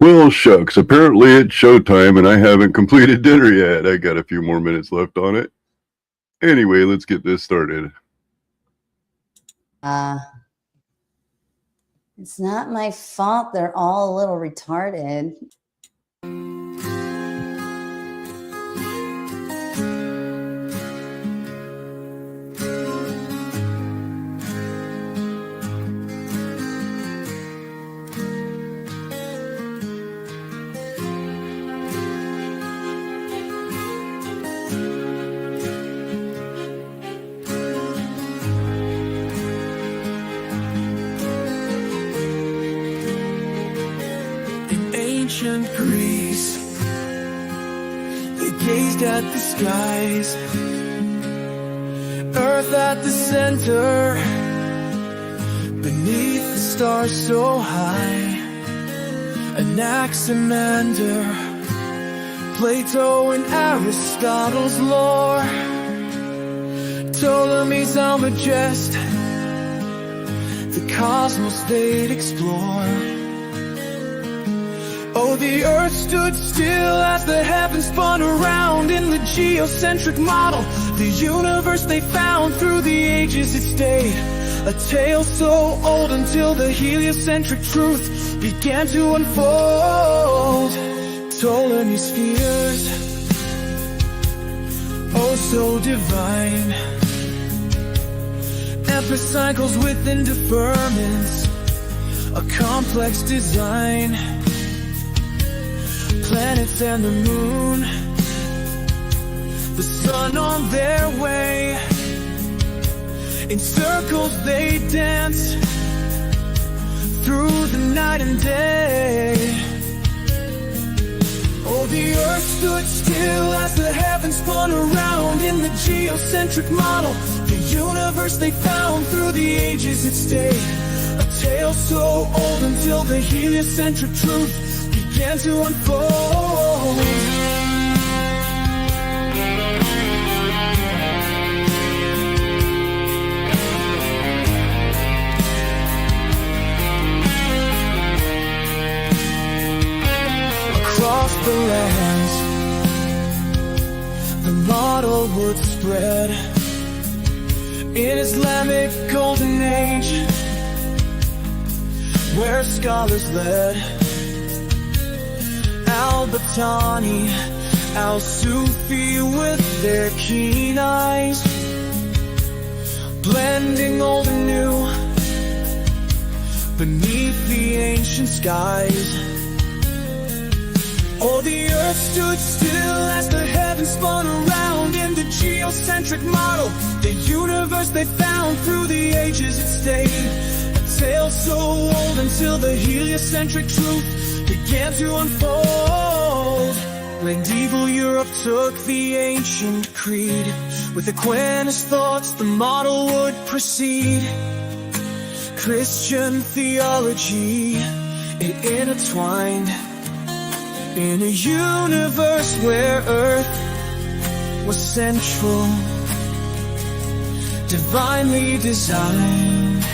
Well, shucks. Apparently it's showtime and I haven't completed dinner yet. I got a few more minutes left on it. Anyway, let's get this started. It's not my fault they're all a little retarded. Ancient Greece, they gazed at the skies, earth at the center, beneath the stars so high. Anaximander, Plato and Aristotle's lore, Ptolemy's Almagest, the cosmos they'd explore. Oh, the earth stood still as the heavens spun around in the geocentric model. The universe they found through the ages it stayed, a tale so old until the heliocentric truth began to unfold. Ptolemy's spheres, oh so divine, epicycles within deferments, a complex design. Planets and the moon, the sun on their way, in circles they dance through the night and day. Oh, the earth stood still as the heavens spun around in the geocentric model. The universe they found through the ages it stayed, a tale so old until the heliocentric truth began to unfold. Across the lands, the model would spread in Islamic golden age, where scholars led. Al-Batani, Al-Sufi with their keen eyes, blending old and new beneath the ancient skies. Oh, the earth stood still as the heavens spun around in the geocentric model. The universe they found through the ages it stayed, a tale so old until the heliocentric truth began to unfold. Medieval Europe took the ancient creed, with Aquinas' thoughts the model would proceed. Christian theology, it intertwined in a universe where earth was central, divinely designed.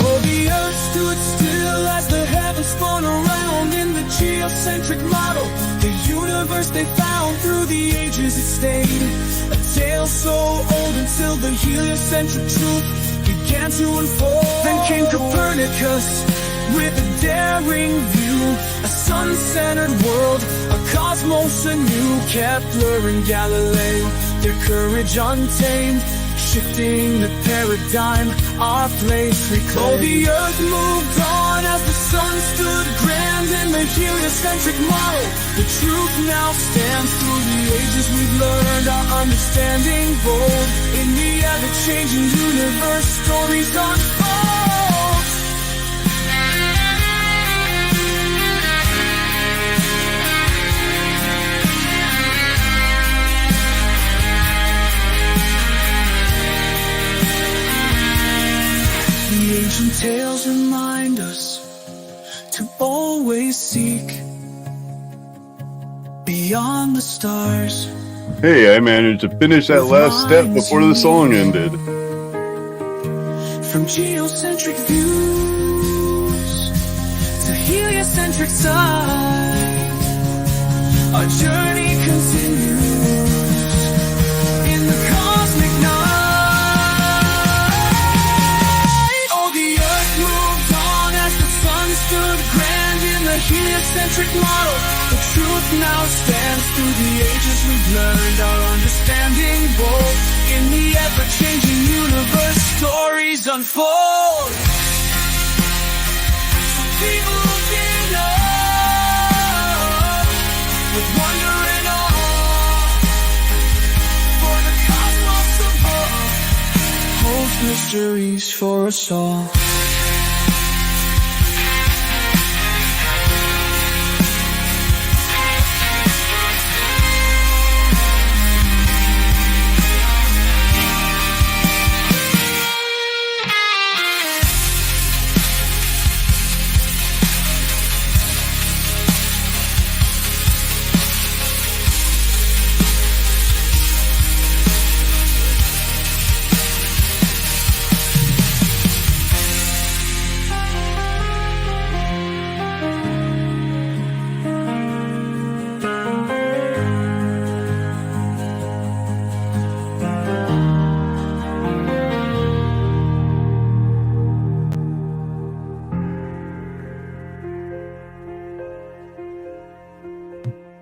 Oh, the earth stood still as the heavens spun around in the geocentric model. The universe they found through the ages it stayed, a tale so old until the heliocentric truth began to unfold. Then came Copernicus with a daring view, a sun-centered world, a cosmos anew. Kepler and Galileo, their courage untamed, shifting the paradigm, our place reclaimed. Oh, the earth moved on as the sun stood grand in the heliocentric model. The truth now stands through the ages we've learned, our understanding bold. In the ever-changing universe, stories unfold. The ancient tales remind us to always seek beyond the stars. Hey, I managed to finish that last step before the song ended. From geocentric views, heliocentric side. Our journey continues in the cosmic night. Oh, the earth moved on as the sun stood grand in the heliocentric model. The truth now stands through the ages. We've learned our understanding bold. In the ever-changing universe, stories unfold. So keep looking up with wonder and awe, for the cosmos above holds mysteries for us all.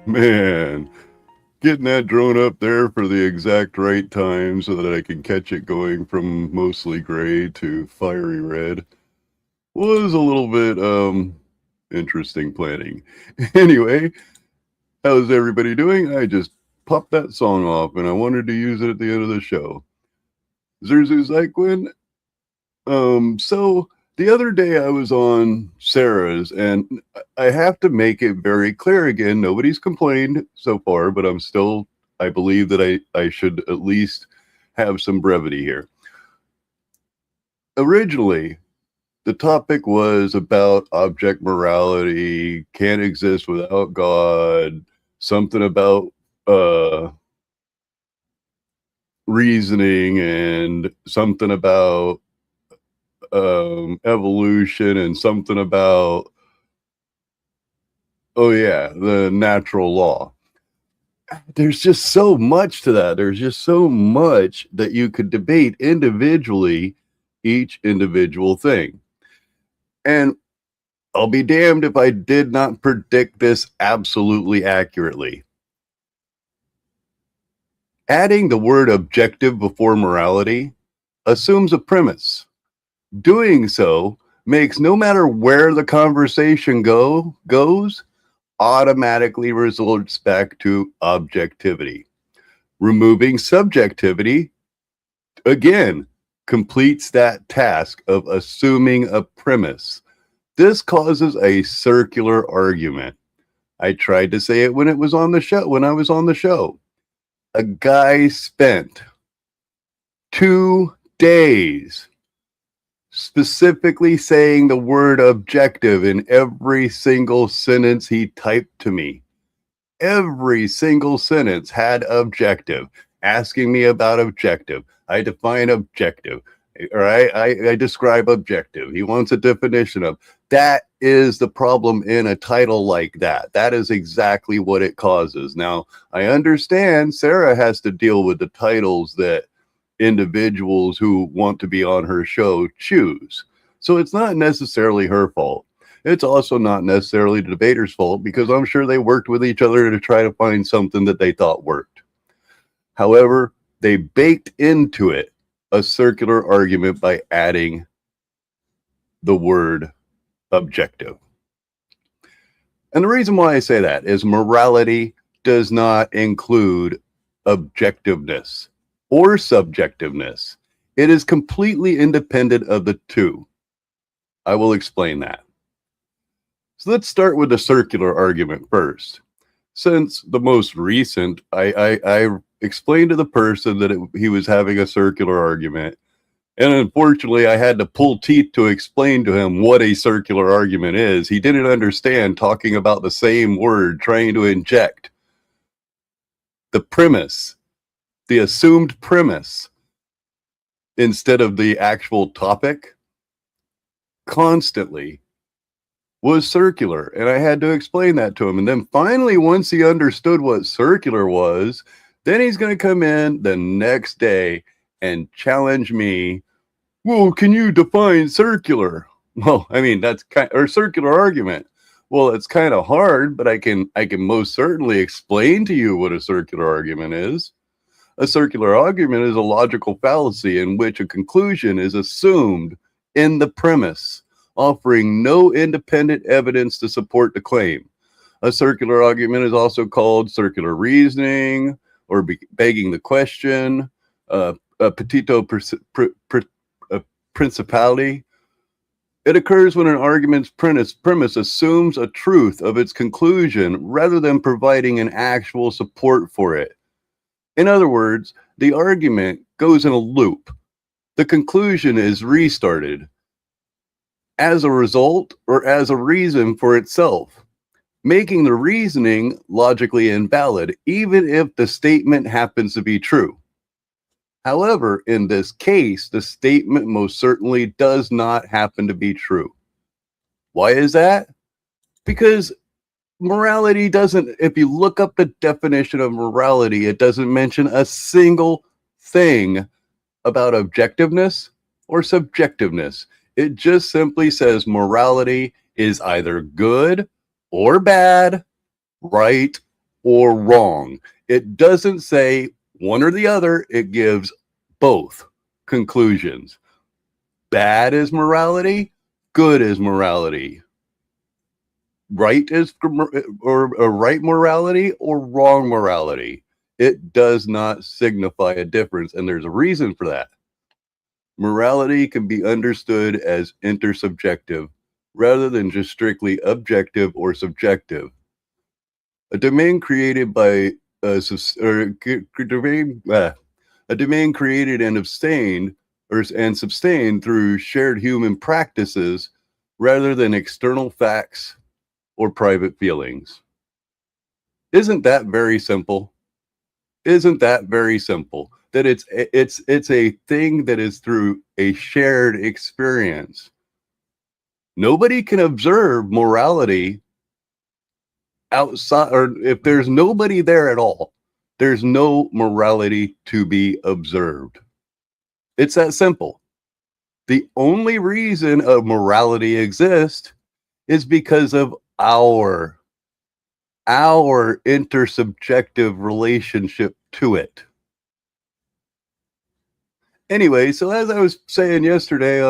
Man, getting that drone up there for the exact right time so that I can catch it going from mostly gray to fiery red was a little bit interesting planning. Anyway, how's everybody doing? I just popped that song off and I wanted to use it at the end of the show. Zerzu Zyquin. So the other day I was on Sarah's, and I have to make it very clear again, nobody's complained so far, but I believe that I should at least have some brevity here. Originally, the topic was about object morality, can't exist without God, something about reasoning, and something about evolution, and something about, oh yeah, the natural law. There's just so much to that. There's just so much that you could debate individually, each individual thing. And I'll be damned if I did not predict this absolutely accurately. Adding the word objective before morality assumes a premise. Doing so makes no matter where the conversation goes, automatically results back to objectivity. Removing subjectivity, again, completes that task of assuming a premise. This causes a circular argument. I tried to say it when I was on the show. A guy spent 2 days specifically saying the word objective in every single sentence he typed to me. Every single sentence had objective, asking me about objective. I define objective, or I describe objective. He wants a definition of. That is the problem in a title like that. That is exactly what it causes. Now, I understand Sarah has to deal with the titles that individuals who want to be on her show choose. So it's not necessarily her fault. It's also not necessarily the debater's fault, because I'm sure they worked with each other to try to find something that they thought worked. However, they baked into it a circular argument by adding the word objective. And the reason why I say that is morality does not include objectiveness or subjectiveness. It is completely independent of the two. I will explain that. So let's start with the circular argument first. Since the most recent, I explained to the person that he was having a circular argument. And unfortunately, I had to pull teeth to explain to him what a circular argument is. He didn't understand talking about the same word, trying to inject the premise, the assumed premise, instead of the actual topic. Constantly was circular. And I had to explain that to him. And then finally, once he understood what circular was, then he's going to come in the next day and challenge me. Well, can you define circular? Well, I mean, that's kind or circular argument. Well, it's kind of hard, but I can most certainly explain to you what a circular argument is. A circular argument is a logical fallacy in which a conclusion is assumed in the premise, offering no independent evidence to support the claim. A circular argument is also called circular reasoning or begging the question, petito principality. It occurs when an argument's premise assumes a truth of its conclusion rather than providing an actual support for it. In other words, the argument goes in a loop. The conclusion is restarted as a result or as a reason for itself, making the reasoning logically invalid, even if the statement happens to be true. However, in this case, the statement most certainly does not happen to be true. Why is that? Because morality doesn't, if you look up the definition of morality, it doesn't mention a single thing about objectiveness or subjectiveness. It just simply says morality is either good or bad, right or wrong. It doesn't say one or the other. It gives both conclusions. Bad is morality, good is morality. Right is or right morality or wrong morality. It does not signify a difference, and there's a reason for that. Morality can be understood as intersubjective rather than just strictly objective or subjective. A domain created by a domain created and abstained and sustained through shared human practices rather than external facts or private feelings. Isn't that very simple? Isn't that very simple? That it's a thing that is through a shared experience. Nobody can observe morality outside, or if there's nobody there at all, there's no morality to be observed. It's that simple. The only reason a morality exists is because of our intersubjective relationship to it. Anyway, so as I was saying yesterday,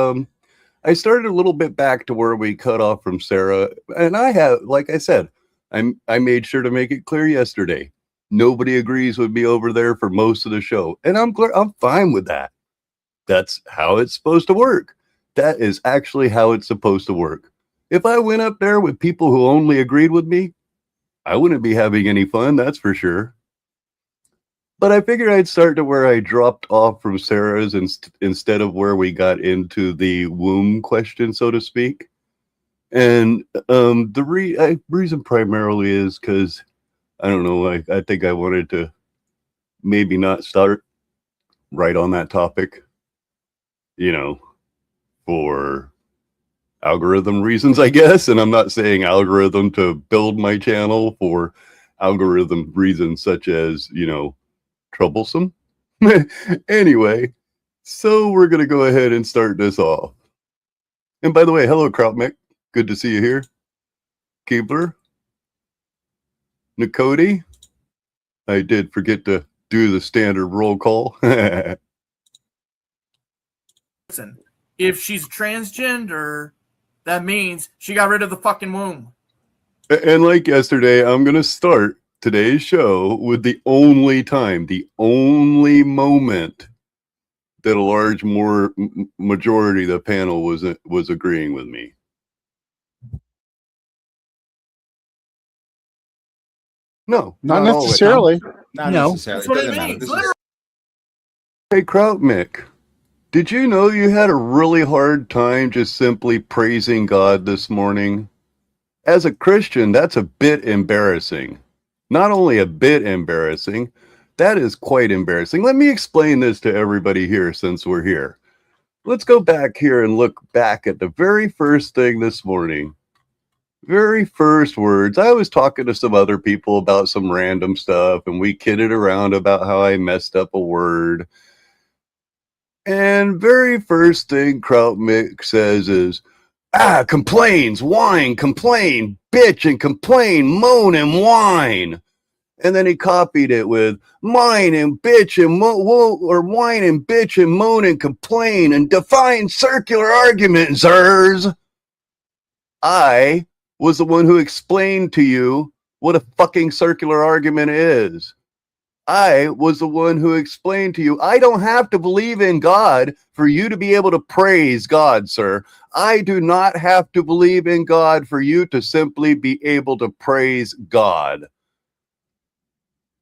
I started a little bit back to where we cut off from Sarah, and I have, like I said, I made sure to make it clear yesterday. Nobody agrees with me over there for most of the show, and I'm fine with that. That's how it's supposed to work. That is actually how it's supposed to work. If I went up there with people who only agreed with me, I wouldn't be having any fun, that's for sure. But I figured I'd start to where I dropped off from Sarah's instead of where we got into the womb question, so to speak. And the reason primarily is because, I don't know, I think I wanted to maybe not start right on that topic, for algorithm reasons, I guess. And I'm not saying algorithm to build my channel, for algorithm reasons such as, troublesome. Anyway, so we're going to go ahead and start this off. And by the way, hello, Krautmick. Good to see you here. Keebler. Nakoti. I did forget to do the standard roll call. Listen, if she's transgender, that means she got rid of the fucking womb. And like yesterday, I'm going to start today's show with the only moment that a large majority of the panel was agreeing with me. No, not necessarily. Not No. necessarily. That's what It it doesn't means. matter. This is- Hey, Krautmick, did you know you had a really hard time just simply praising God this morning? As a Christian, that's a bit embarrassing. Not only a bit embarrassing, that is quite embarrassing. Let me explain this to everybody here since we're here. Let's go back here and look back at the very first thing this morning. very first words, I was talking to some other people about some random stuff, and we kidded around about how I messed up a word. And very first thing Kraut Mick says is, complains, whine, complain, bitch and complain, moan and whine. And then he copied it with whine and bitch and or whine and bitch and moan and complain and define circular argument, sirs. I was the one who explained to you what a fucking circular argument is. I was the one who explained to you, I don't have to believe in God for you to be able to praise God, sir. I do not have to believe in God for you to simply be able to praise God.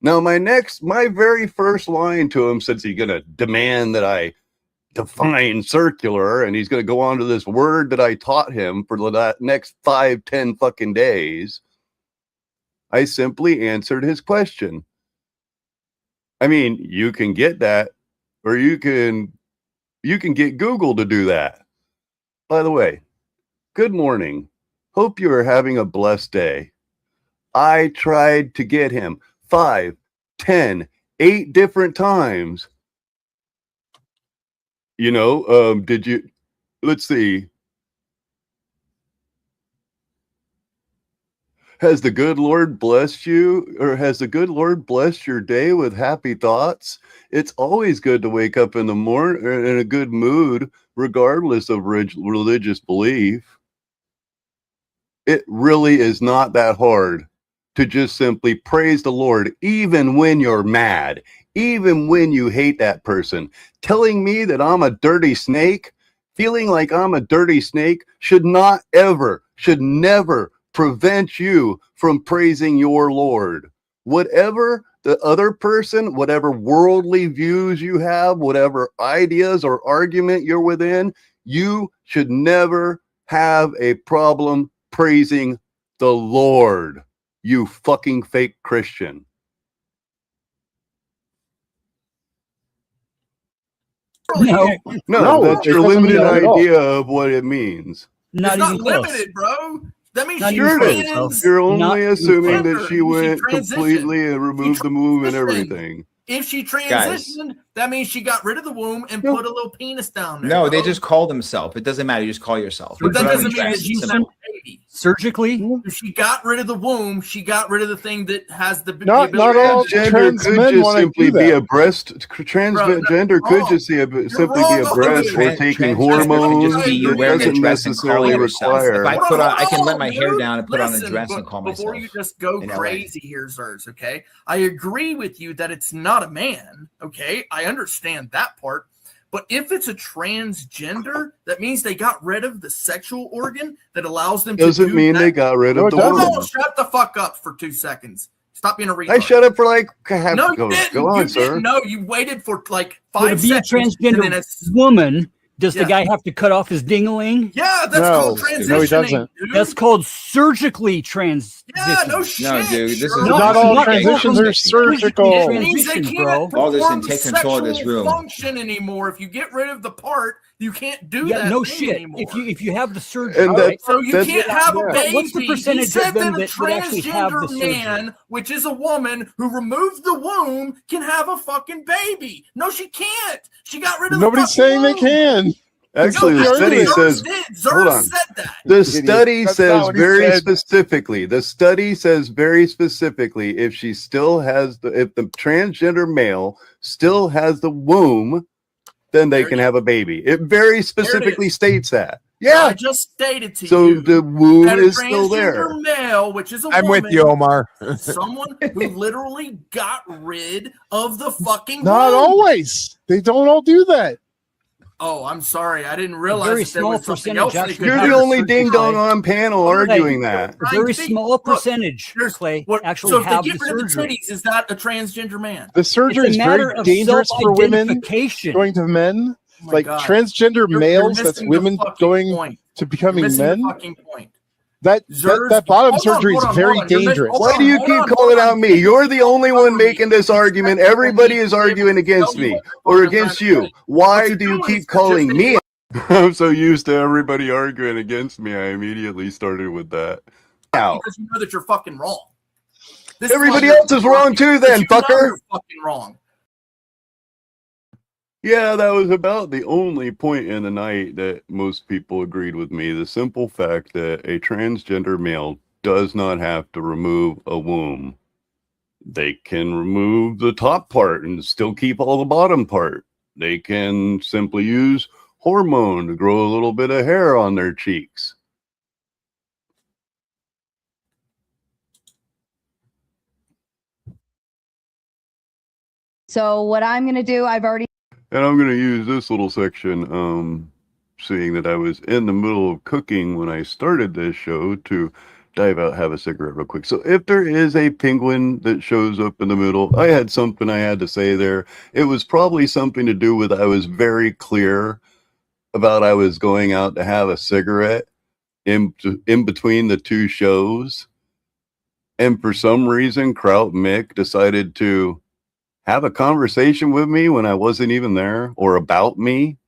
Now, my very first line to him, since he's going to demand that I define circular, and he's going to go on to this word that I taught him for the next 5-10 fucking days, I simply answered his question. I mean, you can get that, or you can get Google to do that. By the way, good morning. Hope you are having a blessed day. I tried to get him 5, 10, 8 different times. You know, did you, let's see. Has the good Lord blessed you, or has the good Lord blessed your day with happy thoughts? It's always good to wake up in the morning in a good mood, regardless of religious belief. It really is not that hard to just simply praise the Lord, even when you're mad, even when you hate that person. Telling me that I'm a dirty snake, feeling like I'm a dirty snake should never prevent you from praising your Lord. Whatever the other person, whatever worldly views you have, whatever ideas or argument you're within, you should never have a problem praising the Lord, you fucking fake Christian. No, That's your limited idea of what it means. not it's not even close. limited, bro. That means Not she even Sure it close, is. trans. You're only Not assuming even that close. she She went transitioned. completely and removed the womb and transitioned. everything. If she Guys. transitioned, that means she got rid of the womb and No. put a little penis down there. No, they bro. just call themselves. It doesn't matter. You just call yourself. But You that put on a doesn't mean that dress. she's Simple. not a baby. surgically. If she got rid of the womb, she got rid of the thing that has the Not ability all to Transgender trans could men just wanna simply do be that. a breast. Transgender could wrong. just simply be a wrong. breast or Transgender taking can hormones. just be you It wearing a doesn't dress and calling necessarily yourself. If require. I Hold put on, hold I can let my dude. hair down and put on a Listen, dress and call before myself. you just go in LA. crazy here, sirs, okay? I agree with you that it's not a man, okay? I understand that part. But if it's a transgender, that means they got rid of the sexual organ that allows them to Doesn't do mean that. they got rid No, of it the Hold doesn't. womb. on, shut the fuck up for 2 seconds. Stop being a retard. I shut up for like half. No, you Go didn't. on, You sir. didn't. No, you waited for like So to 5 be a seconds. and then transgender it's, woman, does the Yeah. guy have to cut off his ding-a-ling? yeah, that's No. called No, he transitioning. doesn't. Dude. That's called surgically transition. Yeah, no shit. No, dude, this is Sure. Not all transitions are Surgically surgical. It means they transition, can't bro. Alderson, perform the take control of this sexual room. function anymore. If you get rid of the part, you can't do Yeah, that no thing shit. anymore. If you have the surgery, And right? So you That's- can't have a yeah. baby. What's the percentage he said of them that a that actually have the transgender surgery? man, which is a woman who removed the womb, can have a fucking baby. No, she can't. She got rid of Nobody's the fucking saying they womb. can. Actually, No, the that's study what Zerg says. did. Hold Zerg on. said that. The Idiot. study That's says not what he very said. specifically. The study says very specifically if she still has if the transgender male still has the womb, then they There can it have a baby. It very specifically is. states that. I Yeah. just stated to So you the womb that a is still there. transgender male, which is a I'm woman, with you, Omar. someone who literally got rid of the fucking Not womb. always. They don't all do that. Oh, I'm sorry. I didn't A realize very that there small was something percentage else they actually could You're have the do. the only surgery. ding dong on panel Hey, arguing that. A very small Look, percentage, Clay, actually so if they have get the rid of the surgery. titties, is that a transgender man? The It's surgery a is matter very of dangerous for women self-identification. going to men. Oh my Like God. transgender You're males, that's missing the women fucking going point. to You're becoming missing men. the fucking point. That Zerg, bottom hold on, surgery hold is on, very hold on. You're dangerous. hold Why on, do you hold keep on, calling hold out on. me? You're the only one Under me. making this argument. Respect Everybody me is to be able arguing to against tell you me what the fuck or I'm trying against to you. say. Why What you're do you doing keep is you're calling just me? I'm so used to everybody arguing against me. I immediately started with that. now. Because you know that you're fucking wrong. Everybody else is wrong too then, fucker. You're fucking wrong. Yeah, that was about the only point in the night that most people agreed with me. The simple fact that a transgender male does not have to remove a womb. They can remove the top part and still keep all the bottom part. They can simply use hormone to grow a little bit of hair on their cheeks. So what I'm going to do, I've already. And I'm going to use this little section, seeing that I was in the middle of cooking when I started this show, to dive out, have a cigarette real quick. So if there is a penguin that shows up in the middle, I had something I had to say there. It was probably something to do with I was very clear about I was going out to have a cigarette in between the two shows. And for some reason, Kraut Mick decided to have a conversation with me when I wasn't even there, or about me.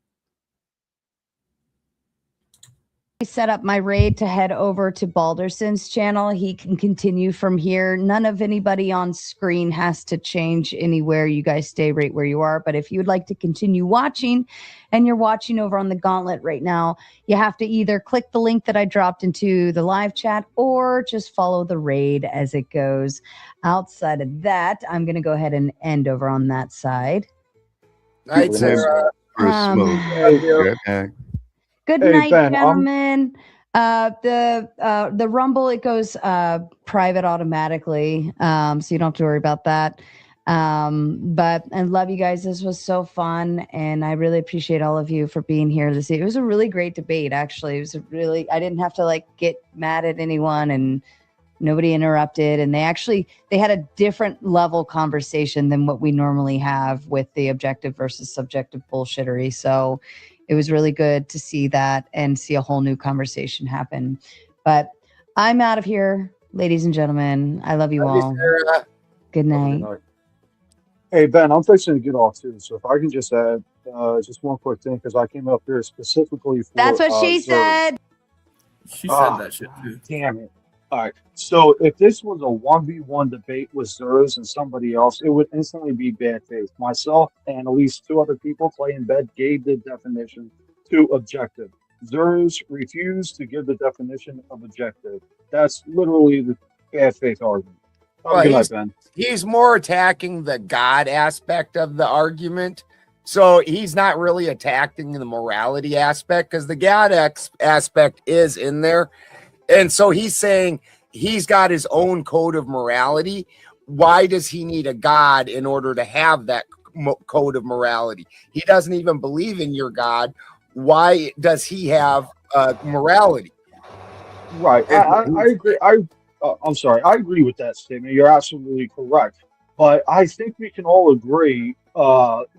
Set up my raid to head over to Balderson's channel. He can continue from here. None of anybody on screen has to change anywhere. You guys stay right where you are. But if you would like to continue watching, and you're watching over on the Gauntlet right now, you have to either click the link that I dropped into the live chat or just follow the raid as it goes. Outside of that, I'm going to go ahead and end over on that side. Night, Sarah. Good Hey, night, Ben, gentlemen. The Rumble, it goes private automatically, so you don't have to worry about that. But I love you guys. This was so fun, and I really appreciate all of you for being here this evening. It was a really great debate, actually. It was I didn't have to get mad at anyone, and nobody interrupted. And they had a different level conversation than what we normally have with the objective versus subjective bullshittery. So it was really good to see that and see a whole new conversation happen. But I'm out of here, ladies and gentlemen. I love you all. Good night. Hey, Ben, I'm fixing to get off too. So if I can just add just one quick thing, because I came up here specifically for. That's what she said. She said that shit too. Damn it. All right. So if this was a 1v1 debate with Zers and somebody else, it would instantly be bad faith. Myself and at least two other people playing bed gave the definition to objective. Zers refused to give the definition of objective. That's literally the bad faith argument. Well, Good night, Ben. He's more attacking the God aspect of the argument. So he's not really attacking the morality aspect, because the God aspect is in there. And so he's saying he's got his own code of morality. Why does he need a God in order to have that code of morality? He doesn't even believe in your God. Why does he have morality? Right. I agree. I'm sorry. I agree with that statement. You're absolutely correct. But I think we can all agree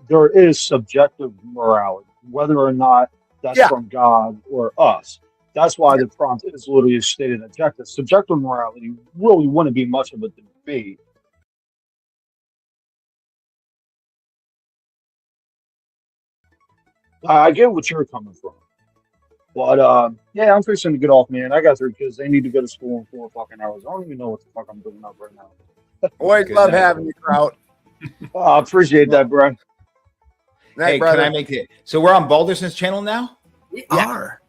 there is subjective morality, whether or not that's from God or us. That's why the prompt is literally stated objective. Subjective morality really wouldn't be much of a debate. I get what you're coming from. But yeah, I'm fixing to get off, man. I got 3 kids. They need to go to school in 4 fucking hours. I don't even know what the fuck I'm doing up right now. Always love having you, Kraut. I appreciate that, bro. Hey, brother. can I make it? So we're on Balderson's channel now? We are.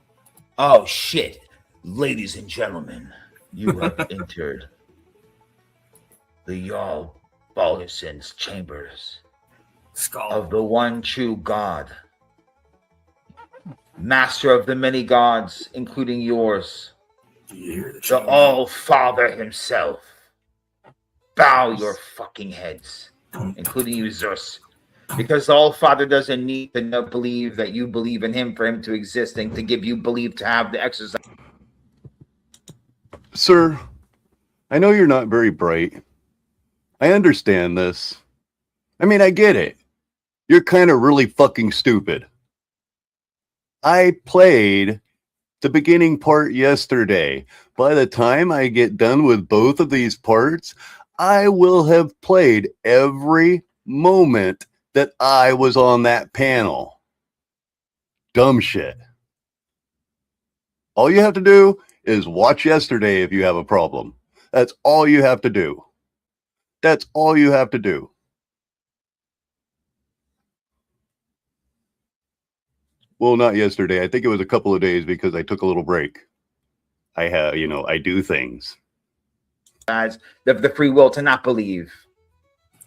Oh, shit. Ladies and gentlemen, you have entered the Jarl Balderson's chambers of the one true God, master of the many gods, including yours, the All-Father himself. Bow your fucking heads, including you, Zeus. Because the All-Father doesn't need to believe that you believe in him for him to exist and to give you belief to have the exercise. Sir, I know you're not very bright. I understand this. I mean, I get it. You're kind of really fucking stupid. I played the beginning part yesterday. By the time I get done with both of these parts, I will have played every moment that I was on that panel. Dumb shit. All you have to do is watch yesterday if you have a problem. That's all you have to do. That's all you have to do. Well, not yesterday. I think it was a couple of days because I took a little break. I have, I do things. Guys, the free will to not believe.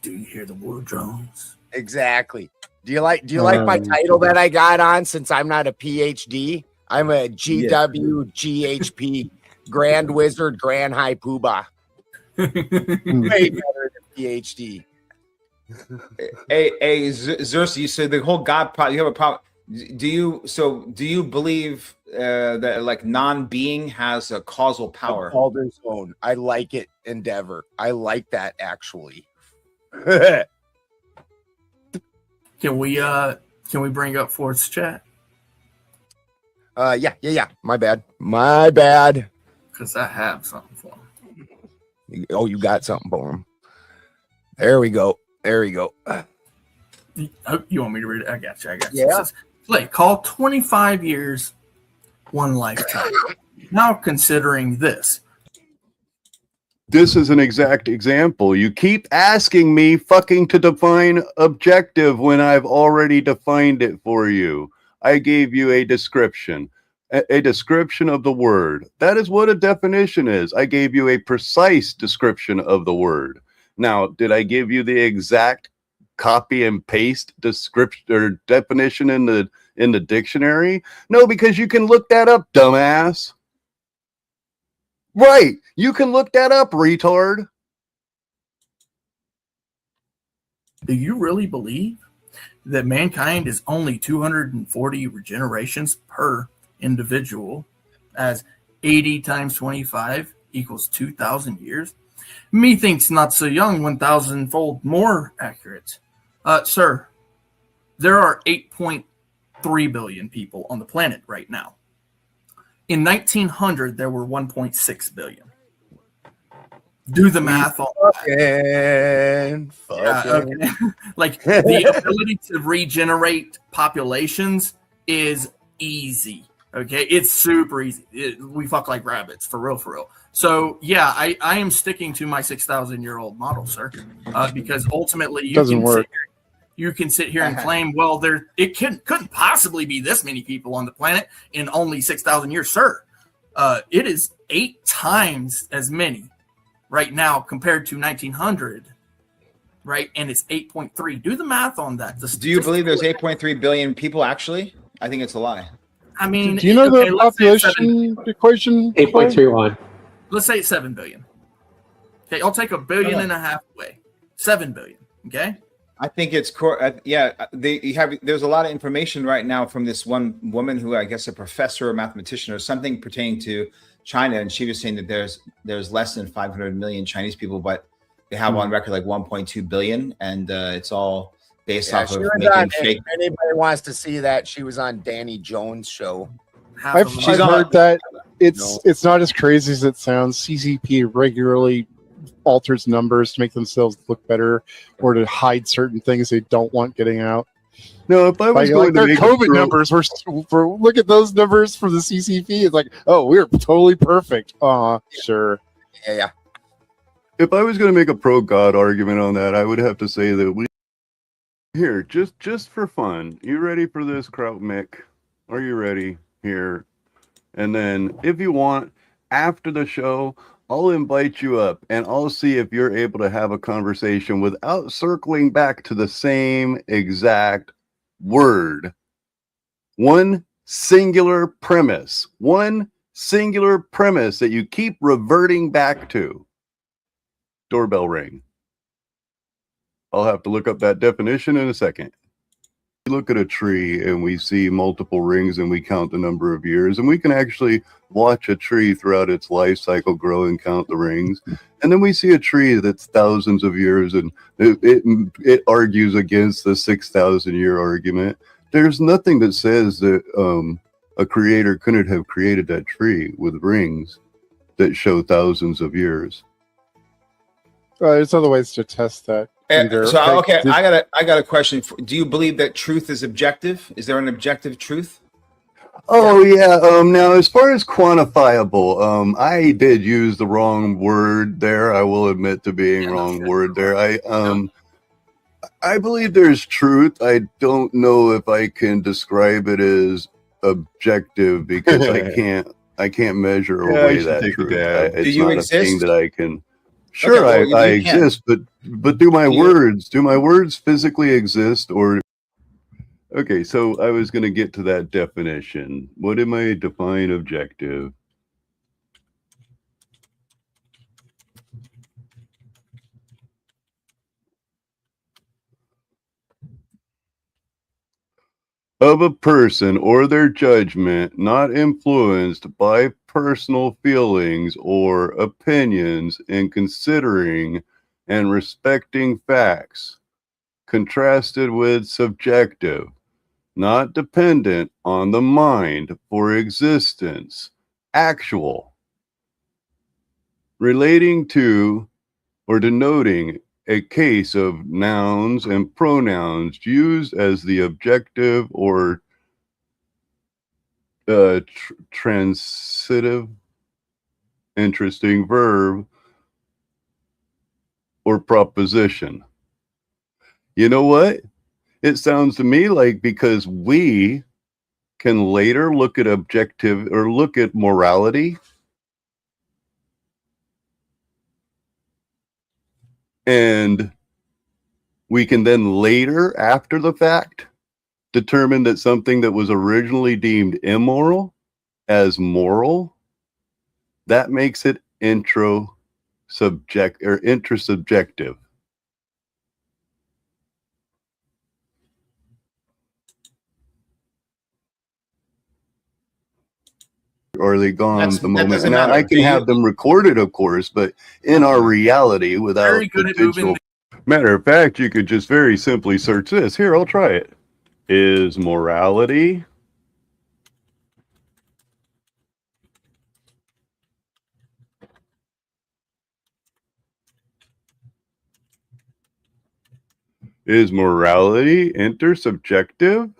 Do you hear the war drones? Exactly. Do you like my title that I got on since I'm not a PhD? I'm a GWGHP, Grand Wizard, Grand High Poobah. Way better than PhD. Hey, Xerxes, you said the whole God problem. You have a problem. Do you believe that like non-being has a causal power? Called its own. I like it, Endeavor. I like that actually. Can we bring up Ford's chat? Yeah. My bad. Because I have something for him. Oh, you got something for him. There we go. You want me to read it? I got you. Yeah. It says, play call 25 years, one lifetime. Now considering this. This is an exact example. You keep asking me fucking to define objective when I've already defined it for you. I gave you a description of the word. That is what a definition is. I gave you a precise description of the word. Now, did I give you the exact copy and paste description or definition in the dictionary? No, because you can look that up, dumbass. Right. You can look that up, retard. Do you really believe that mankind is only 240 regenerations per individual, as 80 times 25 equals 2,000 years? Methinks not so young, 1,000-fold more accurate. Sir, there are 8.3 billion people on the planet right now. In 1900, there were 1.6 billion. Do the math on that. Okay. Like the ability to regenerate populations is easy. Okay, it's super easy. We fuck like rabbits, for real. So yeah, I am sticking to my 6,000-year-old model, sir, because ultimately you can sit here and claim, well, it couldn't possibly be this many people on the planet in only 6,000 years, sir. It is 8 times as many right now compared to 1900, right? And it's 8.3. Do the math on that. Do you believe there's 8.3 billion people actually? I think it's a lie. I mean, do you know the population equation? 8.31. Let's say it's 7 billion. Okay, I'll take $1.5 billion away. 7 billion. Okay. I think it's there's a lot of information right now from this one woman who I guess a professor or mathematician or something pertaining to China, and she was saying that there's less than 500 million Chinese people, but they have on record like 1.2 billion, and it's all based off of making fake. If anybody wants to see that, she was on Danny Jones' show. I've heard that it's not as crazy as it sounds. CCP regularly alters numbers to make themselves look better or to hide certain things they don't want getting out. No, if I was going their to make COVID numbers were look at those numbers for the CCP. It's like, oh, we're totally perfect. Sure. Yeah. If I was going to make a pro-God argument on that, I would have to say that here, just for fun, you ready for this, Kraut Mick? Are you ready here? And then if you want, after the show, I'll invite you up and I'll see if you're able to have a conversation without circling back to the same exact word. One singular premise that you keep reverting back to. Doorbell ring. I'll have to look up that definition in a second. We look at a tree and we see multiple rings and we count the number of years, and we can actually watch a tree throughout its life cycle grow and count the rings. And then we see a tree that's thousands of years, and it argues against the 6,000 year argument. There's nothing that says that a creator couldn't have created that tree with rings that show thousands of years. There's other ways to test that. I got a question. Do you believe that truth is objective? Is there an objective truth? Oh yeah. Now, as far as quantifiable, I did use the wrong word there. I will admit to being wrong word there. I believe there's truth. I don't know if I can describe it as objective because I can't measure or weigh that truth. It's not a thing that I can. Sure, Okay, well, I you can. exist, but do my words physically exist or? Okay, so I was going to get to that definition. What am I define objective? Of a person or their judgment not influenced by personal feelings or opinions in considering and respecting facts, contrasted with subjective, not dependent on the mind for existence, actual, relating to or denoting a case of nouns and pronouns used as the objective or transitive, interesting verb or proposition. You know what? It sounds to me like because we can later look at objective or look at morality and we can then later, after the fact, determine that something that was originally deemed immoral as moral. That makes it intersubjective. Or they gone the moment. And I can have them recorded, of course, but in our reality without the digital. Matter of fact, you could just very simply search this. Here, I'll try it. Is morality intersubjective?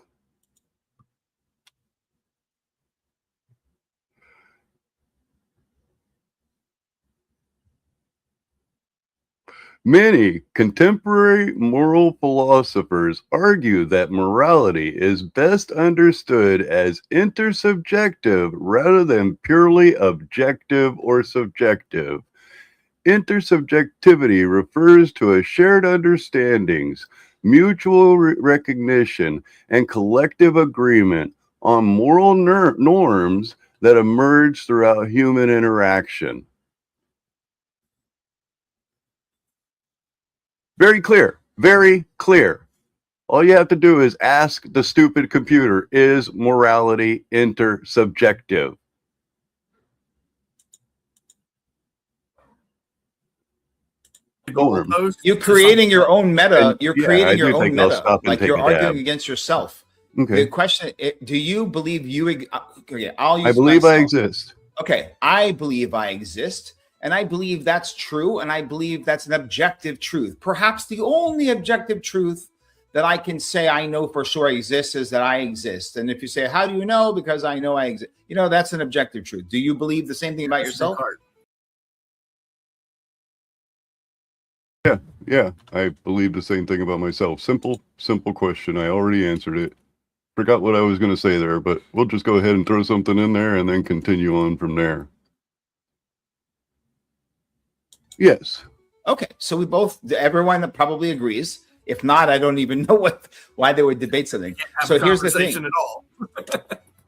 Many contemporary moral philosophers argue that morality is best understood as intersubjective rather than purely objective or subjective. Intersubjectivity refers to a shared understandings, mutual recognition, and collective agreement on moral norms that emerge throughout human interaction. Very clear, very clear. All you have to do is ask the stupid computer, is morality intersubjective? You're creating your own meta. You're creating your own meta. Like you're arguing against yourself. Okay. The question: do you believe you? Okay, I believe I exist. Okay, I believe I exist, and I believe that's true, and I believe that's an objective truth. Perhaps the only objective truth that I can say I know for sure exists is that I exist. And if you say, "How do you know?" Because I know I exist. You know, that's an objective truth. Do you believe the same thing about yourself? Yeah, I believe the same thing about myself. Simple question. I already answered it. Forgot what I was going to say there, but we'll just go ahead and throw something in there and then continue on from there. Yes. Okay, so we both, everyone probably agrees. If not, I don't even know why they would debate something. So here's the thing. At all.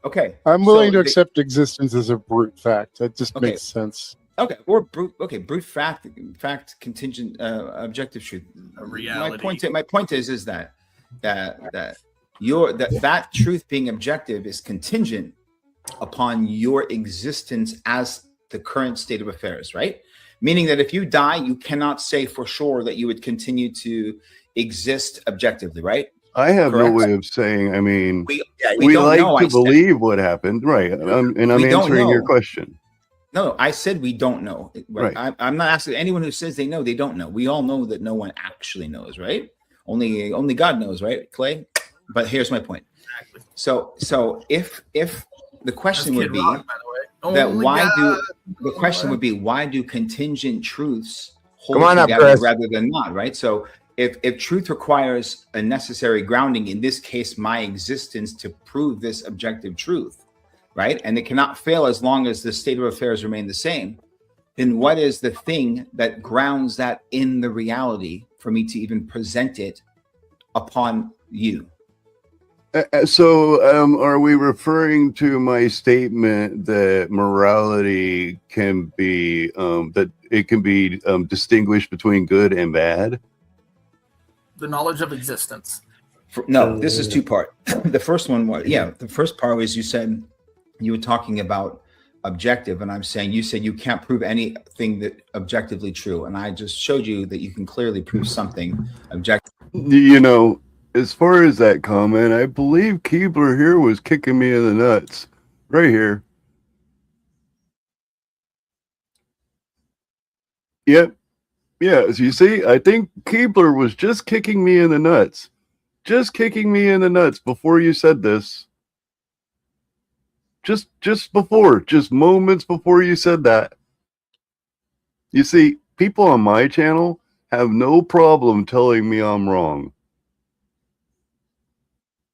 Okay, I'm willing to accept existence as a brute fact. That just makes sense. Okay, or brute fact, contingent, objective truth. A reality. My point is that that truth being objective is contingent upon your existence as the current state of affairs, right? Meaning that if you die, you cannot say for sure that you would continue to exist objectively, right? I have no way of saying. I mean, we like to believe what happened, right? I'm answering your question. No, I said we don't know. Right? I'm not asking anyone who says they know. They don't know. We all know that no one actually knows, right? Only God knows, right, Clay? But here's my point. Exactly. So if the question would be Rock, by the way. that Only why God. the question would be, why do contingent truths hold Come on up, together Chris. rather than not, right? So if truth requires a necessary grounding, in this case, my existence to prove this objective truth, right? And it cannot fail as long as the state of affairs remain the same, then what is the thing that grounds that in the reality for me to even present it upon you? So, are we referring to my statement that morality can be that it can be distinguished between good and bad? The knowledge of existence. No, this is two-part. The first one was, the first part was you said you were talking about objective, and I'm saying you said you can't prove anything that objectively true, and I just showed you that you can clearly prove something objective. You know, as far as that comment, I believe Keebler here was kicking me in the nuts. Right here. Yep. Yeah, so you see, I think Keebler was just kicking me in the nuts. Just kicking me in the nuts before you said this. Just before, just moments before you said that. You see, people on my channel have no problem telling me I'm wrong.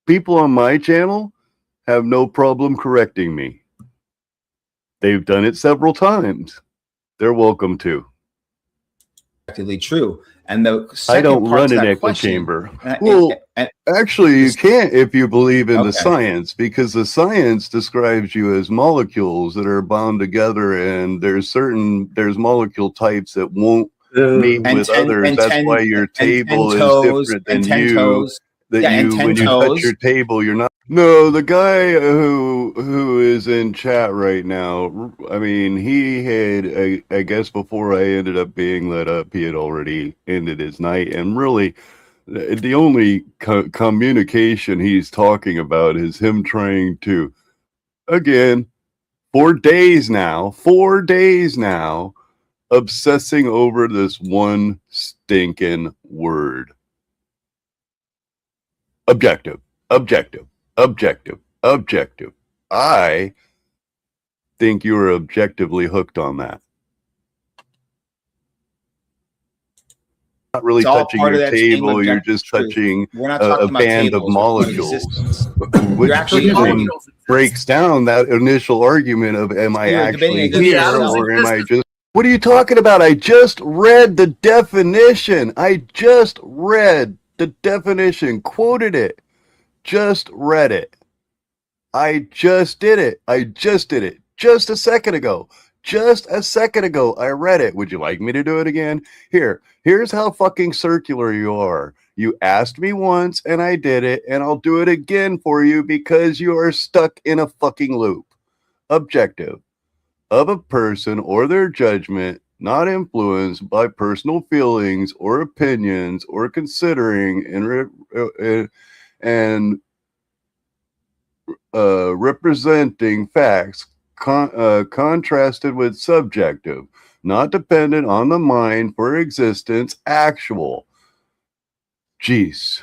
People on my channel have no problem correcting me. They've done it several times. They're welcome to. True. And the I don't run an echo chamber. Well, actually, you can't if you believe in the science, because the science describes you as molecules that are bound together, and there's molecule types that won't meet with others. That's why your table is different than you. When you touch your table, you're not. No, the guy who is in chat right now, I mean, he had, I guess before I ended up being let up, he had already ended his night. And really, the only communication he's talking about is him trying to, again, 4 days now, obsessing over this one stinking word. Objective. I think you are objectively hooked on that. Not really touching your table, you're just touching a band of molecules. Which breaks down that initial argument of am I actually here or am I just... What are you talking about? I just read the definition. I just read the definition, quoted it. Just read it. I just did it. Just a second ago. I read it. Would you like me to do it again? Here's how fucking circular you are. You asked me once and I did it, and I'll do it again for you because you are stuck in a fucking loop. Objective. Of a person or their judgment, not influenced by personal feelings or opinions or considering and representing facts contrasted with subjective, not dependent on the mind for existence, actual. Jeez.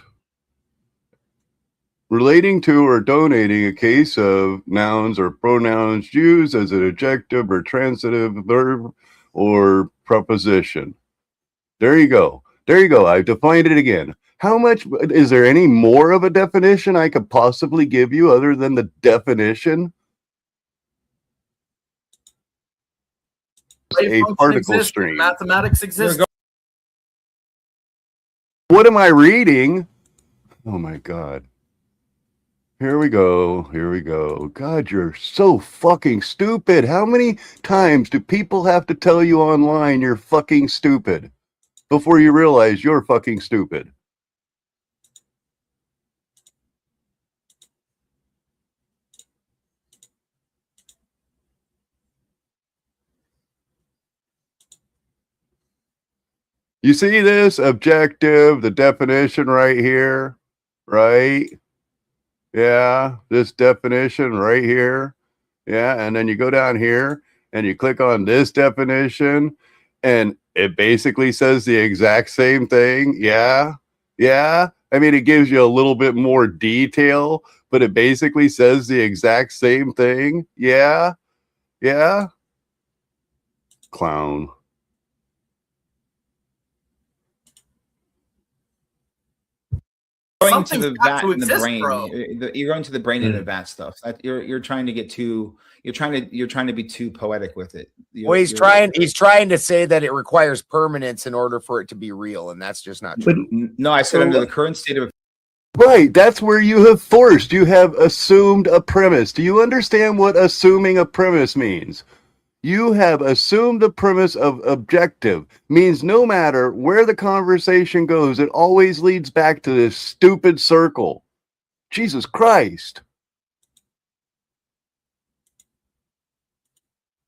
Relating to or donating a case of nouns or pronouns used as an adjective or transitive verb or preposition. There you go. I've defined it again. How much is there any more of a definition I could possibly give you other than the definition? A particle stream. Mathematics exists. What am I reading? Oh my God. Here we go. God, you're so fucking stupid. How many times do people have to tell you online you're fucking stupid before you realize you're fucking stupid? You see this objective, the definition right here, right? Yeah, this definition right here. Yeah, and then you go down here and you click on this definition and it basically says the exact same thing. Yeah, I mean, it gives you a little bit more detail, but it basically says the exact same thing. Yeah. Yeah. Clown. Going to the Something's got vat to in the exist, brain. bro. You're going to the brain in the vat stuff. That you're trying to get too. You're trying to be too poetic with it. Well, he's trying to say that it requires permanence in order for it to be real, and that's just not true. No, I said under the current state of. Right, that's where you have assumed a premise. Do you understand what assuming a premise means? You have assumed the premise of objective, means no matter where the conversation goes, it always leads back to this stupid circle. Jesus Christ.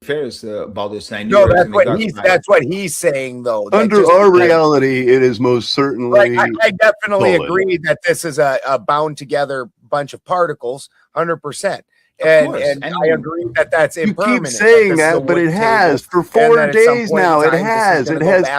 Fair is Baldur saying. No, that's what he's saying, though. Under our reality, it is most certainly. Like, I definitely solid. agree that this is a bound together bunch of particles, 100%. And I agree that that's impermanent. You keep saying that, but it has for 4 days now. It has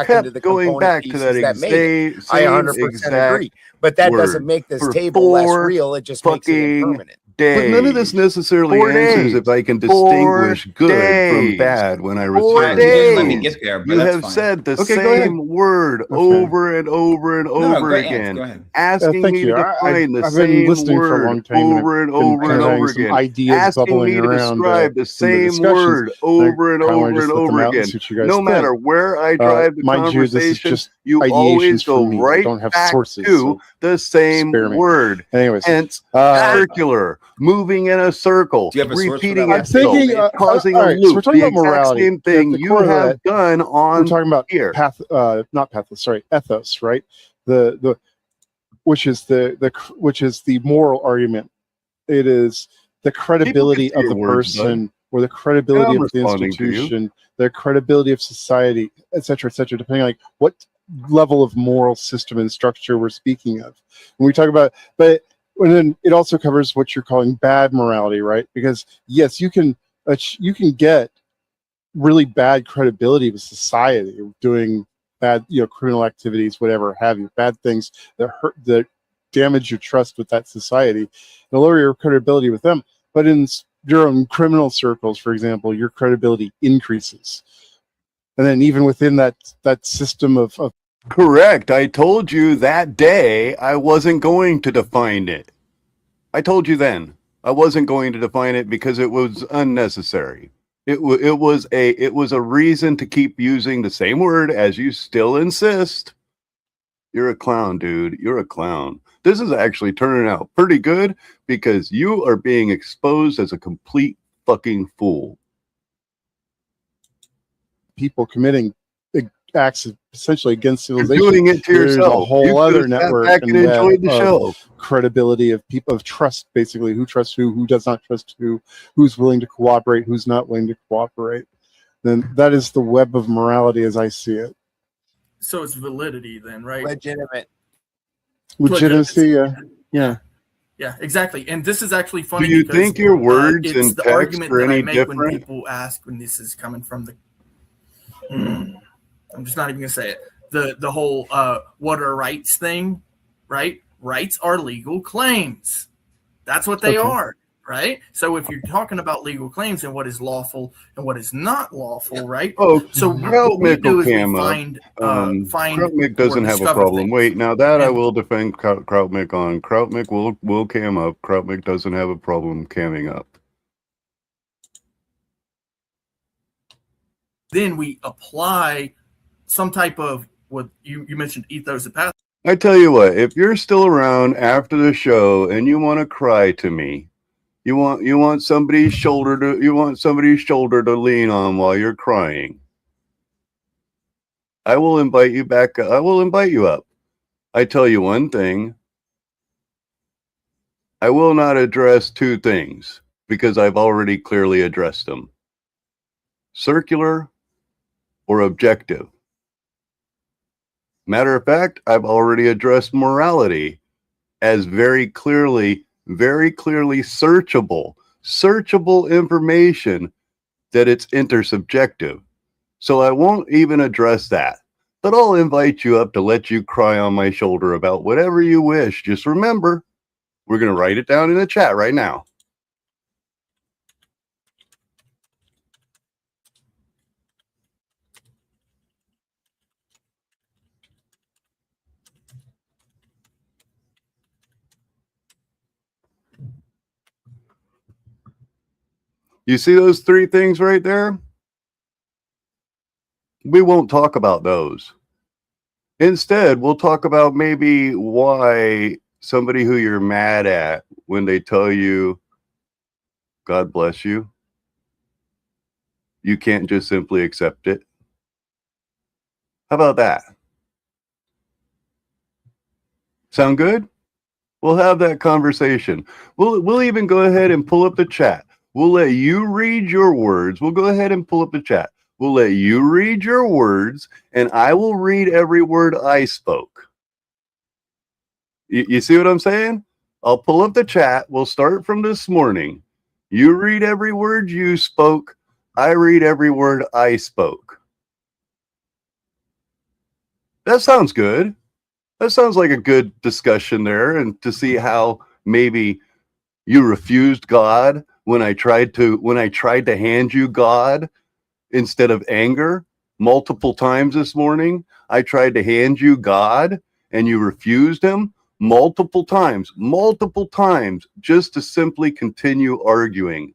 kept going back to that same I 100% agree. But that doesn't make this table less real. It just makes it impermanent. But none of this necessarily answers if I can distinguish good from bad when I return. Let me get there. You have said the same word over and over and over again, asking me to define the same word over and over and over again, asking me to describe the same word over and over and over again. No matter where I drive the conversation, you always go right back to the same word. Anyways, hence circular. Moving in a circle, repeating it, causing a loop. So we're talking the about morality. Same thing you have done on. We're talking about here. Ethos, right? Which is the moral argument. It is the credibility of the person, or the credibility of the institution, the credibility of society, etc., depending on like what level of moral system and structure we're speaking of. When we talk about, and then it also covers what you're calling bad morality, right? Because yes, you can get really bad credibility with society, doing bad, criminal activities, whatever have you, bad things that hurt, that damage your trust with that society, and lower your credibility with them. But in your own criminal circles, for example, your credibility increases. And then even within that system of Correct. I told you that day I wasn't going to define it. I told you then I wasn't going to define it because it was unnecessary. It was a reason to keep using the same word as you still insist. You're a clown, dude. You're a clown. This is actually turning out pretty good because you are being exposed as a complete fucking fool. People committing acts essentially against civilization. You're doing it to yourself. There's a whole other network back and enjoyed the show. Credibility of people, of trust, basically, who trusts who does not trust who's willing to cooperate, who's not willing to cooperate. Then that is the web of morality as I see it. So it's validity then, right? Legitimacy, yeah. Yeah, exactly. And this is actually funny. Do you think your words it's and the text argument are that I any make different? when people ask when this is coming from the. I'm just not even gonna say it. The whole what are rights thing, right? Rights are legal claims. That's what they are, right? So if you're talking about legal claims and what is lawful and what is not lawful, right? Oh, so what we do is we find Krautmik doesn't have a problem. things. Wait, now that I will defend Krautmik on. Krautmik will cam up. Krautmik doesn't have a problem camming up. Then we apply some type of what you mentioned, ethos of path. I tell you what, if you're still around after the show and you want to cry to me, you want somebody's shoulder to lean on while you're crying, I will invite you back. I will invite you up. I tell you one thing. I will not address two things because I've already clearly addressed them. Circular or objective. Matter of fact, I've already addressed morality as very clearly searchable information that it's intersubjective. So I won't even address that. But I'll invite you up to let you cry on my shoulder about whatever you wish. Just remember, we're going to write it down in the chat right now. You see those three things right there? We won't talk about those. Instead, we'll talk about maybe why somebody who you're mad at, when they tell you, God bless you, you can't just simply accept it. How about that? Sound good? We'll have that conversation. We'll even go ahead and pull up the chat. We'll let you read your words. We'll go ahead and pull up the chat. We'll let you read your words, and I will read every word I spoke. You see what I'm saying? I'll pull up the chat. We'll start from this morning. You read every word you spoke. I read every word I spoke. That sounds good. That sounds like a good discussion there, and to see how maybe you refused God when I tried to hand you God instead of anger multiple times this morning. I tried to hand you God and you refused him multiple times, just to simply continue arguing.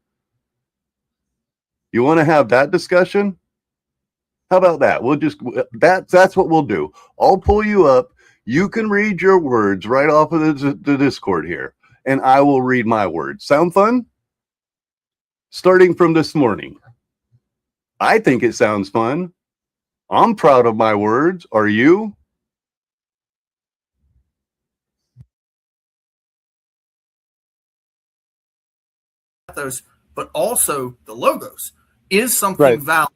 You want to have that discussion? How about that? That's what we'll do. I'll pull you up. You can read your words right off of the Discord here, and I will read my words. Sound fun? Starting from this morning. I think it sounds fun. I'm proud of my words. Are you? Those, but also the logos is something valid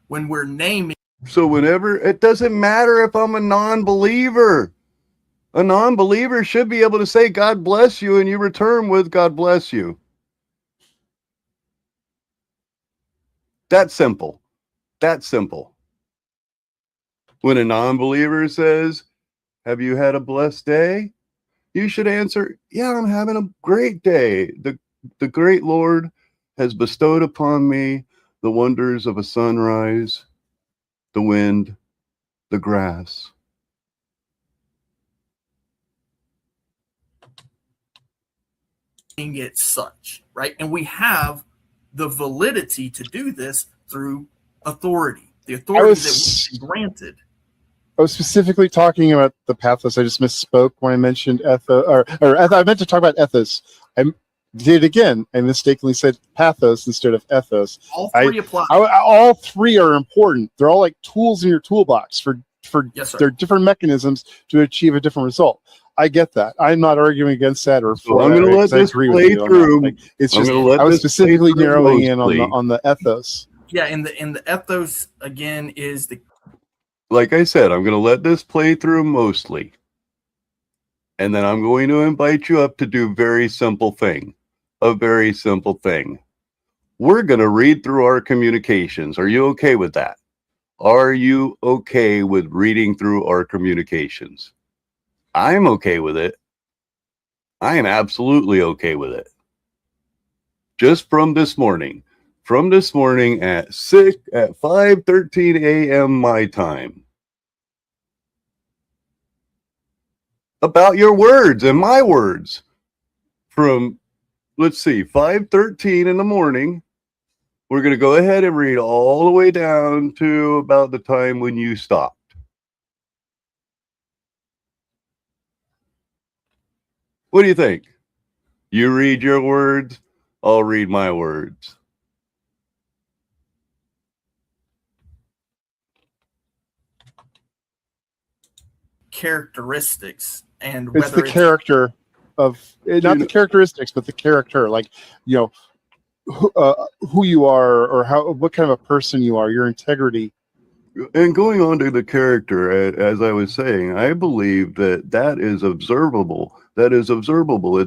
when we're naming. So whenever, it doesn't matter if I'm a non-believer. A non-believer should be able to say, God bless you, and you return with God bless you. That's simple. That's simple. When a non-believer says, have you had a blessed day? You should answer, yeah, I'm having a great day. The great Lord has bestowed upon me the wonders of a sunrise, the wind, the grass. It such, right? And we have the validity to do this through authority, the authority that we've been granted. I was specifically talking about the pathos. I just misspoke when I mentioned ethos, or I meant to talk about ethos. I did again. I mistakenly said pathos instead of ethos. All three apply. All three are important. They're all like tools in your toolbox for their different mechanisms to achieve a different result. I get that. I'm not arguing against that or for I'm going to let this play through. Like, it's just I was specifically narrowing in on the ethos. Yeah, and the ethos again is the. Like I said, I'm going to let this play through mostly, and then I'm going to invite you up to do a very simple thing. We're going to read through our communications. Are you okay with that? Are you okay with reading through our communications? I'm okay with it. I am absolutely okay with it. Just from this morning at 5:13 a.m. my time. About your words and my words. From, let's see, 5:13 in the morning. We're going to go ahead and read all the way down to about the time when you stopped. What do you think? You read your words, I'll read my words. Characteristics and it's whether the character of not the characteristics, but the character. Like, you know, who you are or what kind of a person you are, your integrity. And going on to the character, as I was saying, I believe that is observable. That is observable. You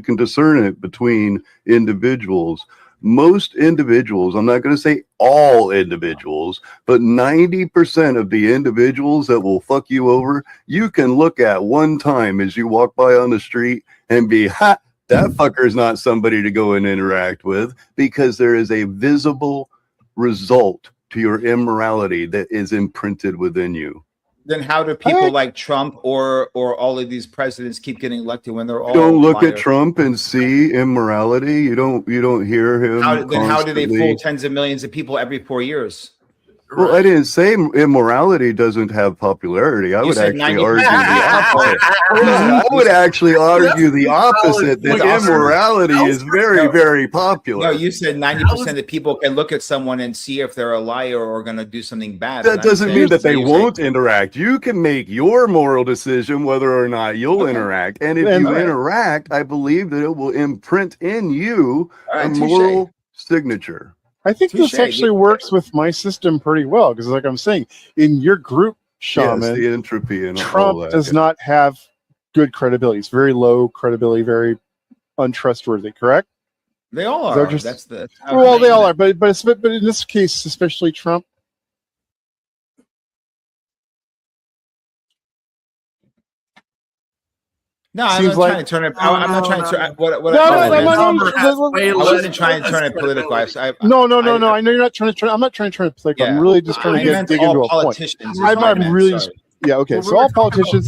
can discern it between individuals. most individuals, I'm not going to say all individuals, but 90% of the individuals that will fuck you over, you can look at one time as you walk by on the street and be, ha, that fucker is not somebody to go and interact with, because there is a visible result to your immorality that is imprinted within you. Then how do people like Trump or all of these presidents keep getting elected when they're all don't look liars? at Trump and see immorality? You don't hear him. How do they fool tens of millions of people every 4 years? Well, I didn't say immorality doesn't have popularity. I would actually argue the opposite. I would actually argue the opposite, that immorality is very, very popular. No, you said 90% of people can look at someone and see if they're a liar or going to do something bad. That doesn't mean that they won't interact. You can make your moral decision whether or not you'll interact. And if you interact, I believe that it will imprint in you a moral signature. I think this actually works with my system pretty well, because like I'm saying, in your group, Shaman, yes, the entropy and Trump all that, does not have good credibility. It's very low credibility, very untrustworthy, correct? They all are. That's the well, they all are, but in this case, especially Trump. No, I'm not trying to turn it. I'm not trying to turn I wasn't trying to turn it political. No. I know you're not trying to turn. I'm not trying to turn it political. I'm really just trying to dig into a point. I'm really, yeah, okay. So all politicians,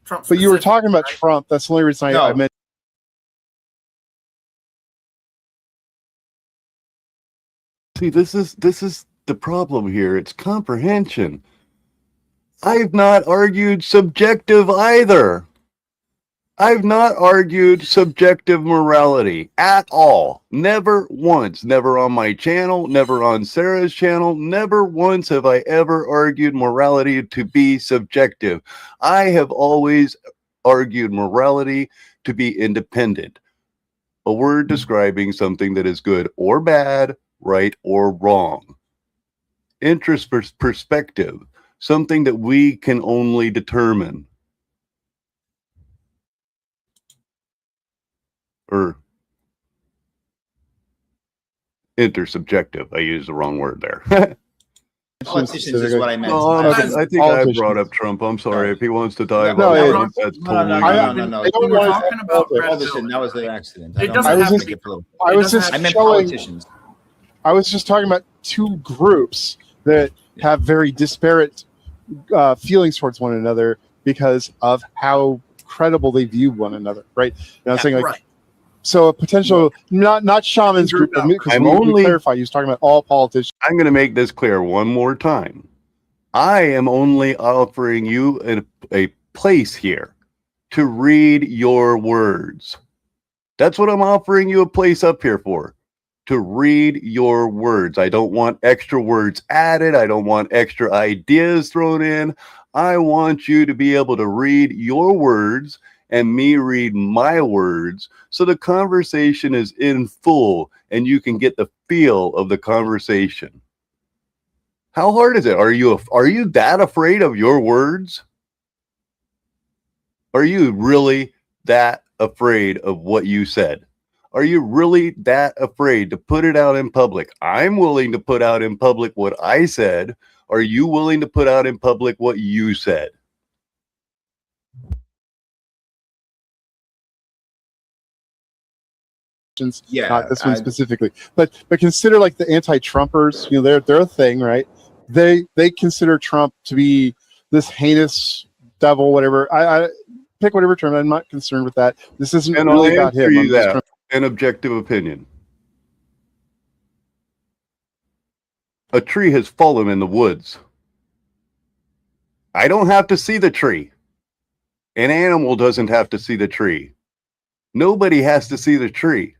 but you were talking about Trump. That's the only reason I meant. See, this is the problem here. It's comprehension. I've not argued subjective either. I've not argued subjective morality at all. Never once. Never on my channel, never on Sarah's channel. Never once have I ever argued morality to be subjective. I have always argued morality to be independent. A word describing something that is good or bad, right or wrong. Interest perspective, something that we can only determine. Or intersubjective. I used the wrong word there. Politicians is what I meant. No, I think I brought up Trump. I'm sorry if he wants to dive on Trump. That's totally no. We're talking about politicians. That was an accident. I was just talking about two groups that have very disparate feelings towards one another because of how credible they view one another, right? I'm saying like. Right. So a potential, not Shaman's group, because we clarify, he was talking about all politicians. I'm going to make this clear one more time. I am only offering you a place here to read your words. That's what I'm offering you a place up here for, to read your words. I don't want extra words added. I don't want extra ideas thrown in. I want you to be able to read your words and me read my words, so the conversation is in full and you can get the feel of the conversation. How hard is it? Are you that afraid of your words? Are you really that afraid of what you said? Are you really that afraid to put it out in public? I'm willing to put out in public what I said. Are you willing to put out in public what you said? Yeah, not this one specifically, but consider like the anti-Trumpers. You know, they're a thing, right? They consider Trump to be this heinous devil, whatever. I pick whatever term. I'm not concerned with that. This isn't really about him. An objective opinion. A tree has fallen in the woods. I don't have to see the tree. An animal doesn't have to see the tree. Nobody has to see the tree.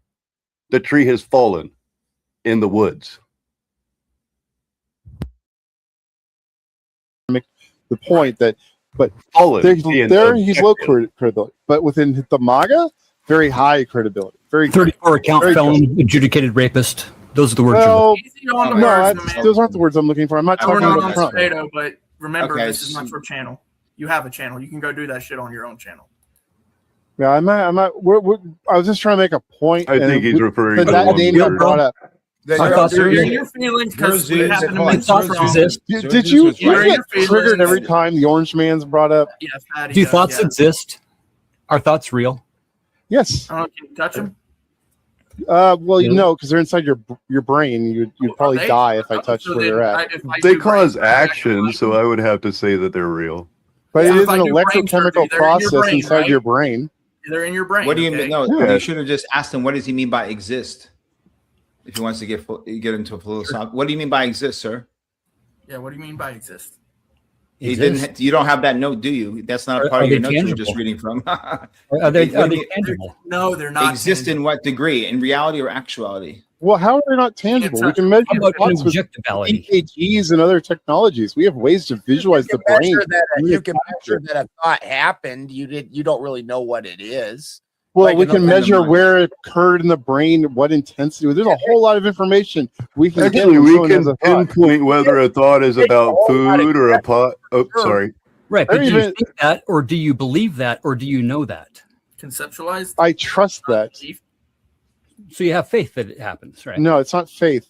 The tree has fallen in the woods. Make the point that, but there he's low credibility, but within the MAGA, very high credibility. Very 34 account felon, adjudicated rapist. Those are the words. Well, those aren't the words I'm looking for. I'm not talking about Trump. Potato, but remember, this is not your channel. You have a channel. You can go do that shit on your own channel. Yeah, I'm not. I was just trying to make a point. I think he's referring to to that name got brought up. You're in your feelings because we happen to mention from. Did you get triggered every time the Orange Man's brought up? Yeah, Fatty Do does, thoughts yeah. exist? Are thoughts real? Yes. I don't know, can you touch them? Well, you know, because they're inside your brain. You'd probably they? die if I touched So where then they're at. They cause action, so I would have to say that they're real. But Yeah, it if is I an do brain electrochemical surgery, they're in your process brain, inside right? your brain. They're in your brain. What do you okay? mean? No, Yeah. you should have just asked him, what does he mean by exist? If he wants to get into a philosophy, what do you mean by exist, sir? Yeah, what do you mean by exist? He didn't. You don't have that note, do you? That's not a part of your notes you were just reading from. Are they tangible? No, they're not. Exist in what degree? In reality or actuality? Well, how are they not tangible? We can measure about thoughts with objectivity? EKGs and other technologies. We have ways to visualize the brain. You can measure that a thought happened. You don't really know what it is. Well, Like we in the can brain measure of where it occurred in the brain, what intensity. There's a whole lot of information we can get. Actually, when we someone has can a thought. pinpoint whether a thought is about food or a pot. Oh, sorry. Right, but Or do you even- think that, or do you believe that, or do you know that? Conceptualized. I trust that. So you have faith that it happens, right? No, it's not faith.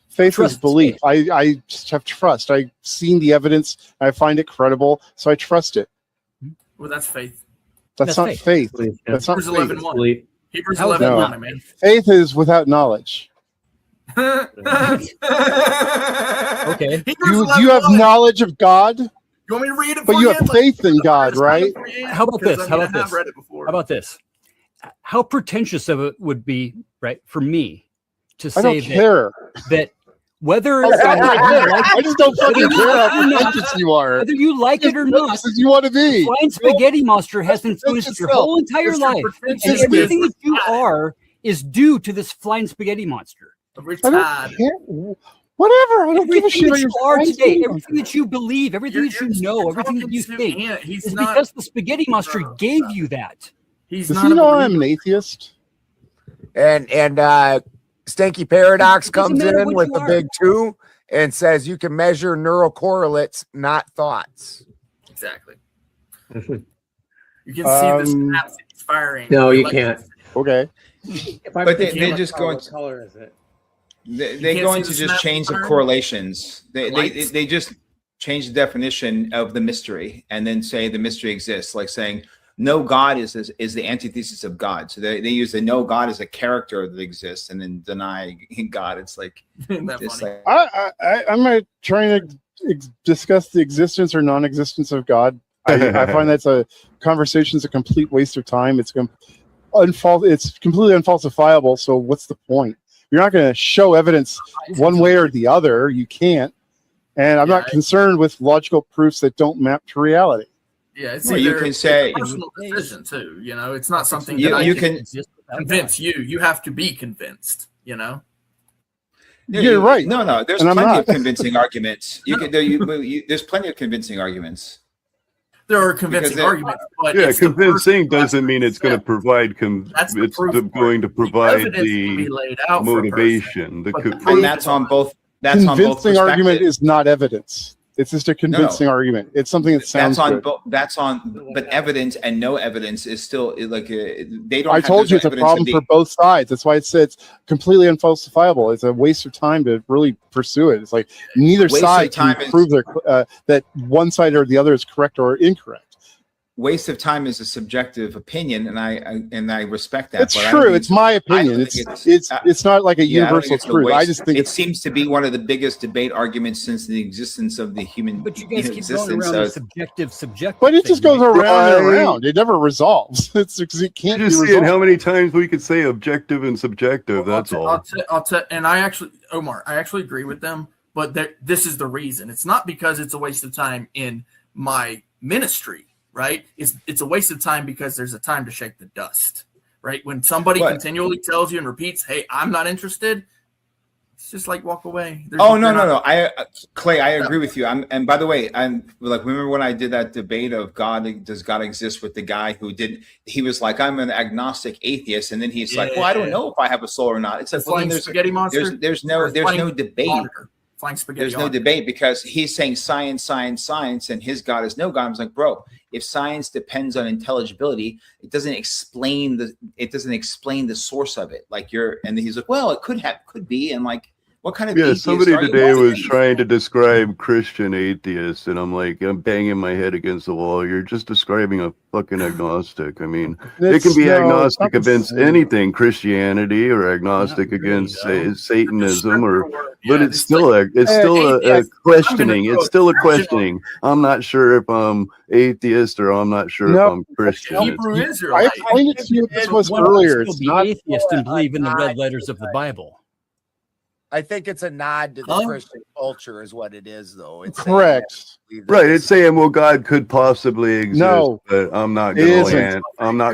Faith Trust is belief. I just have trust. I've seen the evidence. I find it credible, so I trust it. Well, that's faith. That's not faith. That's not Hebrews faith. 11:1. Hebrews How is 11:1, that man. Faith is without knowledge. Okay. You have knowledge of God, You want me to read it? but for you have faith in God, right? How about this? How about I've this? read it before. How about this? How pretentious of it would be, right, for me to I don't say care. that whether I just don't fucking care how pretentious you are. whether you like it or not, As you want to be. Flying Spaghetti Monster has influenced your yourself. whole entire Just your life. pretentious And everything that business. you are is due to this Flying Spaghetti Monster. I Retard. don't care. Whatever. I don't give a Everything shit. that you You're are fine. today, everything that you believe, everything that you know, you're everything that talking you to think him. He's is not. because the Spaghetti Monster gave you that. He's Does not he a know believer. I'm an atheist? And Stanky Paradox It doesn't comes matter in what with you the are. big 2 and says you can measure neural correlates, not thoughts. Exactly. You can see the synapses firing. No, you Like- can't. Okay. But they just go What into color is it? they can't go see into the just snap change of pattern? correlations. They Lights? just change the definition of the mystery and then say the mystery exists, like saying no God is the antithesis of God. So they use the no God as a character that exists and then deny God. It's like Isn't that it's funny? like I'm not trying to discuss the existence or non-existence of God. I find that's a conversation's a complete waste of time. It's it's completely unfalsifiable. So what's the point? You're not going to show evidence one way or the other. You can't. And I'm not concerned with logical proofs that don't map to reality. Yeah, it's Well, you either- can it's say- a personal decision too. You know, it's not something You- that you I can- convince you. You have to be convinced. You know. You're right. No, there's And I'm plenty not. of convincing arguments. There's plenty of convincing arguments. There are convincing Because arguments, but Yeah, it's the convincing person doesn't mean it's going to provide. That's the It's proof going to The provide evidence can be the laid out for a person, motivation. The but the co- proof And that's is on both. That's on both Convincing argument perspectives. is not evidence. It's just a convincing argument. It's something that sounds That's on good. both. That's on. But evidence and no evidence is still like they don't. I have told you there's it's a evidence problem of for both sides. That's why it said it's completely unfalsifiable. It's a waste of time to really pursue it. It's like neither Waste of side can time is- prove that one side or the other is correct or incorrect. waste of time is a subjective opinion, and I respect that. That's but I don't true. think It's my I don't opinion. think It's not like a yeah, I don't universal think it's a truth. I waste. just think it seems to be one of the biggest debate arguments since the existence of the human But you guys keep going existence. around So the subjective. But it just goes thing, right? around and Right. around. It never resolves. It's because it can't Just be seeing resolved. how many times we could say objective and subjective. That's all. I'll tell. And I actually, Omar, I actually agree with them. But this is the reason. It's not because it's a waste of time in my ministry, right? It's a waste of time because there's a time to shake the dust, right? When somebody What? continually tells you and repeats, "Hey, I'm not interested," it's just like walk away. No. Clay, I agree with you. And by the way, I'm like, remember when I did that debate of God, does God exist with the guy who did? He was like, I'm an agnostic atheist, and then he's like, well, I don't know if I have a soul or not. It's like, The flying spaghetti monster. There's no debate. Monitor. flying spaghetti. There's no debate because he's saying science, science, science, and his God is no God. I was like, bro, if science depends on intelligibility, it doesn't explain the source of it. Like and he's like, well, it could be, and like, what kind of atheist somebody are you? today was trying to describe Christian atheists, and I'm banging my head against the wall. You're just describing a fucking agnostic. I mean, it can be agnostic against anything, Christianity, or agnostic against Satanism, but it's still a questioning. It's still a questioning. I'm not sure if I'm atheist or I'm not sure if I'm Christian. Hebrew Israelite. I explained it to you this was earlier. It's not atheist and believe in the red letters of the Bible. I think it's a nod to the Christian culture, is what it is, though. It's correct, right? It's saying, well, God could possibly exist, but I'm not going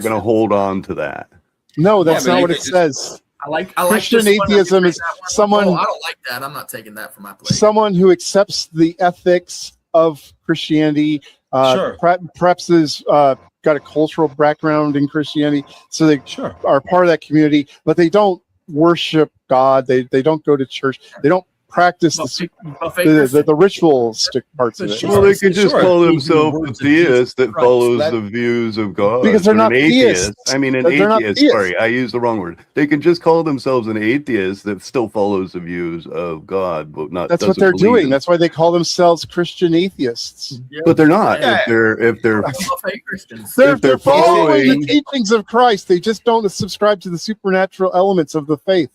to hold on to that. No, that's not what it says. I like Christian atheism is someone. I don't like that. I'm not taking that from my plate. Someone who accepts the ethics of Christianity. Perhaps has got a cultural background in Christianity, so they are part of that community, but they don't worship God. They don't go to church. They don't practice the ritualistic parts of it. Well, they can just call themselves a theist that follows the views of God. Because they're not atheists. I mean, an atheist. Theists. Sorry, I used the wrong word. They can just call themselves an atheist that still follows the views of God, but not. That's what they're doing. That's why they call themselves Christian atheists. But they're not. If they're following the teachings of Christ, they just don't subscribe to the supernatural elements of the faith.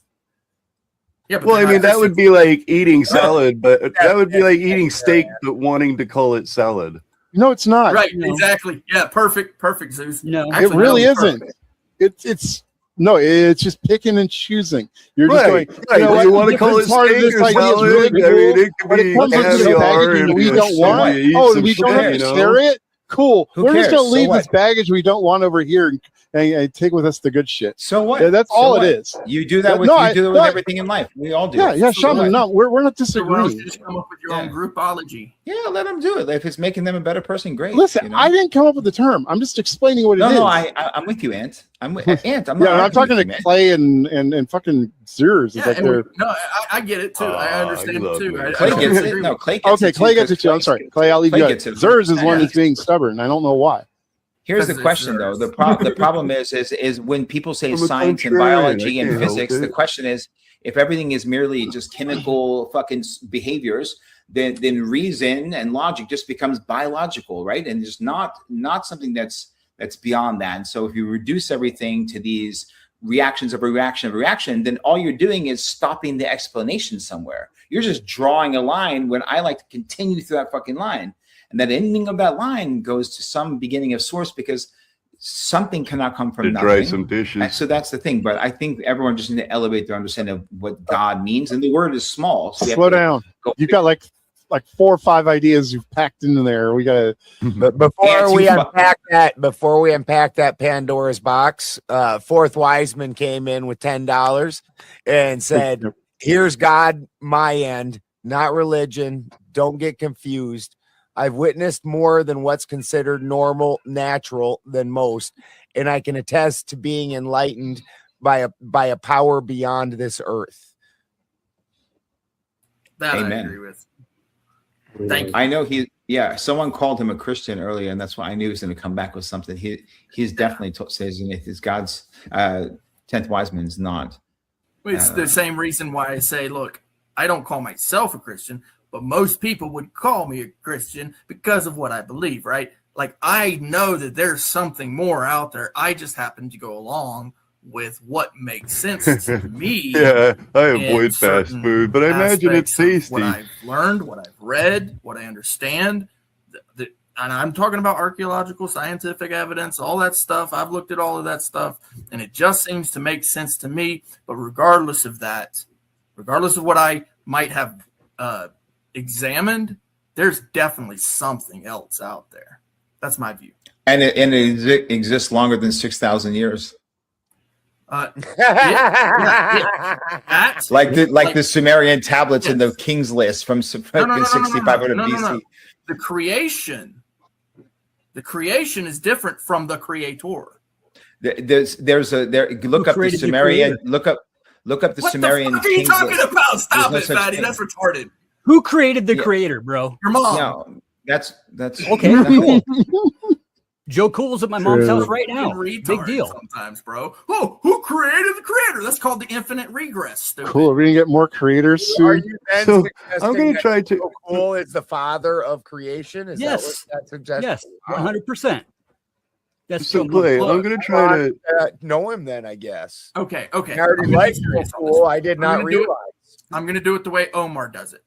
Yeah, well, I mean, that would be like eating salad, but that would be like eating steak, but wanting to call it salad. No, it's not. Right, exactly. Yeah, perfect, Zeus. No, it really isn't. It's just picking and choosing. You're just going, you want to call it steak or salad? Really cool, I mean, it could be caviar. We don't want. Oh, we don't have to share it. Cool. We're just going to leave this baggage we don't want over here and take with us the good shit. So what? Yeah, that's all it is. You do that with everything in life. We all do. Yeah, Shaman. No, we're not disagreeing. You just come up with your own groupology. Yeah, let them do it. If it's making them a better person, great. Listen, I didn't come up with the term. I'm just explaining what it is. No, I'm with you, Ant. I'm with Ant. I'm talking to Clay and fucking Zers. I get it too. I understand it too. Clay gets it. No, Clay gets it. Okay, Clay gets it too. I'm sorry, Clay. I'll leave you out. Zers is one that's being stubborn. I don't know why. Here's the question, though. The problem is when people say science and biology and physics, the question is, if everything is merely just chemical fucking behaviors, then reason and logic just becomes biological, right? And there's not something that's beyond that. And so if you reduce everything to these reactions of a reaction of a reaction, then all you're doing is stopping the explanation somewhere. You're just drawing a line when I like to continue through that fucking line. And that ending of that line goes to some beginning of source because something cannot come from nothing. Dry some dishes. So that's the thing. But I think everyone just need to elevate their understanding of what God means. And the word is small. So slow down. You've got like 4 or 5 ideas you've packed into there. We got to. Before we unpack that Pandora's box, Fourth Wiseman came in with $10 and said, "Here's God, my end, not religion. Don't get confused. I've witnessed more than what's considered normal, natural than most, and I can attest to being enlightened by a power beyond this earth." That Amen. I agree with. Thank you. I know someone called him a Christian earlier, and that's why I knew he was going to come back with something. He's definitely says it's God's 10th Wiseman's not. It's the same reason why I say, look, I don't call myself a Christian, but most people would call me a Christian because of what I believe, right? Like, I know that there's something more out there. I just happen to go along with what makes sense to me. Yeah, I avoid fast food, but I imagine it's tasty. What I've learned, what I've read, what I understand, and I'm talking about archaeological, scientific evidence, all that stuff. I've looked at all of that stuff, and it just seems to make sense to me. But regardless of that, regardless of what I might have examined, there's definitely something else out there. That's my view. And it exists longer than 6,000 years. Yeah. Like the Sumerian tablets in the King's List from 6500 BC. The creation is different from the creator. Look up the Sumerian. Look up the Sumerian. What the fuck are you talking about? Stop it, Fatty. That's retarded. Who created the creator, bro? Your mom. No, that's Okay. Cool. Joe Cool's at my mom's True. house right now. Retard Big deal. sometimes, bro. Who created the creator? That's called the infinite regress. Stupid. Cool. Are we gonna get more creators Are soon? you then So, suggesting I'm gonna that try to- Joe Cool is the father of creation? Is Yes. that what that suggests? Yes, 100%. That's So Joe Clay, Cool. I'm gonna try to. Know him then, I guess. Okay. I I'm already gonna like be Joe serious on this Cool. one. I did I'm not gonna do it- realize. I'm going to do it the way Omar does it.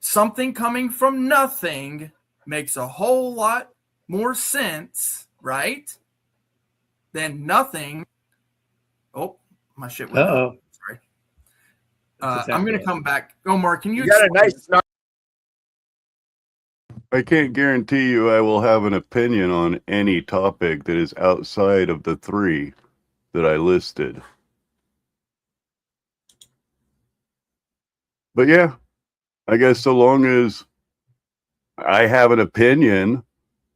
Something coming from nothing makes a whole lot more sense, right? Than nothing. Oh, my shit went out. Sorry. I'm going to come back. Omar, can you You got a explain- nice snark. I can't guarantee you I will have an opinion on any topic that is outside of the three that I listed. But yeah, I guess so long as I have an opinion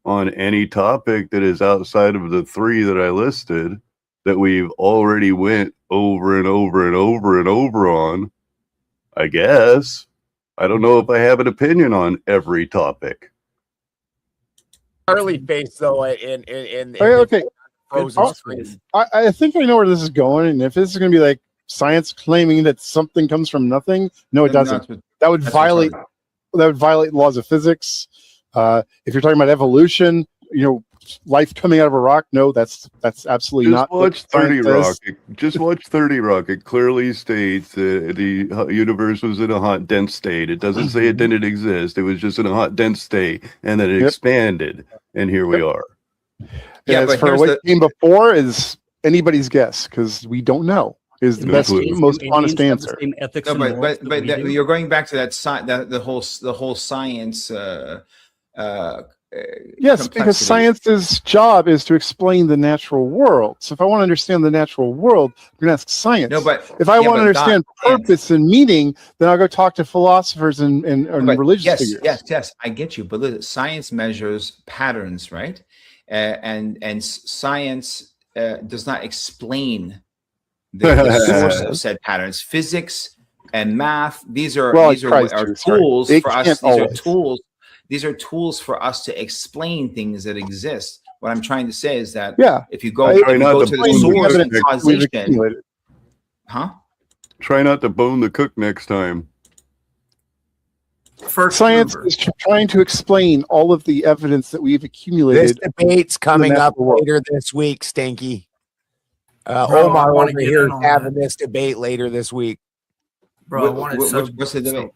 on any topic that is outside of the three that I listed that we've already went over and over and over and over on, I guess. I don't know if I have an opinion on every topic. Early face though in Okay. frozen Oh, screen. I think I know where this is going, and if this is going to be like science claiming that something comes from nothing, no, it doesn't. That would violate laws of physics. If you're talking about evolution, life coming out of a rock, no, that's absolutely Just not. what watch 30 science Rock. says. Just watch 30 Rock. It clearly states that the universe was in a hot, dense state. It doesn't say it didn't exist. It was just in a hot, dense state, and then it expanded, and here we are. Yeah, As but for here's what the- came before is anybody's guess because we don't know. Is the best, Absolutely. most Aliens honest have the answer. same ethics No, and but morals but that we but do. you're going back to that the whole science. Yes, because complexity. science's job is to explain the natural world. So if I want to understand the natural world, I'm going to ask science. No, but if I yeah, want to but understand Doc, purpose and meaning, then I'll go talk to philosophers and But religious yes, figures. yes, I get you. But listen, science measures patterns, right? And science does not explain the source of said patterns. Physics and math; these are Well, these it are tries to, sorry. tools It for us. can't These are always. tools. These are tools for us to explain things that exist. What I'm trying to say is that Yeah. if you go, I- if Try you not go to to the bone the source cook and next- We've causation, accumulated. huh? Try not to bone the cook next time. First Science mover. is trying to explain all of the evidence that we've This accumulated. debate's coming natural up world. later this week, Stinky. Bro, I Omar wanna over get here in is on having that. this debate later this week. Bro, I wanted What's the debate?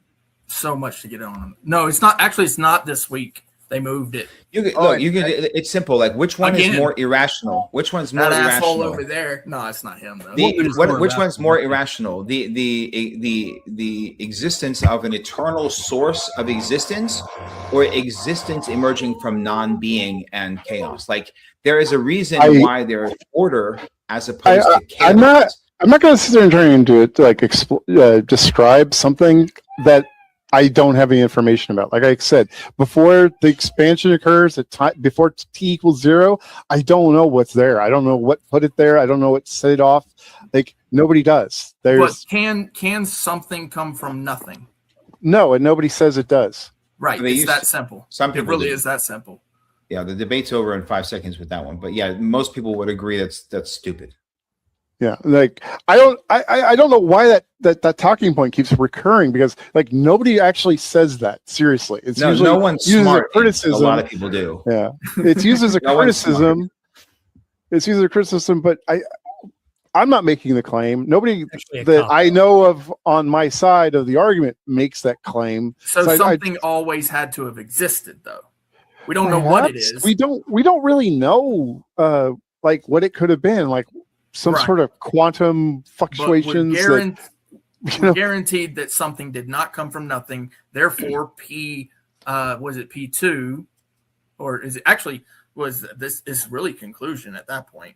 so much to get on. No, it's not. Actually, it's not this week. They moved it. You can, Oh, look, you can. It's simple. Like, which one is Again. more irrational? Which one's more That asshole irrational? over there. No, it's not him though. The, is more which one's irrational? more irrational? The existence of an eternal source of existence, or existence emerging from non-being and chaos? Like, there is a reason why there's order as opposed to chaos. I'm not going to sit there and try and do it to like describe something that I don't have any information about. Like I said, before the expansion occurs, before t equals 0, I don't know what's there. I don't know what put it there. I don't know what set it off. Like nobody does. But There's can something come from nothing? no, and nobody says it does. Right. They It's used that to- simple. some It people really do. is that simple. Yeah, the debate's over in 5 seconds with that one. But yeah, most people would agree that's stupid. Yeah, like I don't know why that talking point keeps recurring because like nobody actually says that seriously. It's usually No one's used as a smart. A criticism. lot of people do. Yeah, it's used as a No one's smart. criticism. It's used as a criticism, but I'm not making the claim. Nobody Actually, a that cop. I know of on my side of the argument makes that claim. So I- something always had to have existed, though. We don't know what it Perhaps is. We don't really know like what it could have been, like some Right. sort of quantum but fluctuations. we're, you know- guaranteed that something did not come from nothing. Therefore, was it P2, or is it actually was this is really conclusion at that point?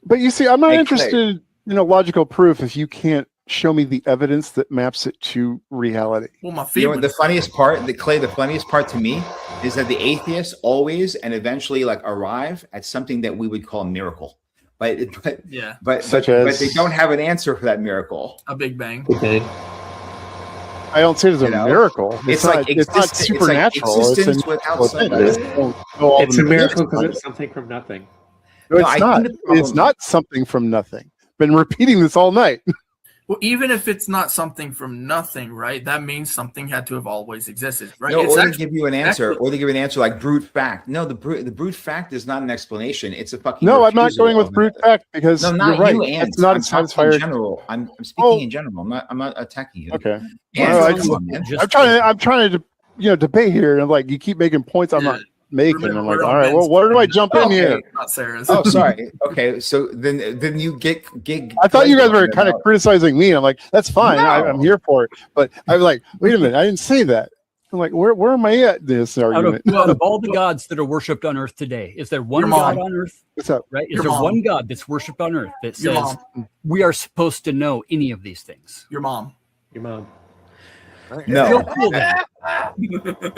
But you see, I'm not Hey, Clay. interested in a logical proof if you can't show me the evidence that maps it to reality. Well, my You know feeling. what, the funniest part, the funniest part to me is that the atheists always and eventually like arrive at something that we would call a miracle. But Yeah, Such but as- they don't have an answer for that miracle. a Big Bang. Okay. I don't see it as a You know? miracle. It's not, like it's not exist- it's like supernatural. existence it's without something. It's a miracle because it's something from nothing. No, No, it's I not. think the problem- It's not something from nothing. Been repeating this all night. Well, even if it's not something from nothing, right? That means something had to have always existed, right? No, It's or they actually- give you an answer, or they give you an answer like brute fact. No, the brute fact is not an explanation. It's a fucking. No, I'm not refusal going with of brute it. fact because No, you're not right. you, Ant. It's not I'm a talking satisfier. in general. I'm speaking in general. I'm not attacking you. Okay. Ant, Well, come on, man. I'm trying to debate here, and like you keep making points I'm not making. Remember, I'm like, we're all on right, well, Ben's where do I team. jump in here? Not Sarah's. Oh, sorry. Okay, so then you get. I thought you guys were kind of criticizing me. I'm like, that's fine. No. I'm here for it. But I'm like, wait a minute, I didn't say that. I'm like, where am I at in this argument? Out of all the gods that are worshipped on earth today, is there one Your God mom. on earth? What's up? Right? Is Your there mom. one God that's worshipped on earth that Your says we are supposed to know any of these things? Your mom. Your mom. No, Cool, then.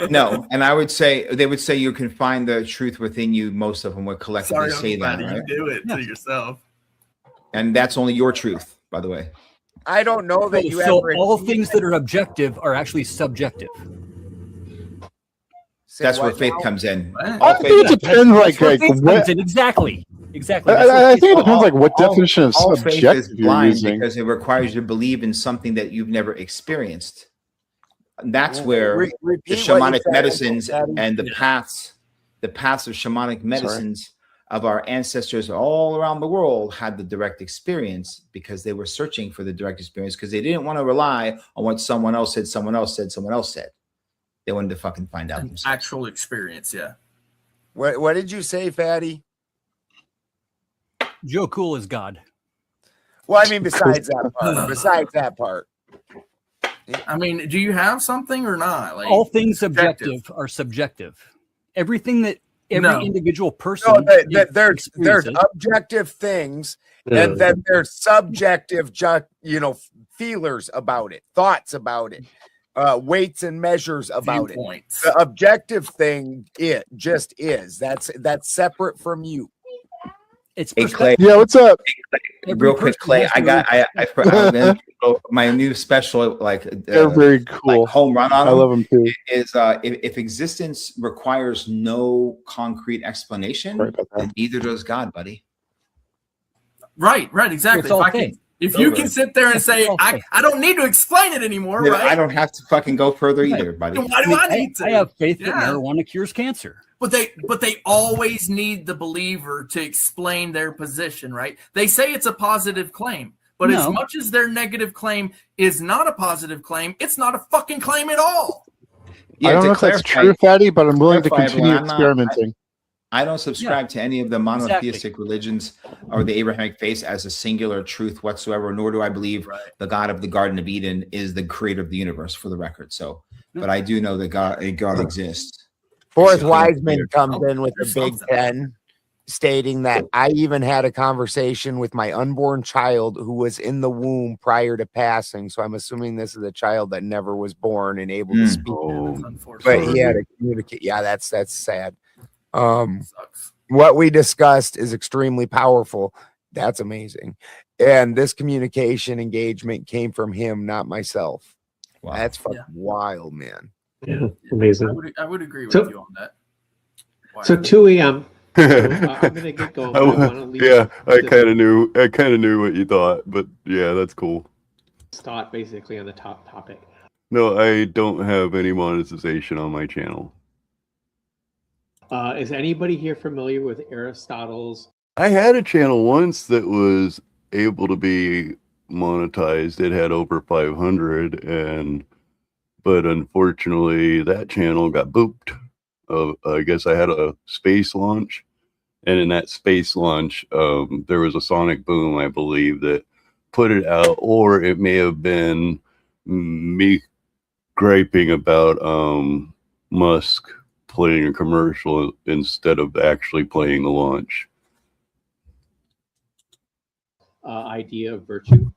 no, and I would say they would say you can find the truth within you. Most of them would collectively Sorry, say that, Uncle Patty, right? you do it to yourself. And that's only your truth, by the way. I don't know that you So ever. all things that are objective are actually subjective. Say That's where what faith now? comes in. I think it depends. Like That's where faith what, comes in. Exactly. That's where I think it faith depends. Like what All- definition of all faith is subjective you're blind using. because it requires you to believe in something that you've never experienced. And that's where Repeat the what you shamanic said, medicines Daddy. and the paths of shamanic medicines of our ancestors all around the world had the direct experience because they were searching for the direct experience because they didn't want to rely on what someone else said, someone else said, someone else said. They wanted to fucking find out An themselves. actual experience, yeah. What did you say, Fatty? Joe Cool is God. Well, I mean, besides that part. I mean, do you have something or not? Like All things objective are subjective. Everything that every No. individual person No, there's experiences- objective things, and then there's subjective, feelers about it, thoughts about it, weights and measures about it. viewpoints. The objective thing, it just is. That's separate from you. It's Hey, perspective. Clay, Yeah, what's up? Every real quick, person Clay, has I their got own- my new special They're very cool. like home run on I them love them too. is if existence requires no concrete explanation, Sorry about that. then neither does God, buddy. Right, exactly. It's all If, faith. if you can sit there and say, It's all I faith. don't need to explain it anymore, Then right? I don't have to fucking go further either, buddy. Then why do I need to? I have faith that Yeah. marijuana cures cancer. But they always need the believer to explain their position, right? They say it's a positive claim, but as No. much as their negative claim is not a positive claim, it's not a fucking claim at all. Yeah, I don't to know if that's clarify- true, Fatty, but I'm willing to clarify, continue everyone, I'm not- experimenting. I don't subscribe to any of the monotheistic Exactly. religions or the Abrahamic faith as a singular truth whatsoever, nor do I believe Right. the God of the Garden of Eden is the creator of the universe, for the record. So, No. but I do know that God exists. Fourth Basically, Wiseman comes in with the There's Big something. Ten, stating that I even had a conversation with my unborn child who was in the womb prior to passing. So I'm assuming this is a child that never was born and able to speak, That's Oh, unfortunate. but he had to communicate. Yeah, that's sad. Sucks. What we discussed is extremely powerful. That's amazing. And this communication engagement came from him, not myself. wow. That's fucking Yeah. wild, man. Yeah, amazing. I would agree with So- you on that. Wow. So 2 a.m. I'm gonna get going. but I wanna leave Yeah, I this kind of knew what you thought, but yeah, that's cool. thought basically on the top topic. No, I don't have any monetization on my channel. Is anybody here familiar with Aristotle's? I had a channel once that was able to be monetized. It had over 500, but unfortunately that channel got booped. I guess I had a space launch, and in that space launch, there was a sonic boom, I believe, that put it out, or it may have been me griping about Musk playing a commercial instead of actually playing the launch. Idea of virtue.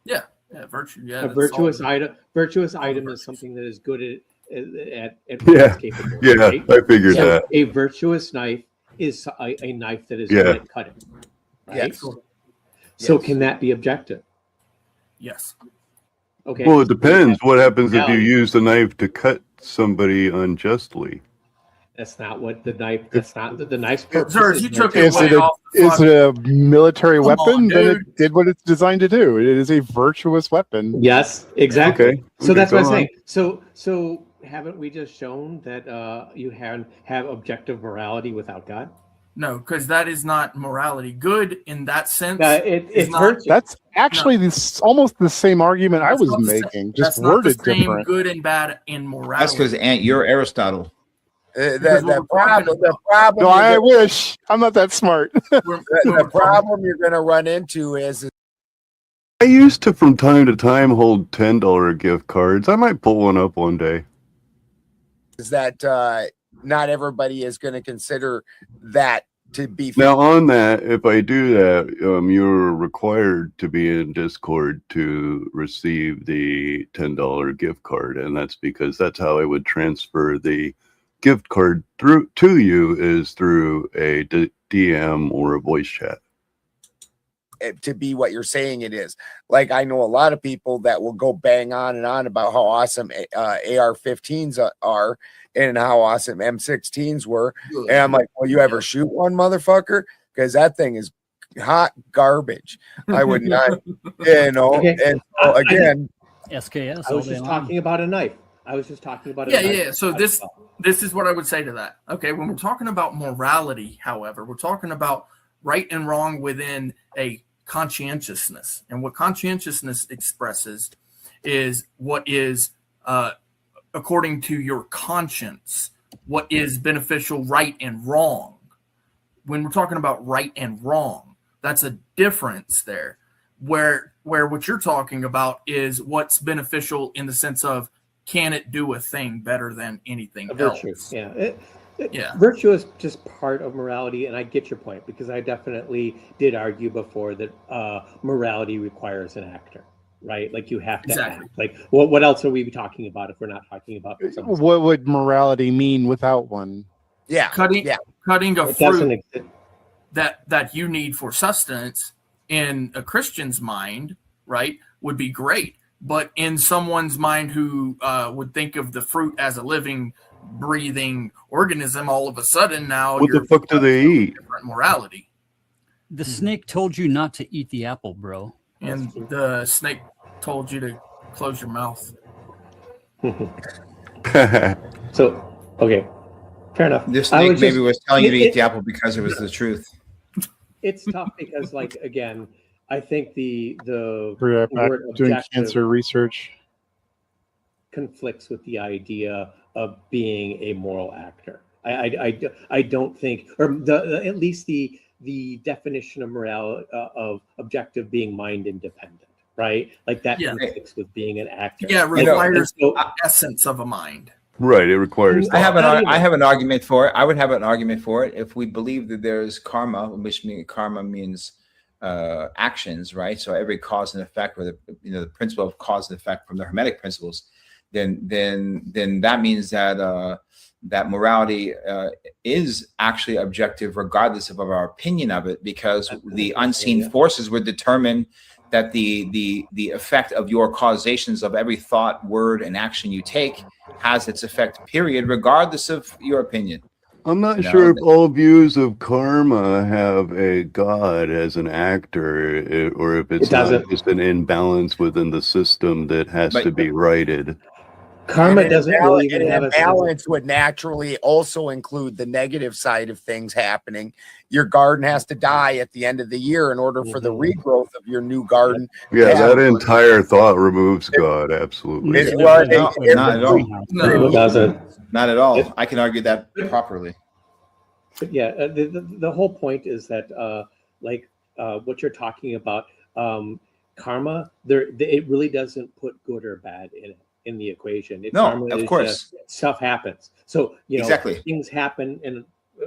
Yeah, virtue. Yeah, A that's virtuous all. item. Virtuous item is something that is good at what Yeah, it's capable. Yeah, right? I figured So that. a virtuous knife is a knife that is Yeah. good at cutting. Right? Yes. So Yes. can that be objective? Yes. Okay. Well, it depends. What happens if you Reality. use the knife to cut somebody unjustly? That's not what the knife. That's not the knife's purpose. Zers, you took it Is way it a off the is it a military Come weapon? on, Then dude. it did what it's designed to do. It is a virtuous weapon. Yes, exactly. Okay. So that's what I'm go on. saying. So haven't we just shown that you have objective morality without God? No, because that is not morality. Good in that sense. It's not- virtue. That's actually this almost the same argument I That's was not the same- making, just that's not the worded same different. good and bad in morality. That's because you're Aristotle. Because The what we're talking problem, the about- problem, No, you're I gonna- wish. I'm not that smart. the problem you're going to run into is I used to, from time to time, hold $10 gift cards. I might pull one up one day. that not everybody is going to consider that to be Now, on that, if I do that, you're required to be in Discord to receive the $10 gift card, and that's because that's how I would transfer the gift card through to you, is through a DM or a voice chat. to be what you're saying it is. Like, I know a lot of people that will go bang on and on about how awesome AR-15s are and how awesome M16s were. And I'm like, well, you ever shoot one, motherfucker? Because that thing is hot garbage. I would not, Okay. And so, again, SKS. I was just talking about a knife. I was just talking about a Yeah, knife. yeah. So this is what I would say to that. Okay, when we're talking about morality, however, we're talking about right and wrong within a conscientiousness, and what conscientiousness expresses is what is according to your conscience, what is beneficial, right and wrong. When we're talking about right and wrong, that's a difference there. Where what you're talking about is what's beneficial in the sense of, can it do a thing better than anything A virtue. else? Yeah. Yeah. Virtue is just part of morality, and I get your point, because I definitely did argue before that morality requires an actor, right? Like, you have to Exactly. act. Like, what else are we talking about if we're not talking about something? What would morality mean without one? yeah, Cutting a It doesn't fruit exist. that you need for sustenance in a Christian's mind, right, would be great. But in someone's mind who would think of the fruit as a living, breathing organism, all of a sudden now What the fuck do they eat? different morality. The snake told you not to eat the apple, bro. And the snake told you to close your mouth. So, okay, fair enough. This I snake maybe was telling you to eat the it- apple because it was the truth. It's tough because, like, again, I think the We're back word doing objective cancer research. conflicts with the idea of being a moral actor. I don't think, or at least the definition of morality of objective being mind independent, right? Like, that Yeah. conflicts with being an actor. Yeah, it You know, requires and so- the essence of a mind. Right, it requires I have thought. I have an argument for it. I would have an argument for it if we believe that there's karma, which means karma means actions, right? So every cause and effect, or the principle of cause and effect from the Hermetic principles, then that means that that morality is actually objective, regardless of our opinion of it, because the unseen forces would determine that the effect of your causations of every thought, word, and action you take has its effect, period, regardless of your opinion. I'm not You know, sure if all views of karma have a god as an actor, or if it's It doesn't. not just an imbalance within the system that has But- to be righted. Karma doesn't really even and have a balance would naturally also include the negative side of things happening. Your garden has to die at the end of the year in order for the regrowth of your new garden. Yeah, Yeah. that entire thought removes God, absolutely. It- well, No, it- not at all. It doesn't. Not at all. I can argue that properly. But yeah, the whole point is that what you're talking about, karma, it really doesn't put good or bad in the equation. No, Karma of is course. just stuff happens. So, Exactly. things happen, and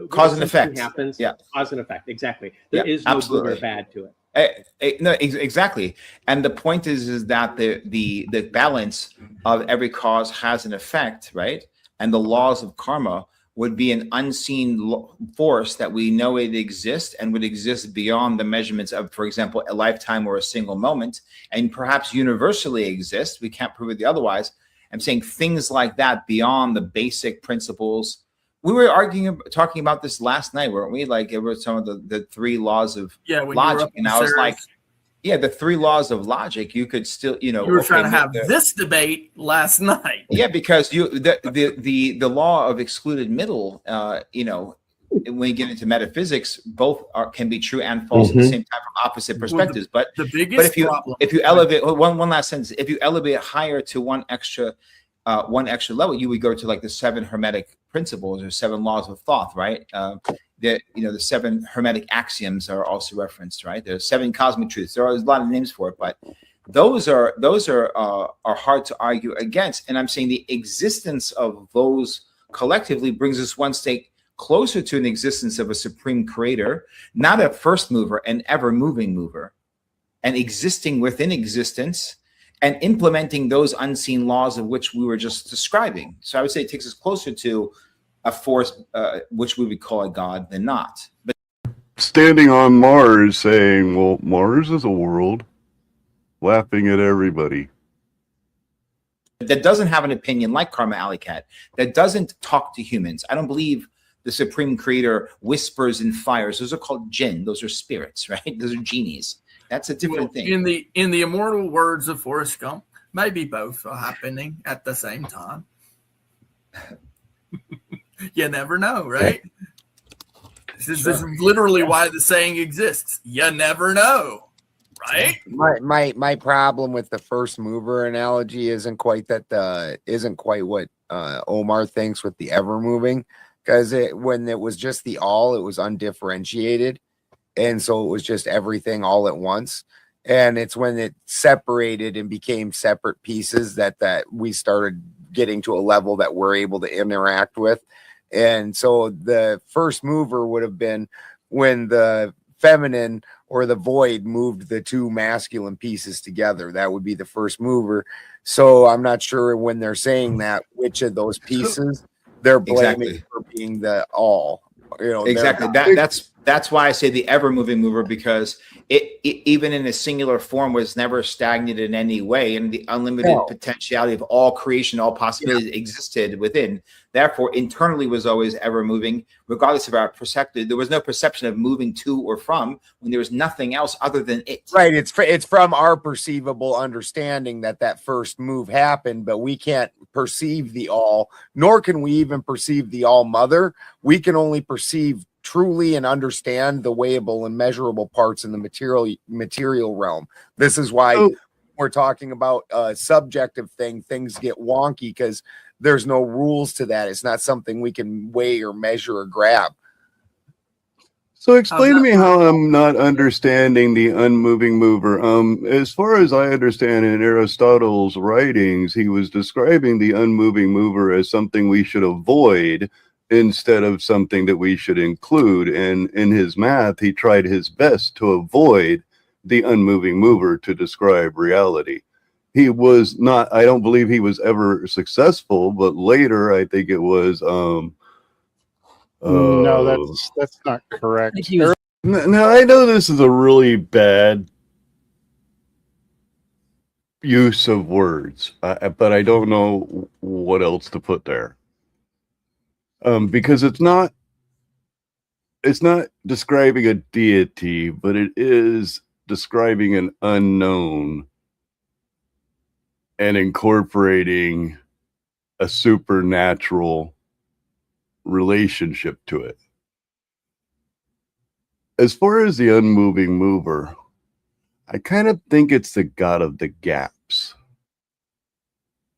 Cause and something effect. happens. Yeah. Cause and effect. Exactly. There Yeah, is no absolutely. good or bad to it. No, exactly. And the point is that the balance of every cause has an effect, right? And the laws of karma would be an unseen force that we know it exists and would exist beyond the measurements of, for example, a lifetime or a single moment, and perhaps universally exist. We can't prove it otherwise. I'm saying things like that beyond the basic principles. We were talking about this last night, weren't we? Like, it was some of the 3 laws of logic, and I was like, yeah, the 3 laws of logic. You could still, you were trying to have this debate last night. Yeah, because the law of excluded middle, when you get into metaphysics, both can be true and false at the same time from opposite perspectives. Well, the biggest problem, if you elevate one last sentence, if you elevate higher to one extra level, you would go to like the 7 Hermetic principles or 7 laws of thought, right? The 7 Hermetic axioms are also referenced, right? There's 7 cosmic truths. There are a lot of names for it, but those are hard to argue against. And I'm saying the existence of those collectively brings us one step closer to an existence of a supreme creator, not a first mover, an ever moving mover, and existing within existence and implementing those unseen laws of which we were just describing. So I would say it takes us closer to a force, which we would call a god, than not. But standing on Mars saying, well, Mars is a world, laughing at everybody. That doesn't have an opinion like Karma Alicat, that doesn't talk to humans. I don't believe the supreme creator whispers and fires. Those are called jinn. Those are spirits, right? Those are genies. That's a different thing. In the immortal words of Forrest Gump, maybe both are happening at the same time. You never know, right? This is literally why the saying exists. You never know, right? My problem with the first mover analogy isn't quite what Omar thinks with the ever moving, because when it was just the all, it was undifferentiated, and so it was just everything all at once. And it's when it separated and became separate pieces that we started getting to a level that we're able to interact with. And so the first mover would have been when the feminine or the void moved the 2 masculine pieces together. That would be the first mover. So I'm not sure when they're saying that, which of those pieces they're blaming for being the all. Exactly. That's why I say the ever moving mover, because it even in a singular form was never stagnant in any way, and the unlimited potentiality of all creation, all possibilities existed within. Therefore, internally was always ever moving, regardless of our perspective. There was no perception of moving to or from when there was nothing else other than it. Right. It's from our perceivable understanding that first move happened, but we can't perceive the all, nor can we even perceive the all mother. We can only perceive truly and understand the weighable and measurable parts in the material realm. This is why we're talking about a subjective thing. Things get wonky because there's no rules to that. It's not something we can weigh or measure or grab. So explain to me how I'm not understanding the unmoving mover. As far as I understand in Aristotle's writings, he was describing the unmoving mover as something we should avoid instead of something that we should include. And in his math, he tried his best to avoid the unmoving mover to describe reality. He was not, I don't believe he was ever successful, but later I think it was no, that's not correct. Now I know this is a really bad use of words, but I don't know what else to put there. Because it's not describing a deity, but it is describing an unknown and incorporating a supernatural relationship to it. As far as the unmoving mover, I kind of think it's the god of the gaps.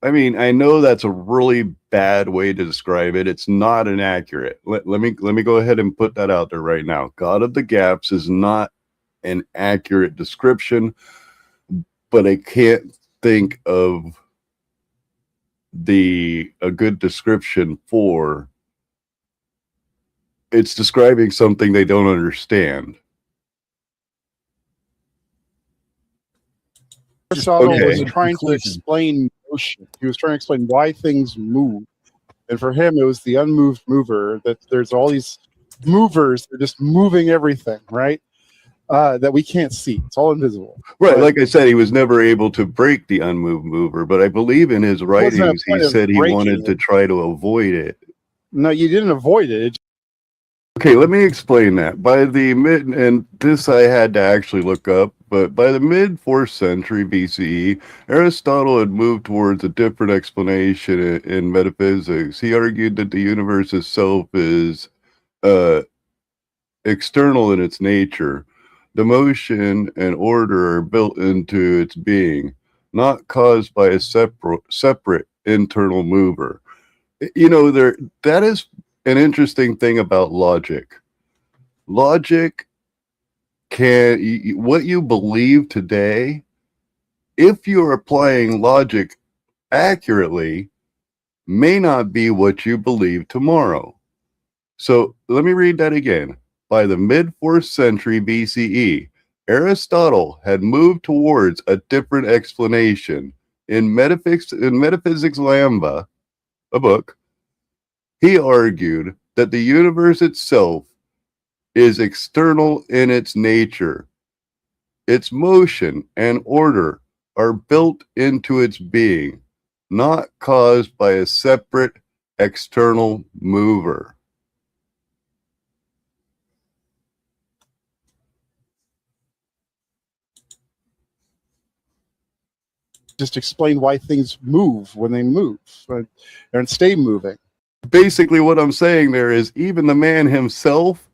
I mean, I know that's a really bad way to describe it. It's not inaccurate. Let me go ahead and put that out there right now. God of the gaps is not an accurate description, but I can't think of a good description for it's describing something they don't understand. Aristotle was trying to explain motion. He was trying to explain why things move. And for him, it was the unmoved mover. That there's all these movers, they're just moving everything, right? That we can't see. It's all invisible. Right. But Like I said, he was never able to break the unmoved mover, but I believe in his wasn't a writings, he point of said he breaking wanted to it. try to avoid it. No, you didn't avoid it. Okay, let me explain that. By the mid, and this I had to actually look up, but by the mid 4th century BCE, Aristotle had moved towards a different explanation in metaphysics. He argued that the universe itself is external in its nature. The motion and order are built into its being, not caused by a separate internal mover. You know, that is an interesting thing about logic. Logic what you believe today, if you're applying logic accurately, may not be what you believe tomorrow. So let me read that again. By the mid 4th century BCE, Aristotle had moved towards a different explanation. In Metaphysics Lambda, a book, he argued that the universe itself is external in its nature. Its motion and order are built into its being, not caused by a separate external mover. Just explain why things move when they move and stay moving. Basically, what I'm saying there is even the man himself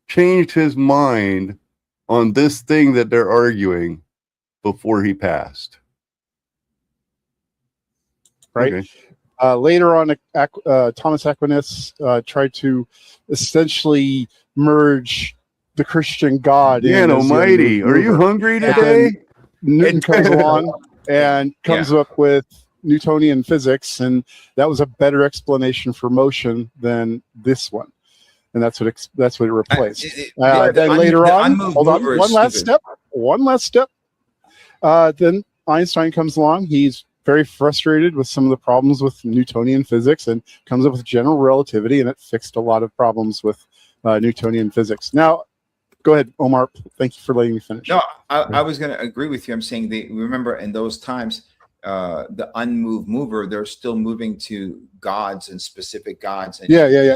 changed his mind on this thing that they're arguing before he passed. Right. Okay. Later on, Thomas Aquinas tried to essentially merge the Christian God. Man almighty, are you hungry today? Newton comes along and comes up with Newtonian physics, and that was a better explanation for motion than this one, and that's what it replaced. Then later on, hold on, one last step. Then Einstein comes along. He's very frustrated with some of the problems with Newtonian physics and comes up with general relativity, and it fixed a lot of problems with Newtonian physics. Now, go ahead, Omar. Thank you for letting me finish. No, I was going to agree with you. I'm saying remember in those times, the unmoved mover, they're still moving to gods and specific gods. And yeah.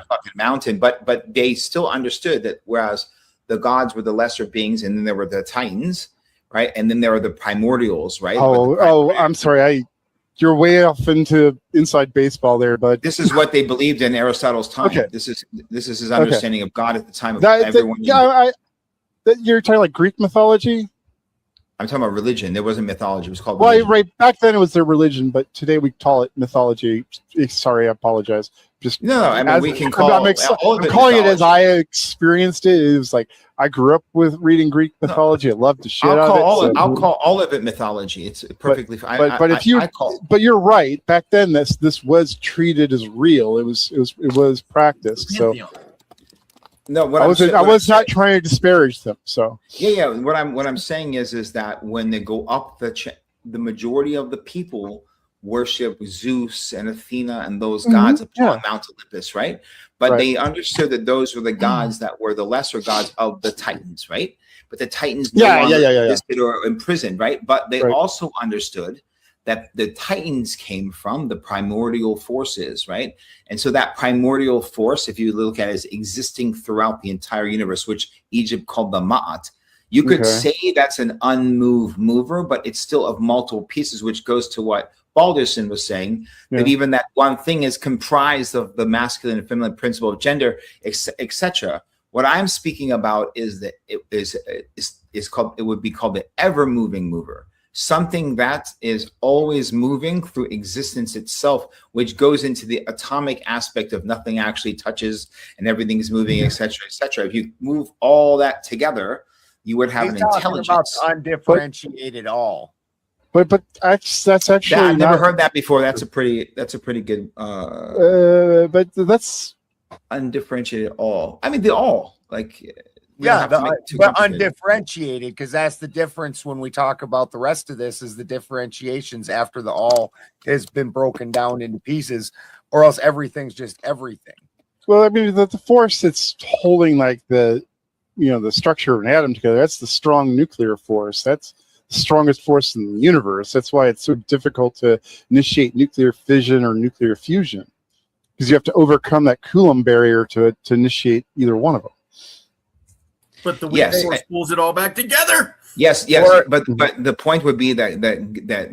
Fucking mountain, but they still understood that whereas the gods were the lesser beings, and then there were the titans, right? And then there are the primordials, right? I'm sorry. You're way off into inside baseball there, but this is what they believed in Aristotle's time. Okay. This is his understanding of God at the time of everyone. You're talking like Greek mythology? I'm talking about religion. There wasn't mythology. It was called religion. Right. Back then it was their religion, but today we call it mythology. Sorry, I apologize. Just I mean, we can call I'm calling it as I experienced it. It was like I grew up with reading Greek mythology. I loved the shit out of it. I'll call all of it mythology. It's perfectly fine. But you're right. Back then, this was treated as real. It was practiced. So no, I was not trying to disparage them. So yeah. What I'm saying is that when they go up the majority of the people worship Zeus and Athena and those gods upon Mount Olympus, right? But they understood that those were the gods that were the lesser gods of the Titans, right? But the Titans no longer existed or imprisoned, right? But they also understood that the Titans came from the primordial forces, right? And so that primordial force, if you look at it, is existing throughout the entire universe, which Egypt called the Ma'at. You could say that's an unmoved mover, but it's still of multiple pieces, which goes to what Balderson was saying, that even that one thing is comprised of the masculine and feminine principle of gender, etc. What I'm speaking about is that it would be called the ever-moving mover, something that is always moving through existence itself, which goes into the atomic aspect of nothing actually touches and everything's moving, etc., etc. If you move all that together, you would have an intelligence. Undifferentiated all. But that's actually I've never heard that before. That's a pretty good. But that's undifferentiated all. I mean, the all but undifferentiated, because that's the difference when we talk about the rest of this is the differentiations after the all has been broken down into pieces. or else everything's just everything. Well, I mean, the force that's holding like the structure of an atom together, that's the strong nuclear force. That's the strongest force in the universe. That's why it's so difficult to initiate nuclear fission or nuclear fusion, because you have to overcome that Coulomb barrier to initiate either one of them. But the weak force pulls it all back together. Yes, but the point would be that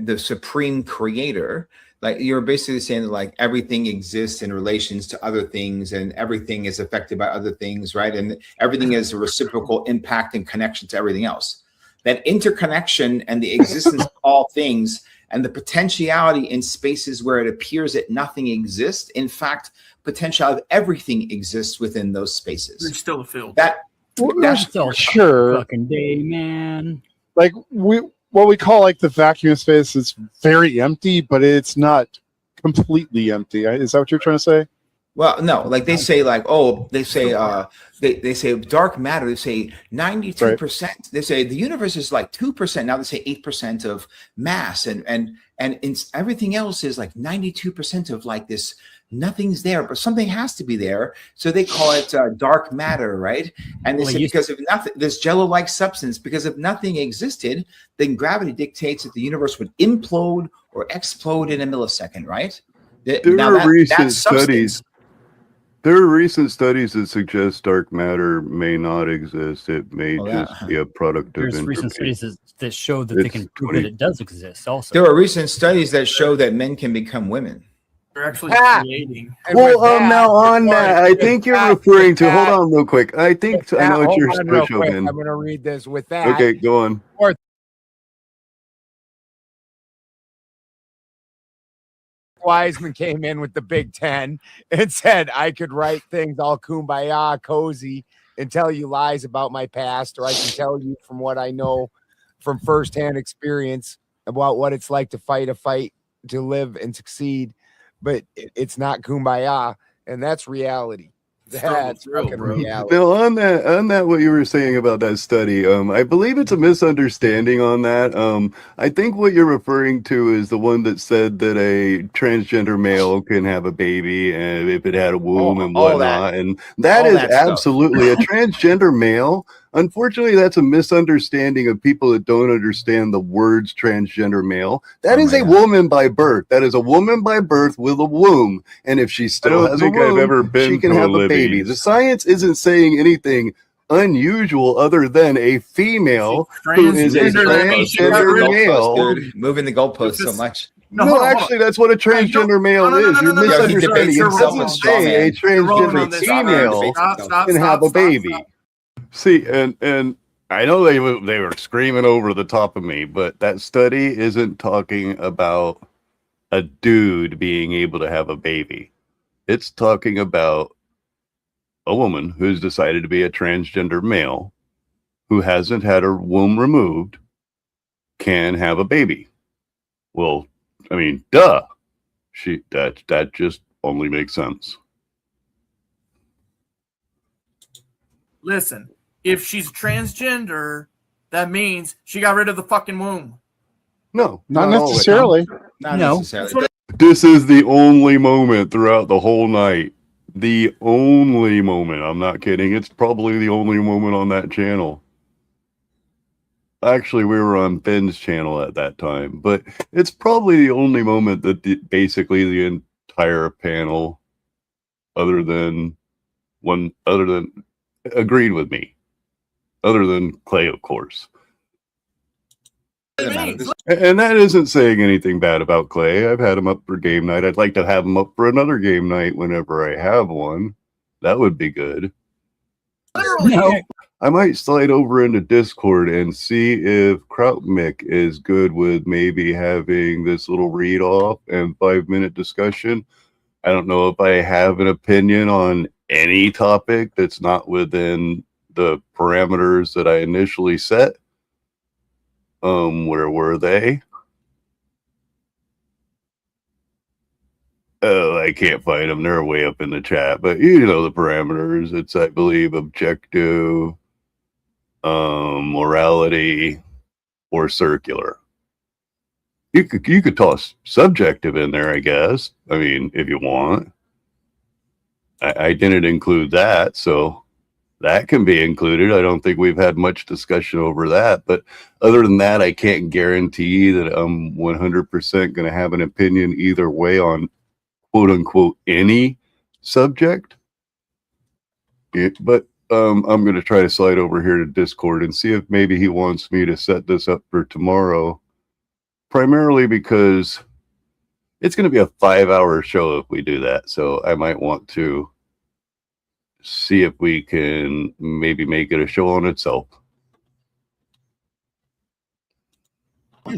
the supreme creator, like you're basically saying that like everything exists in relations to other things and everything is affected by other things, right? And everything is a reciprocal impact and connection to everything else. That interconnection and the existence of all things and the potentiality in spaces where it appears that nothing exists, in fact, potentiality of everything exists within those spaces. There's still a field. That's sure. Fucking day, man. Like what we call like the vacuum space is very empty, but it's not completely empty. Is that what you're trying to say? Well, no, like they say, they say dark matter. They say 92%. Right. They say the universe is like 2%. Now they say 8% of mass, and everything else is like 92% of like this. Nothing's there, but something has to be there. So they call it dark matter, right? And they say because of nothing, this jello-like substance, because if nothing existed, then gravity dictates that the universe would implode or explode in a millisecond, right? There are recent studies that suggest dark matter may not exist. It may just be a product of There's recent studies that show that they can prove that it does exist also. There are recent studies that show that men can become women. They're actually creating. Well, now on that, I think you're referring to. Hold on, real quick. I think I know what you're pushing. I'm going to read this with that. Okay, go on. Wiseman came in with the Big Ten and said I could write things all kumbaya, cozy, and tell you lies about my past, or I can tell you from what I know from firsthand experience about what it's like to fight a fight, to live and succeed. But it's not kumbaya, and that's reality. That's fucking reality. Now, on that, what you were saying about that study, I believe it's a misunderstanding on that. I think what you're referring to is the one that said that a transgender male can have a baby, and if it had a womb and whatnot, and that is absolutely a transgender male. Unfortunately, that's a misunderstanding of people that don't understand the words transgender male. That is a woman by birth. That is a woman by birth with a womb. And if she still has a womb, she can have a baby. The science isn't saying anything unusual other than a female who is a transgender male. Moving the goalpost so much. No, actually, that's what a transgender male is. You're misunderstanding. It doesn't say a transgender female can have a baby. See, and I know they were screaming over the top of me, but that study isn't talking about a dude being able to have a baby. It's talking about a woman who's decided to be a transgender male who hasn't had her womb removed can have a baby. Well, I mean, duh. That just only makes sense. Listen, if she's transgender, that means she got rid of the fucking womb. No, not necessarily. Not necessarily. This is the only moment throughout the whole night. The only moment. I'm not kidding. It's probably the only moment on that channel. Actually, we were on Ben's channel at that time, but it's probably the only moment that basically the entire panel, other than agreed with me, other than Clay, of course. And that isn't saying anything bad about Clay. I've had him up for game night. I'd like to have him up for another game night whenever I have one. That would be good. No. I might slide over into Discord and see if Krautmik is good with maybe having this little read off and 5-minute discussion. I don't know if I have an opinion on any topic that's not within the parameters that I initially set. Where were they? Oh, I can't find them. They're way up in the chat, but you know the parameters. It's, I believe, objective, morality, or circular. You could toss subjective in there, I guess. I mean, if you want. I didn't include that, so that can be included. I don't think we've had much discussion over that. But other than that, I can't guarantee that I'm 100% going to have an opinion either way on quote unquote any subject. But I'm going to try to slide over here to Discord and see if maybe he wants me to set this up for tomorrow. Primarily because it's going to be a 5-hour show if we do that. So I might want to see if we can maybe make it a show on itself.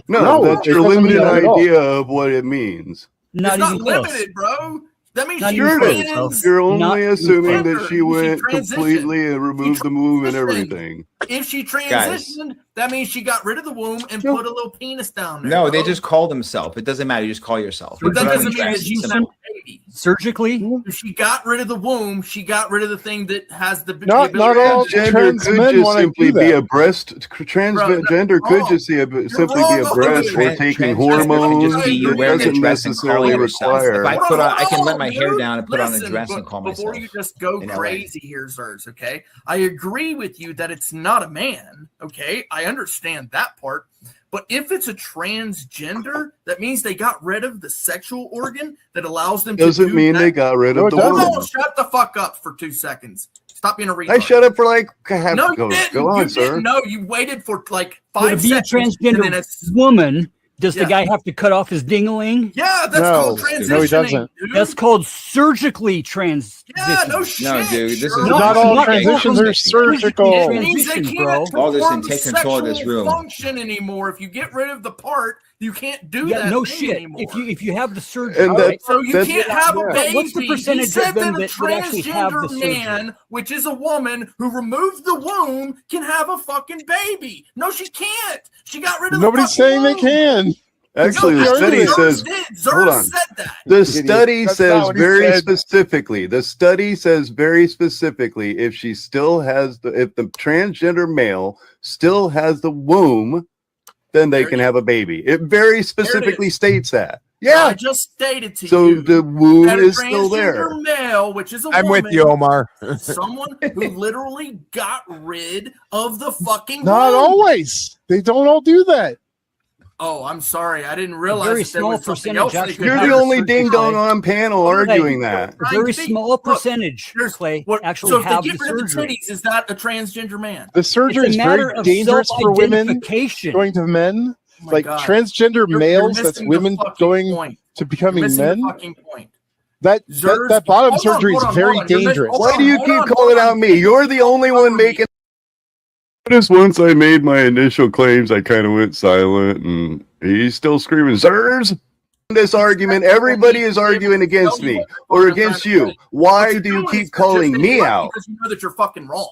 No, that's your limited idea of what it means. It's not limited, bro. That means she trans. You're only assuming that she went completely and removed the womb and everything. If she transitioned, that means she got rid of the womb and put a little penis down there. No, they just call themselves. It doesn't matter. You just call yourself. But that doesn't mean that she's a baby. Surgically? If she got rid of the womb, she got rid of the thing that has the not all trans men could just simply be a breast. Transgender could just simply be a breast or taking hormones. It doesn't necessarily require. If I put on, I can let my hair down and put on a dress and call myself. Before you just go crazy here, Zers, okay? I agree with you that it's not a man, okay? I understand that part. But if it's a transgender, that means they got rid of the sexual organ that allows them to doesn't mean they got rid of the womb. Shut the fuck up for 2 seconds. Stop being a retard. I shut up for like half. No, you didn't. Go on, sir. No, you waited for like 5 seconds. To be a transgender woman, does the guy have to cut off his ding-a-ling? Yeah, that's called transitioning. No, he doesn't. Dude. That's called surgically transitioning. Yeah, no shit. No, dude, this is not all transitions are surgical. It means they can't all this and perform take control of this sexual room. function anymore. If you get rid of the part, you can't do that. No thing shit. anymore. If you have the surgery, And that- So you can't have a baby. What's the percentage He said of them that a that actually have the transgender surgery? man, which is a woman who removed the womb, can have a fucking baby. No, she can't. She got rid of Nobody's the fucking saying they womb. can. Actually, the study says. Hold on. Said that. The study That's says not what he very said. specifically. The study says very specifically if she still has if the transgender male still has the womb, then they can have a baby. It very specifically states that. I just stated to So you the womb that a is still there. transgender male, which is a I'm woman, with you, Omar. someone who literally got rid of the fucking Not womb. always. They don't all do that. Oh, I'm sorry. I didn't realize very that there small was something percentage else. they actually could You're have the do. only ding dong on panel arguing that. A very small percentage, Clay, actually So if have they the get rid of the surgery. titties, is that a transgender man? The surgery It's is a matter very of dangerous for women self-identification. going to men. Oh my Like God. transgender You're males, missing that's the women fucking going point. to You're becoming missing men. the fucking point. That Zers, bottom hold on, surgery hold is on, very hold on. You're dangerous. hold Why on, do you hold keep on, calling hold out on. me? You're the only one making. Just once I made my initial claims, I kind of went silent, and he's still screaming, "Sirs!" This argument, everybody is arguing against me or against you. Why do you keep calling me out? Because you know that you're fucking wrong.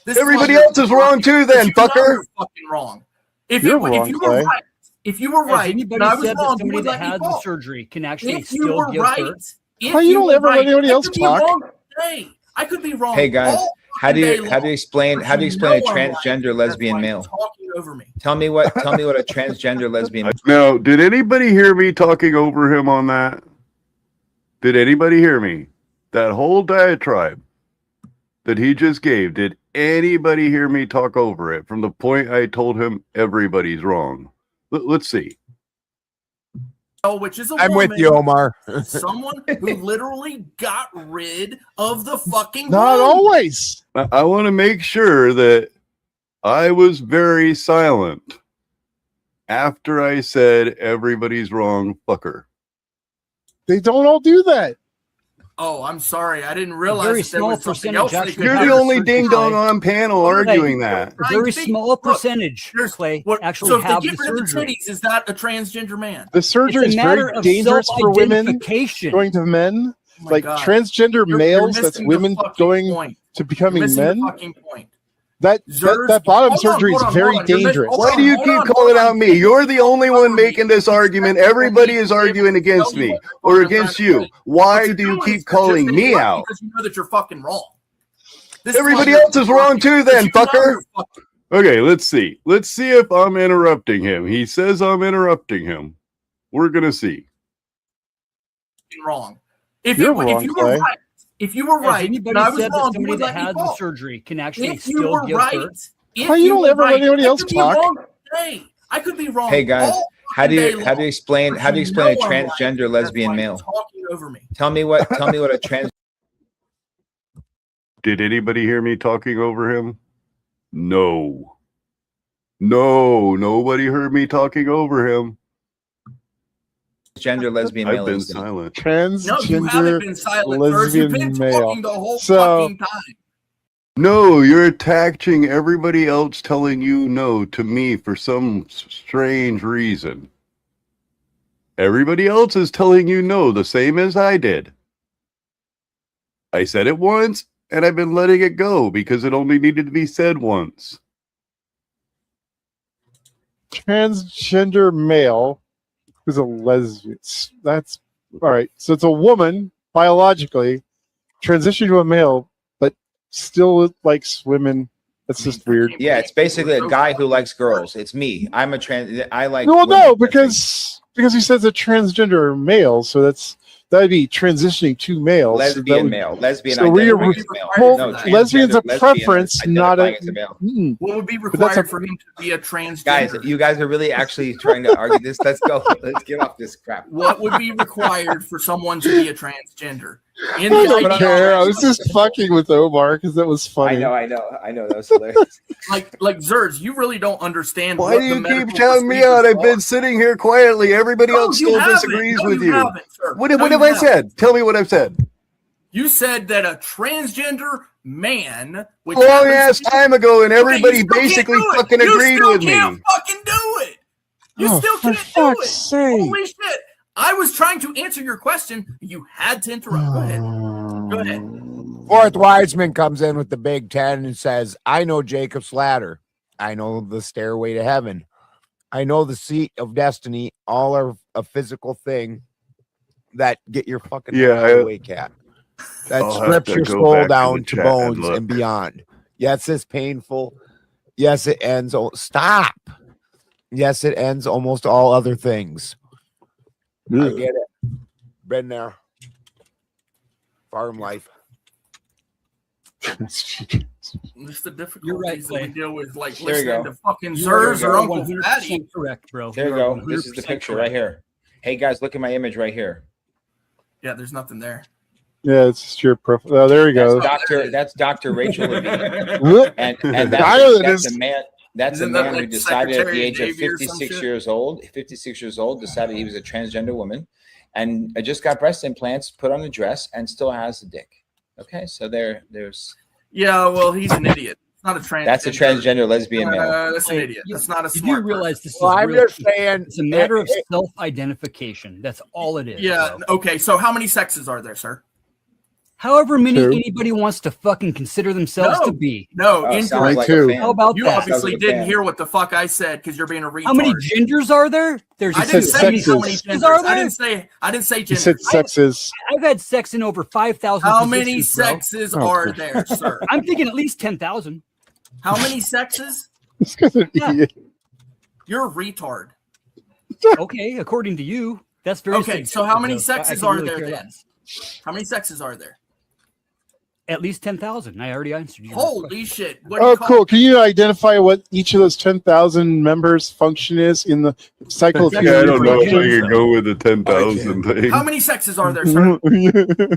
This is Everybody why else you're is wrong too, then, because you know fucker. you're fucking wrong. If You're you wrong, were Clay. right, if you were Has right, anybody and I was said that wrong, you somebody would that let me has the talk. surgery can actually If you still were give right, birth? How you don't were ever let right, anybody I else could be talk? wrong today. I could be wrong. Hey guys, all how do fucking you day explain long. how do you But explain a know I'm right. transgender That's lesbian why you're male? talking over me. Tell me what a transgender lesbian. Now, did anybody hear me talking over him on that? Did anybody hear me? That whole diatribe that he just gave, did anybody hear me talk over it from the point I told him everybody's wrong? Let's see. Which is a I'm woman, with you, Omar. someone who literally got rid of the fucking Not womb. always. I want to make sure that I was very silent after I said everybody's wrong, fucker. They don't all do that. Oh, I'm sorry. I didn't very realize that there small was something percentage else. They actually could You're have the do. only surgery, ding dong Clay. on panel Okay. arguing that. A very Right, small look, percentage, There's Clay, what, actually so if they have get the rid of the surgery. titties, is that a transgender man? The surgery It's is a matter very of dangerous for women self-identification. going to men. Oh my Like God. transgender You're males, that's missing the women fucking going point. to You're becoming missing men. the fucking point. That Zers, bottom hold on, surgery hold is on, very hold on. You're dangerous. hold Why on, do you hold keep on, calling hold out on. me? You're the only one Over me. making this argument. People Everybody need is to be able arguing to against tell you me what the fuck or I'm against trying to you. say. Why What you're do you doing keep is you're calling just me right out? because you know that you're fucking wrong. This is why Everybody you're else is wrong too, because then, you know fucker. you're fucking- Okay, let's see. Let's see if I'm interrupting him. He says I'm interrupting him. We're gonna see. Wrong. If You're you were wrong, right, Clay. if you were Has right, anybody and I was said that wrong, you somebody would that let me had the talk. surgery can actually If you still were give right, birth? if Clay, you don't were ever let right, anybody I else could be talk. wrong. Hey, I could be wrong. Hey guys, all how do day you long, explain but how do you you explain a know I'm right. transgender That's lesbian why you're male? talking over me. Tell me what a trans. Did anybody hear me talking over him? No. No, nobody heard me talking over him. Gender lesbian I've male been is. silent. No, you haven't Transgender been silent, sirs. You've been lesbian male. talking the whole So fucking time. No, you're attaching everybody else telling you no to me for some strange reason. Everybody else is telling you no, the same as I did. I said it once, and I've been letting it go because it only needed to be said once. transgender male who's a lesbian. That's all right. So it's a woman biologically transitioned to a male, but still likes women. That's just weird. Yeah, it's basically a guy who likes girls. It's me. I'm a trans. I like. Well, women. no, because he says a transgender male, so that'd be transitioning to males. Lesbian so male. Lesbian. So we are identifying as male. well, No, lesbian's a transgender, preference, lesbian not a. identifying as a male. What would be But that's required a- for him to be a transgender? Guys, you guys are really actually trying to argue this. Let's go. Let's get off this crap. What would be required for someone to be a transgender? I don't care. I was just fucking with Omar because that was funny. I know. That was hilarious. like Zerz, you really don't understand. Why what do the you medical keep shouting me procedures out? I've are. been sitting here quietly. Everybody No, else you still haven't. disagrees No, with you you. haven't, sir. What No, have you I haven't. said? Tell me what I've said. You said that a transgender man, which A long happens ass to be- time ago, and Okay, everybody you still can't basically do it. fucking You agreed still with can't me. fucking do it. You Oh, still for can't do it. fuck's sake. Holy shit! I was trying to answer your question. You had to interrupt. Go ahead. Go ahead. Fourth Wiseman comes in with the Big Ten and says, I know Jacob's ladder. I know the stairway to heaven. I know the seat of destiny. All are a physical thing that get your fucking mind away, cat. That I'll have strips to your go soul back to down the to chat bones and look. and beyond. Yes, it's painful. Yes, it ends. Stop. Yes, it ends almost all other things. I get it. Been there. Farm life. Just the difficulties You're right, that Clay. we deal with, like There you listening go. to fucking You are Zerz or Uncle 100% Fatty. correct, bro. There you are go. This is the 100% picture correct. right here. Hey guys, look at my image right here. Yeah, there's nothing there. Yeah, it's just your profile. Oh, there you go. That's Dr. Rachel Levine. Whoop. And I that's know that a is. man. That's Isn't a that man who like decided at the Secretary age of Navy or some 56 shit? years old, 56 years old, decided he was a transgender woman, and just got breast implants, put on a dress, and still has a dick. Okay, so there's Yeah, well, he's an idiot. It's not a transgender. that's a transgender lesbian male. That's an idiot. That's not a You smart do realize this Well, is I'm real- just saying. it's a matter of self-identification. That's all it is. Yeah. bro. Okay. So how many sexes are there, sir? However many Two. anybody wants to fucking consider themselves No. to be. No. Oh, sounds incorrect. like Two. a fan. How about You that? obviously Sounds like a didn't fan. hear what the fuck I said because you're being a retard. How many genders are there? There's I You didn't said say how many sexes. genders. Are I there? didn't say He genders. said sexes. I've had sex in over 5,000 How many positions, bro. sexes Oh, are God. there, sir? I'm thinking at least 10,000. How many sexes? This guy's an Yeah. idiot. You're a retard. Okay, according to you, that's very Okay, so how many subjective, sexes though. I are could there care then? less. How many sexes are there? At least 10,000. I already answered you. Holy shit! What do Oh, you call cool. Can you identify what each of those 10,000 members' function is in the cycle of Yeah, Yeah, I don't know if I Genders. can go with the 10,000 thing. How many sexes are there, sir?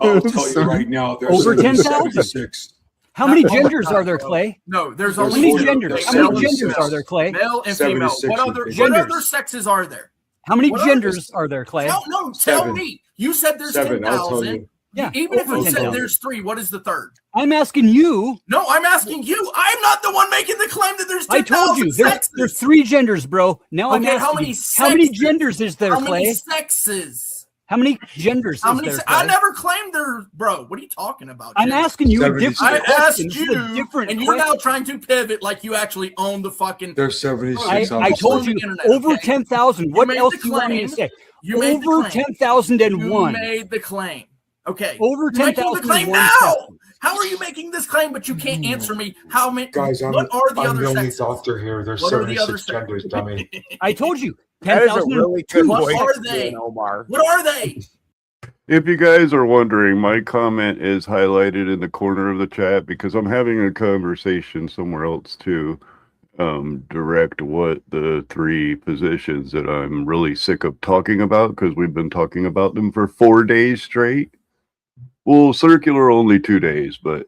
I'll tell you right now, there's Over 10,000. 76. How many Oh my genders God, are there, bro. Clay? No, there's There's How only many four- genders? there's How many 76. genders are there, Clay? male and female. 76 What I other think. what Genders. other sexes are there? How many What are genders are there, Clay? Tell Seven. me. You said there's 7, I'll tell 10,000. you. Yeah, Even if over you said 10,000. there's 3, what is the third? I'm asking you. No, I'm asking you. I'm not the one making the claim that there's 10,000 I told you sexes. there's 3 genders, bro. Now I'm Okay, asking how many you, how many sexes? genders is there, How many Clay? sexes? How many genders How is many? there, I Clay? never claimed there, bro. What are you talking about? I'm Jim? asking you a 76. different I question. asked This is a you, different and you're question. now trying to pivot like you actually own the fucking. There's 76 I on the told site. you Internet, over okay? 10,000. You What made else the do you want me to claim. say? You made the Over claim. 10,001. You made the claim. Okay. Over You're making the 10,000 claim one now. second. How are you making this claim, but you can't answer me? How many? Guys, what are the I'm other the only sexes? doctor here. There's What are the 76 other sexes? genders, dummy. I told you. That is a 10,000 really good What voice, are they? Omar. What are they? If you guys are wondering, my comment is highlighted in the corner of the chat because I'm having a conversation somewhere else to direct what the 3 positions that I'm really sick of talking about, because we've been talking about them for 4 days straight. Well, circular only 2 days, but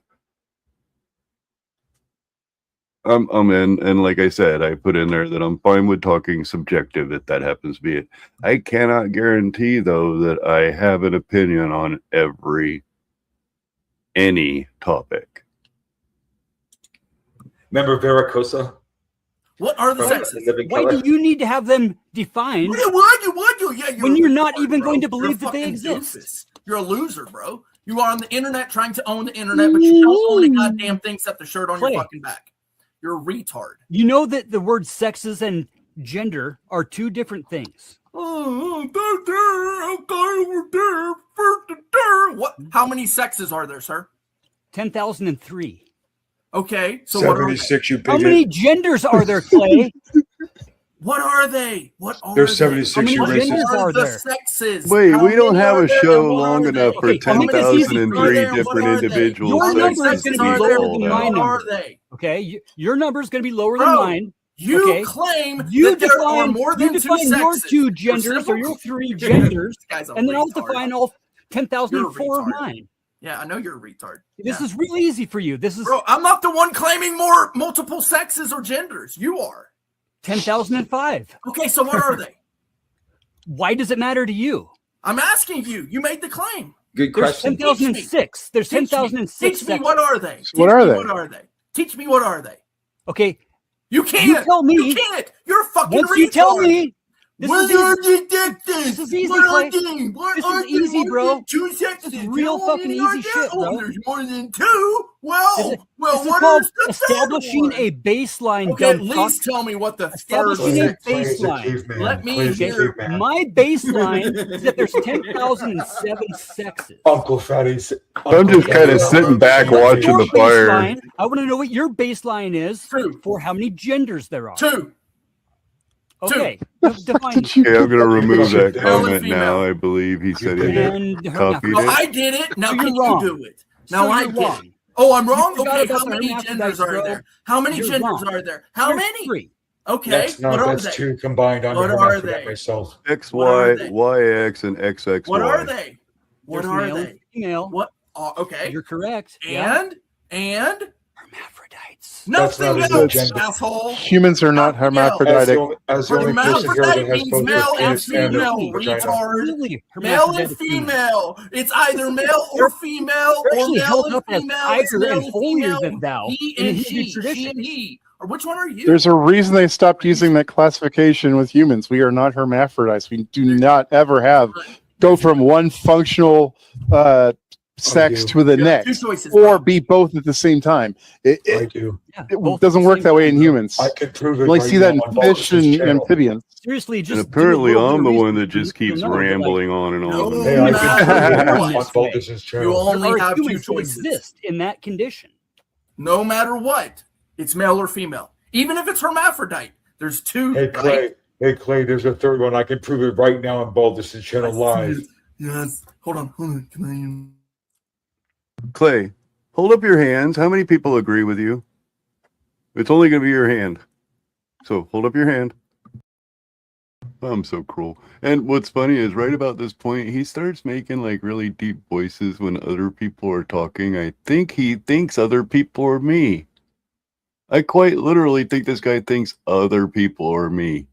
I'm in, and like I said, I put in there that I'm fine with talking subjective if that happens to be it. I cannot guarantee though that I have an opinion on any topic. Remember Vericosa? What are the From sexes? The Living Why Color? do you need to have them defined Yeah, when you're not retard, even bro. going to You're believe a that they fucking exist? doofus. You're a loser, bro. You are on the internet trying to own the internet, but you don't own a goddamn thing except the shirt on Clay. your fucking back. You're a retard. You know that the word sexes and gender are 2 different things. What? How many sexes are there, sir? 10,003. Okay, so what are they? 76, you How bigot. many genders are there, Clay? What are they? What are There's they? 76, you How many genders racist. are the there? sexes? Wait, How we don't many have are a there, show and what long are enough they? for Okay, how many sexes are 10,003 there, and what different are they? individual Your number is sexes going to to be be lower called than my out. What are number. they? Okay, your number is going to be lower Bro, than mine. You Okay. claim You that there are define, more you than 2 define your sexes. 2 You're genders or simple. your 3 genders, This guy's a and then I'll retard. define all You're a 10,004 of retard. mine. Yeah, I know you're a retard. This Yeah. is really easy for you. This is Bro, I'm not the one claiming multiple sexes or genders. You are. 10,005. Okay, so what are they? Why does it matter to you? I'm asking you. You made the claim. Good There's question. 10,006. There's Teach me. 10,006. Teach me what are they? So what are they? What are they? Teach me what are they? Okay, You can't. you tell me. You can't. You're a fucking Once retard. you tell me, this What is are easy. the sexes? This is easy, What are Clay. they? What This are is easy, more bro. than 2 sexes? This is real How fucking many are easy there? shit, bro. Oh, there's more than 2. Well, This is what called is the establishing third one? a baseline. Okay, at dumb least fuck. tell me what the third Establishing a sex Clay is a baseline. caveman. Let me Clay is a hear- caveman. My baseline is that there's 10,007 sexes. Uncle Fatty's. I'm just kind of sitting back What's watching your the fire. baseline? I want to know what your baseline is 2. for how many genders there are. 2. Okay, Fuck define. did you- Okay, I'm gonna remove that Male and comment female. now. I believe he said he And copied No, it. I did it. Now So can you're wrong. you do it? Now So I you're get wrong. it. Oh, I'm wrong? You forgot Okay, about how the many hermaphrodites, genders are bro. there? How many You're genders wrong. are there? How There's many? 3. Okay, That's what are that's they? 2 combined under What are hermaphrodite they? myself. XY, What are they? YX, and XXY. What are they? What There's are male and they? female. What? Okay. You're correct. Yeah. And Hermaphrodites. That's not nothing a else, gender. asshole. Humans are not Nothing else. hermaphroditic. As the only person here that Hermaphrodite has means both male a and penis and a female, vagina. retard. Really, Male and hermaphroditic humans. female. It's either male or female, They're or actually male held and up as female. higher It's male and and holier female. than thou He in the and Hindu she tradition. and he. Or which one are you? There's a reason they stopped using that classification with humans. We are not hermaphrodites. We do not ever have go from one functional sex do. to the You have 2 next, choices. or bro. be both at the same time. I do. Yeah, It both doesn't at the work same that way in time. humans. I could prove it. You only right see that now in on fish Baltus's and channel. amphibians. Seriously, just And do a apparently little bit I'm of the one research that just and you'll keeps know that, like, rambling on and No. on. Hey, I matter could prove it what. on this way. Baltus's You channel. only there are have 2 humans that choices. exist in that condition. No matter what, it's male or female. Even if it's hermaphrodite, there's 2. Hey Clay, right? hey Clay, there's a third one. I can prove it right now on Baltus's channel live. Yes. Hold on. Can Clay, hold up your hands. How many people agree with you? It's only going to be your hand. So hold up your hand. I'm so cruel. And what's funny is right about this point, he starts making like really deep voices when other people are talking. I think he thinks other people are me. I quite literally think this guy thinks other people are me.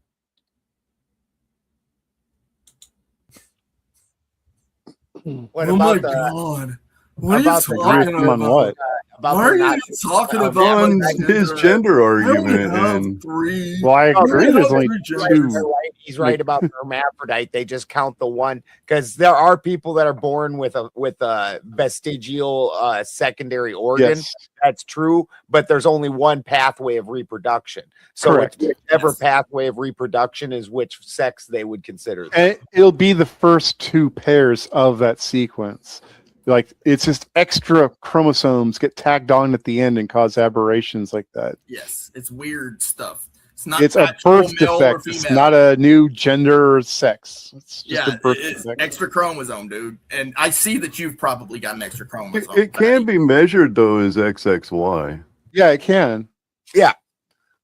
What Oh about my the God. What are you about the talking Come on, about? what? about Why the are you not- talking uh, about On my his gender? gender I only argument, have and 3. Well, I No, agree. no, There's no, only He's two. right. He's right about the hermaphrodite. They just count the one because there are people that are born with a vestigial secondary organ. Yes. That's true, but there's only one pathway of reproduction. So Correct. whichever Yes. pathway of reproduction is which sex they would consider. And it'll be the first 2 pairs of that sequence. Like it's just extra chromosomes get tagged on at the end and cause aberrations like that. Yes, it's weird stuff. It's not. It's a actual birth male or defect. It's female. not a new gender or sex. It's just Yeah, a birth it's defect. extra chromosome, dude. And I see that you've probably got an extra chromosome. It can be measured though as XXY. Yeah, it can. Yeah.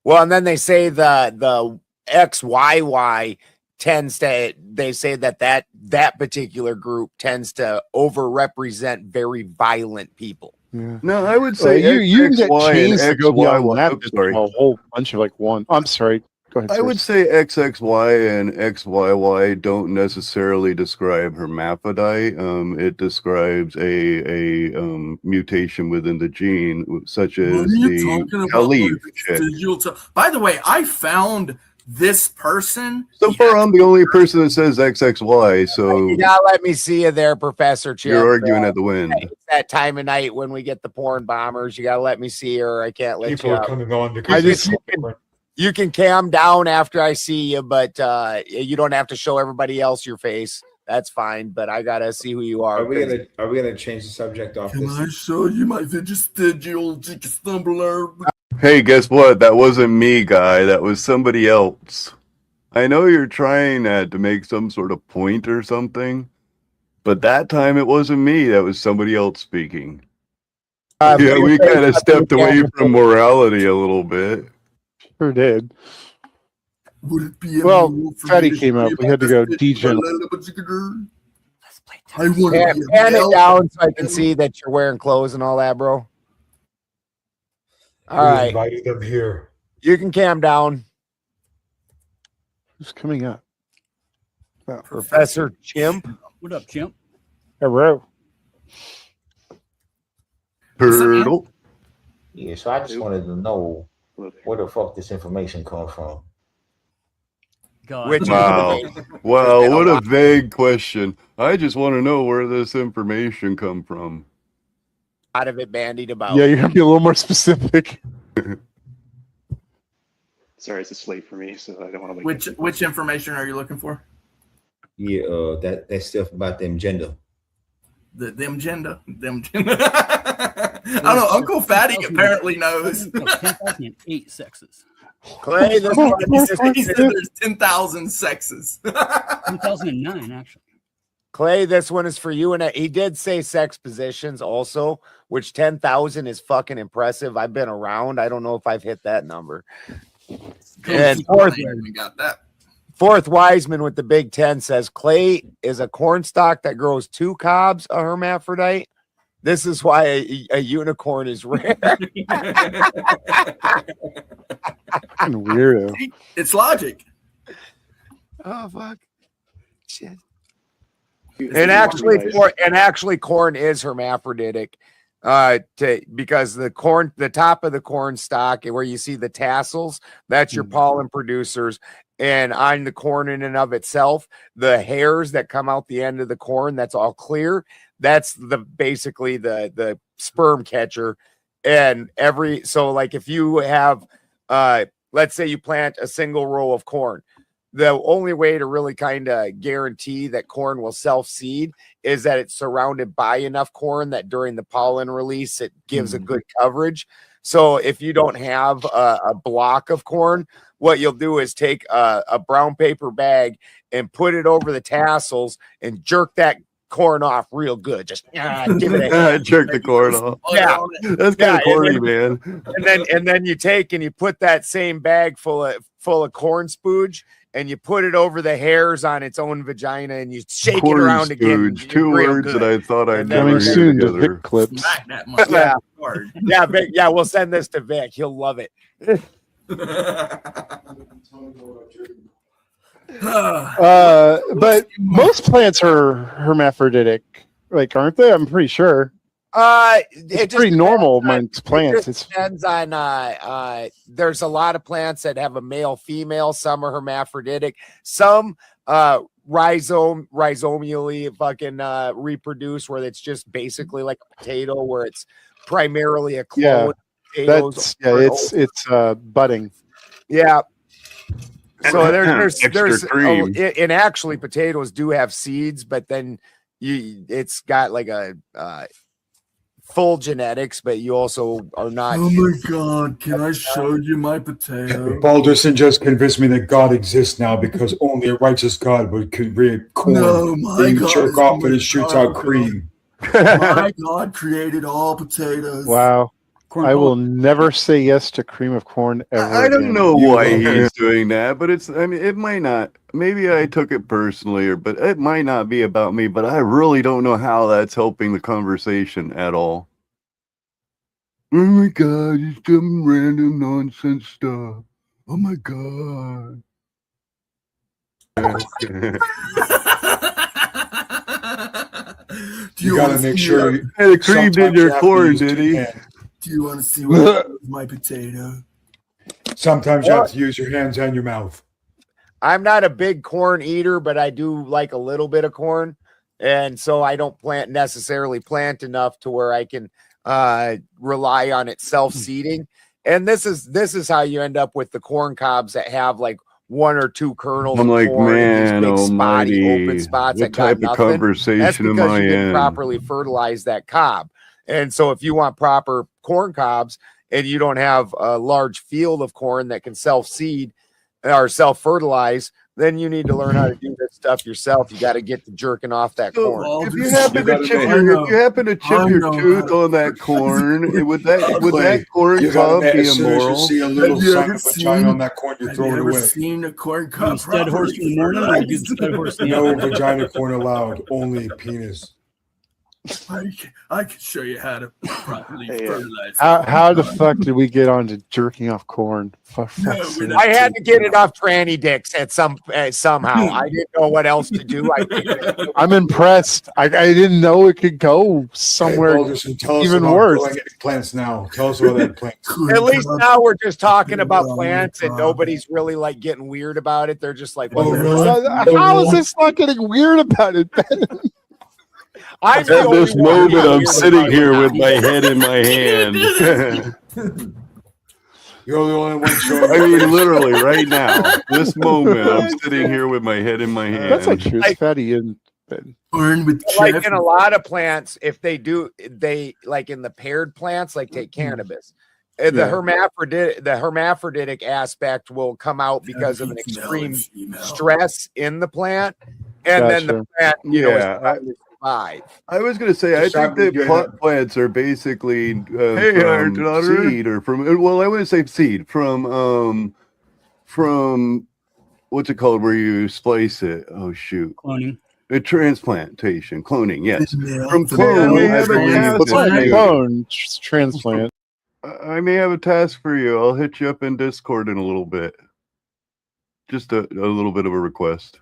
Well, and then they say the XYY tends to, they say that particular group tends to overrepresent very violent people. Yeah. No, I would say you can get XXY chains and to go beyond that. XYY. Sorry. A whole bunch of like one. I'm sorry. Go ahead. I would say XXY and XYY don't necessarily describe hermaphrodite. It describes a mutation within the gene, such as the Khalif chick. By the way, I found this person. So far, I'm the only person that says XXY. So You gotta let me see you there, Professor Chip. you're arguing at the wind. It's that time of night when we get the porn bombers. You gotta let me see her. I can't let People you are out. coming on to I just- You can cam down after I see you, but you don't have to show everybody else your face. That's fine, but I gotta see who you are. Are we gonna change the subject off Can this? I show you my digital stumbler? Hey, guess what? That wasn't me, guy. That was somebody else. I know you're trying to make some sort of point or something, but that time it wasn't me. That was somebody else speaking. Yeah, we kind of stepped away from morality a little bit. Sure did. Would it be Well, Fatty came up. We had to go degen. I want Pan it down so I can see that you're wearing clothes and all that, bro. All right. Invited them here. You can cam down. Who's coming up? Professor Chimp. What up, Chimp? Hello. Turtle. Yeah, so I just wanted to know where the fuck this information comes from. God. Wow. Wow, what a vague question. I just want to know where this information come from. Out of it bandied about. Yeah, you're gonna be a little more specific. Sorry, it's asleep for me, so I don't want to. Which information are you looking for? Yeah, that stuff about them gender. Them gender. I don't know. Uncle Fatty apparently knows. 10,008 sexes. Clay, this He said there's 10,000 sexes. 2009, actually. Clay, this one is for you. And he did say sex positions also, which 10,000 is fucking impressive. I've been around. I don't know if I've hit that number. And fourth Wiseman with the Big Ten says Clay is a cornstalk that grows 2 cobs, a hermaphrodite. This is why a unicorn is rare. Weirdo. It's logic. Oh fuck. Shit. And actually corn is hermaphroditic. Because the top of the corn stalk where you see the tassels, that's your pollen producers. And on the corn in and of itself, the hairs that come out the end of the corn, that's all clear. That's basically the sperm catcher. And so like if you have let's say you plant a single row of corn, the only way to really kind of guarantee that corn will self-seed is that it's surrounded by enough corn that during the pollen release, it gives a good coverage. So if you don't have a block of corn, what you'll do is take a brown paper bag and put it over the tassels and jerk that corn off real good. Just give it a jerk the corn off. Yeah, that's kind of corny, man. And then you take and you put that same bag full of corn spooge and you put it over the hairs on its own vagina and you shake it around again. Two words that I thought I'd never hear soon to together. Vic clips. Yeah, we'll send this to Vic. He'll love it. But most plants are hermaphroditic, like, aren't they? I'm pretty sure. It's pretty normal amongst plants. It depends on there's a lot of plants that have a male female. Some are hermaphroditic. Some rhizomially fucking reproduce, where it's just basically like a potato, where it's primarily a clone. It's budding. Yeah. So there's Extra cream. and actually potatoes do have seeds, but then it's got like a full genetics, but you also are not. Oh my God! Can I show you my potato? Balderson just convinced me that God exists now because only a righteous God would create corn. No, my then you God jerk is off and more it shoots out powerful. cream. My God created all potatoes. Wow. Corn I will pop. never say yes to cream of corn ever I don't again. know You why love he's it. doing that, but I mean, it might not. Maybe I took it personally, but it might not be about me. But I really don't know how that's helping the conversation at all. Oh my God, it's some random nonsense stuff. Oh my God. You gotta make sure you. Hey, the cream did sometimes you your have to corn, use did two he? hands. Do you want to see what I did with my potato? Sometimes you have to use your hands and your mouth. I'm not a big corn eater, but I do like a little bit of corn, and so I don't necessarily plant enough to where I can rely on it self-seeding. And this is how you end up with the corn cobs that have like one or two kernels I'm of like, corn and these man big spotty open almighty, spots what that got type of nothing. That's conversation am because I you didn't in? properly fertilize that cob. And so if you want proper corn cobs and you don't have a large field of corn that can self-seed or self-fertilize, then you need to learn how to do this stuff yourself. You got to get to jerking off that So, corn. if you happen to chip your tooth on that corn, would that corn You gotta cob make, be as soon as you immoral? see a little sign of vagina on that corn, you Have throw you it ever away. seen a corn Do cob you stud horse in the morning or you do the stud horse in the No afternoon? vagina corn allowed. Only penis. I can show you how to properly fertilize. How the fuck did we get on to jerking off corn? For fuck's sake. I had to get it off tranny dicks at somehow. I didn't know what else to do. I'm impressed. I didn't know it could go somewhere Balderson, tell us even about worse. growing plants now. Tell us about that plant. At least now we're just talking about plants and nobody's really like getting weird about it. They're just like, Oh, really? How is this not getting weird about it, Ben? I'm At the only this one moment, who's I'm weird sitting about it here now. with my head in my hand. You're the only one showing. I mean, literally, right now, this moment, I'm sitting here with my head in my hand. That's like true. It's fatty and Corn with Like in a lot of plants, if they like in the paired plants, like take cannabis, the hermaphroditic aspect will come out because of an extreme stress in the plant, and then the plant, is trying to survive. I was going to say, I think that pot plants are basically from seed or from, well, I wouldn't say seed, from what's it called where you splice it? Oh, shoot. Cloning. Transplantation, cloning, yes. Yeah, From clone, yeah, I have a task for you. Clone transplant. I may have a task for you. I'll hit you up in Discord in a little bit. Just a little bit of a request.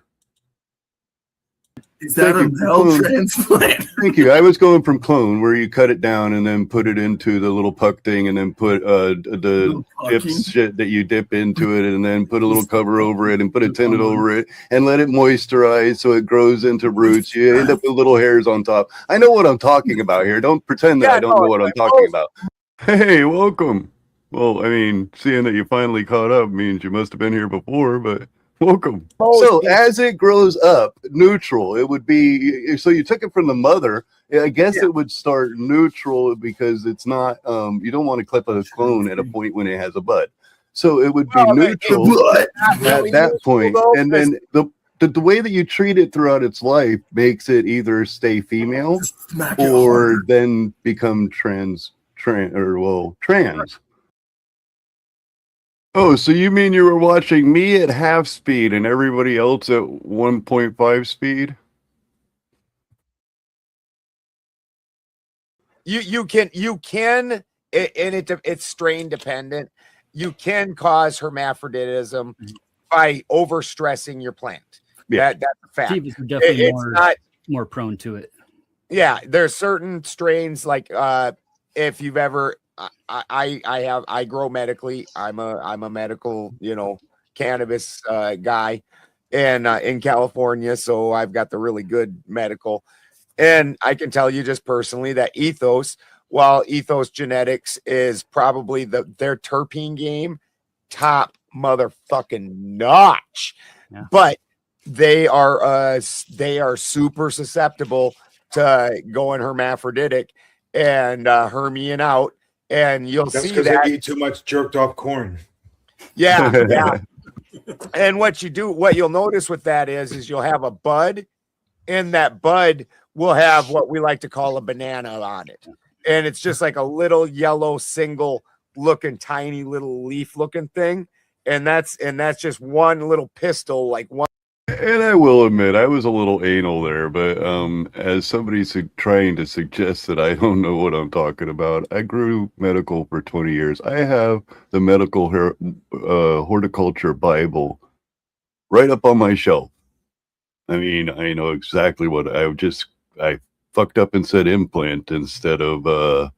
Is that a cell transplant? Thank you. I was going from clone, where you cut it down and then put it into the little puck thing, and then put the dip shit that you dip into it, and then put a little cover over it, and put a tenant over it, and let it moisturize so it grows into roots. You end up with little hairs on top. I know what I'm talking about here. Don't pretend that I don't know what I'm talking about. Hey, welcome. Well, I mean, seeing that you finally caught up means you must have been here before, but welcome. So as it grows up, neutral, it would be, so you took it from the mother, I guess it would start neutral because it's not, you don't want to clip a clone at a point when it has a bud. So it would be neutral at that point. And then the way that you treat it throughout its life makes it either stay female or then become trans. Oh, so you mean you were watching me at half speed and everybody else at 1.5 speed? You can, and it's strain dependent. You can cause hermaphroditism by overstressing your plant. Yeah, that's a fact. Divas are definitely It's more prone to it. Yeah, there's certain strains like if you've ever I grow medically. I'm a medical, cannabis guy and in California, so I've got the really good medical. And I can tell you just personally that while Ethos Genetics is probably their terpene game top motherfucking notch, but they are super susceptible to going hermaphroditic and herming out, and you'll That's see because that. they eat too much jerked off corn. Yeah, yeah. And what you'll notice with that is you'll have a bud, and that bud will have what we like to call a banana on it. And it's just like a little yellow single looking tiny little leaf looking thing. And that's just one little pistil, like one. And I will admit, I was a little anal there, but as somebody trying to suggest that I don't know what I'm talking about, I grew medical for 20 years. I have the medical horticulture Bible right up on my shelf. I mean, I know exactly what I fucked up and said implant instead of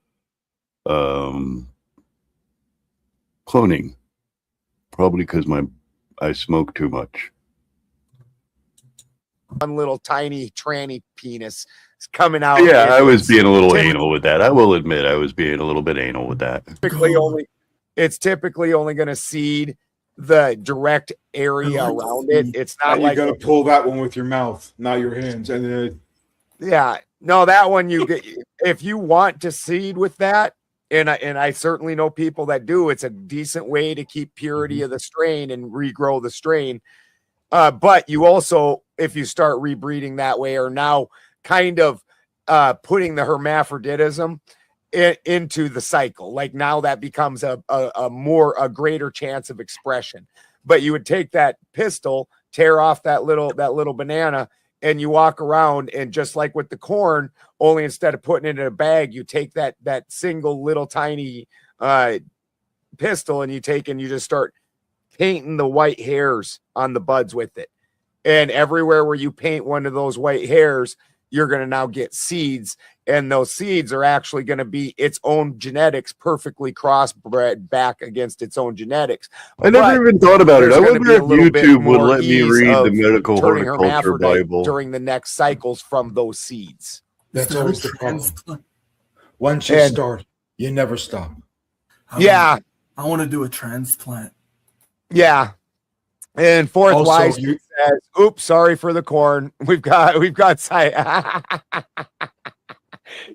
cloning, probably because I smoke too much. One little tiny tranny penis is coming out. Yeah, I was being a little anal with that. I will admit I was being a little bit anal with that. It's typically only going to seed the direct area around it. It's not you like got to pull that one with your mouth, not your hands, and then yeah, no, that one you get if you want to seed with that. And I certainly know people that do. It's a decent way to keep purity of the strain and regrow the strain. But you also, if you start rebreeding that way, are now kind of putting the hermaphroditism into the cycle. Like now that becomes a greater chance of expression. But you would take that pistil, tear off that little banana, and you walk around, and just like with the corn, only instead of putting it in a bag, you take that single little tiny pistil, and you just start painting the white hairs on the buds with it. And everywhere where you paint one of those white hairs, you're going to now get seeds. And those seeds are actually going to be its own genetics, perfectly crossbred back against its own genetics. I never even thought about it. I wonder if YouTube would let me read the medical horticulture Bible during the next cycles from those seeds. That's always the problem. Once you start, you never stop. I want to do a transplant. Yeah. And fourth Also, wise says, oops, sorry for the corn. We've got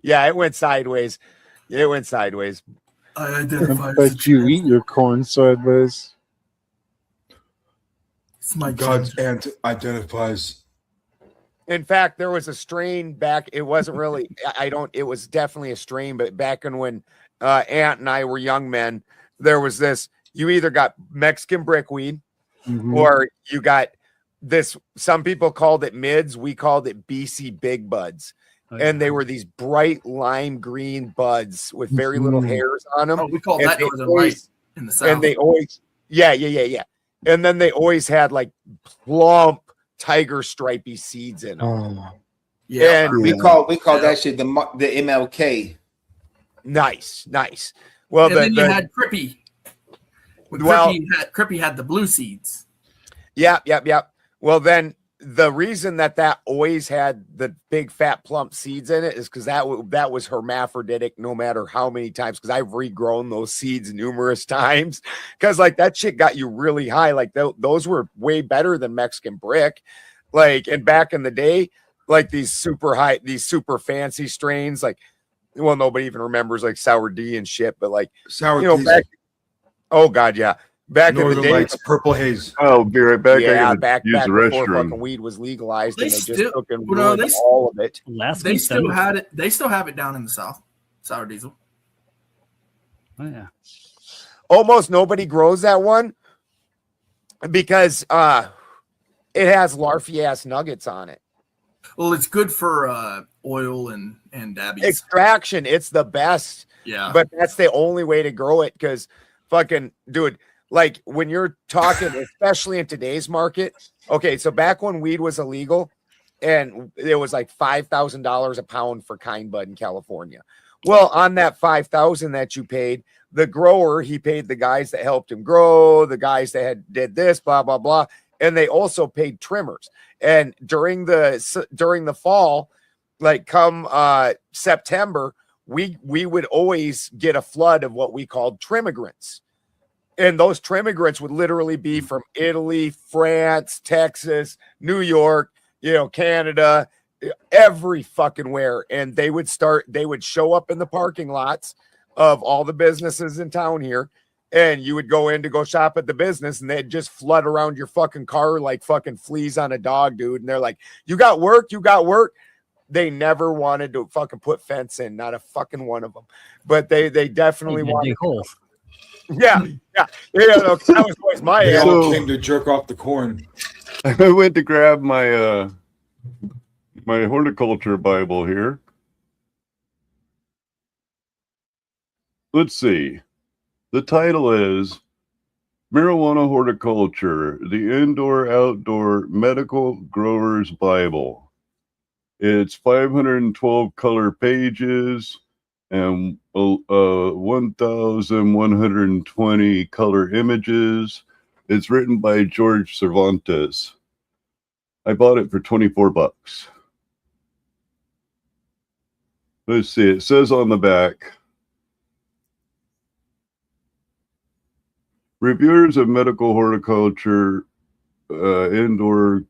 yeah, it went sideways. I identify but you eat your corn sideways. It's my God identifies. In fact, there was a strain back. It wasn't really, it was definitely a strain, but back when Aunt and I were young men, there was this, you either got Mexican brickweed or you got this, some people called it mids. We called it BC big buds. And they were these bright lime green buds with very little hairs on them. Oh, we call that northern white in the south. And they always, yeah. And then they always had like plump tiger stripy seeds in them. Yeah, and we call that shit the MLK. Nice. Well, and then you had Crippy. Crippy had the blue seeds. Yep. Well, then the reason that always had the big fat plump seeds in it is because that was hermaphroditic no matter how many times, because I've regrown those seeds numerous times, because like that shit got you really high. Like those were way better than Mexican brick. Like, and back in the day, like these super fancy strains, like, well, nobody even remembers like Sour D and shit, but like Sour oh god, yeah. Back Northern in the day, Lights, Purple Haze. Oh, be right back. Yeah, back use the before restroom. fucking weed was legalized, and they just still, took and ruined all of it. They still had it. They still have it down in the south. Sour diesel. Oh yeah. Almost nobody grows that one because it has larfy ass nuggets on it. Well, it's good for oil and dabbies. Extraction, it's the best. Yeah. But that's the only way to grow it, because fucking dude, like when you're talking, especially in today's market. Okay, so back when weed was illegal and it was like $5,000 a pound for kind bud in California. Well, on that $5,000 that you paid, the grower, he paid the guys that helped him grow, the guys that did this, blah, blah, blah. And they also paid trimmers. And during the fall, like come September, we would always get a flood of what we called trimmigrants. And those trimmigrants would literally be from Italy, France, Texas, New York, Canada, every fucking where. And they would show up in the parking lots of all the businesses in town here. And you would go in to go shop at the business, and they'd just flood around your fucking car like fucking fleas on a dog, dude. And they're like, you got work? You got work? They never wanted to fucking put fence in, not a fucking one of them. But they definitely wanted holes. Yeah. No, that was always my They all So- came to jerk off the corn. I went to grab my my horticulture Bible here. Let's see. The title is Marijuana Horticulture, the Indoor-Outdoor Medical Growers Bible. It's 512 color pages and 1,120 color images. It's written by George Cervantes. I bought it for $24. Let's see. It says on the back, reviewers of medical horticulture, indoor,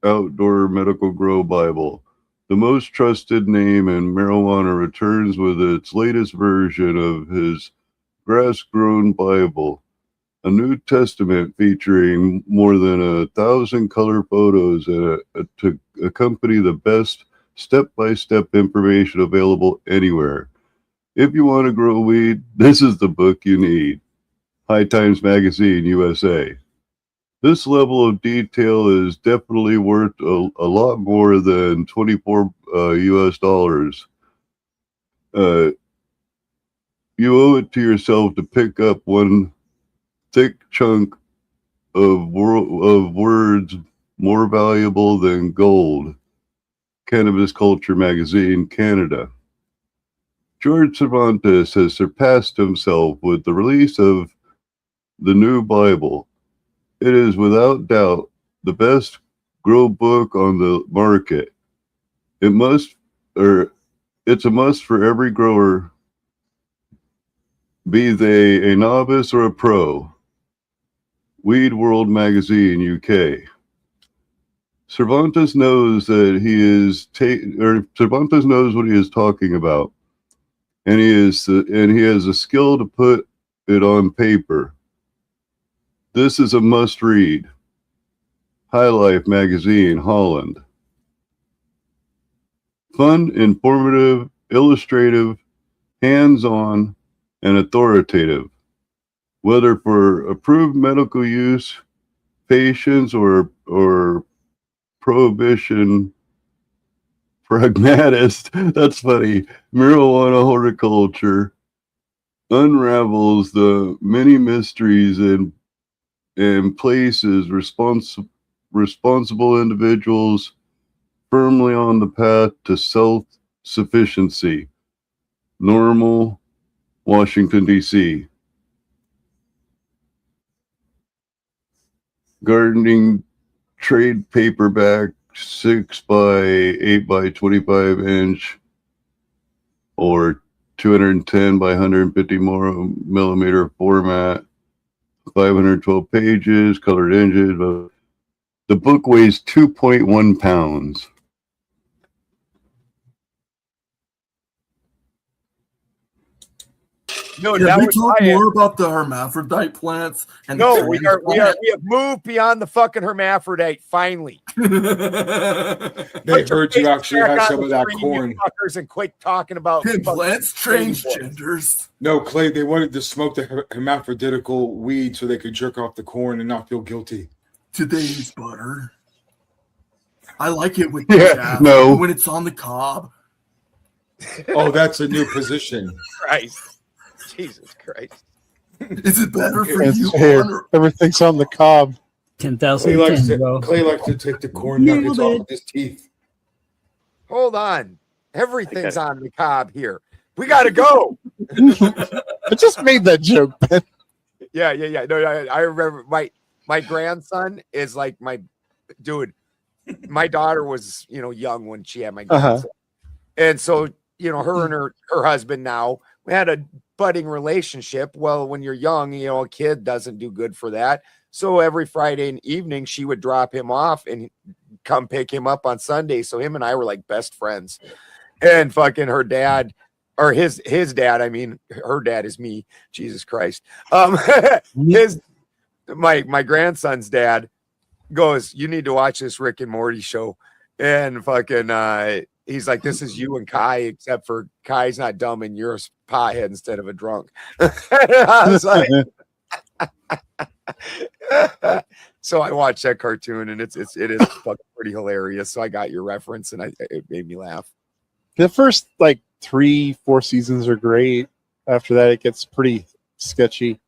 outdoor medical grow Bible. The most trusted name in marijuana returns with its latest version of his grass-grown Bible, a New Testament featuring more than 1,000 color photos to accompany the best step-by-step information available anywhere. If you want to grow weed, this is the book you need. High Times Magazine, USA. This level of detail is definitely worth a lot more than 24 US dollars. You owe it to yourself to pick up one thick chunk of words more valuable than gold. Cannabis Culture Magazine, Canada. George Cervantes has surpassed himself with the release of the new Bible. It is without doubt the best grow book on the market. It's a must for every grower, be they a novice or a pro. Weed World Magazine, UK. Cervantes knows that Cervantes knows what he is talking about, and he has a skill to put it on paper. This is a must-read. High Life Magazine, Holland. Fun, informative, illustrative, hands-on, and authoritative. Whether for approved medical use, patients, or prohibition pragmatist, that's funny, marijuana horticulture unravels the many mysteries and places responsible individuals firmly on the path to self-sufficiency. Normal, Washington, D.C. Gardening trade paperback, 6 by 8 by 25 inch or 210 by 150 millimeter format. 512 pages, colored edges. The book weighs 2.1 pounds. No, Can that we was talk my more about the hermaphrodite plants? And No, the we have moved beyond the fucking hermaphrodite. Finally, They heard you actually had some of that corn. And quit talking about Can plants transgenders? No, Clay, they wanted to smoke the hermaphroditical weed so they could jerk off the corn and not feel guilty. Did they use butter? I like it with Yeah, chaff, no. when it's on the cob. Oh, that's a new position. Christ. Jesus Christ. Is it better for It's you? here. Everything's on the cob. 10,000 Clay likes to take the corn nuggets off with his teeth. Hold on. Everything's on the cob here. We got to go. I just made that joke, Ben. Yeah. No, I remember my grandson is like my dude. My daughter was, young when she had my grandson. And so, her and her husband now We had a budding relationship. Well, when you're young, you know, a kid doesn't do good for that. So every Friday evening, she would drop him off and come pick him up on Sunday. So him and I were like best friends. And fucking her dad, or his dad, I mean, her dad is me. Jesus Christ. My grandson's dad goes, "You need to watch this Rick and Morty show." And fucking he's like, "This is you and Kai, except for Kai's not dumb and you're a pothead instead of a drunk." I was like, so I watched that cartoon and it is fucking pretty hilarious. So I got your reference and it made me laugh. The first like 3-4 seasons are great. After that, it gets pretty sketchy.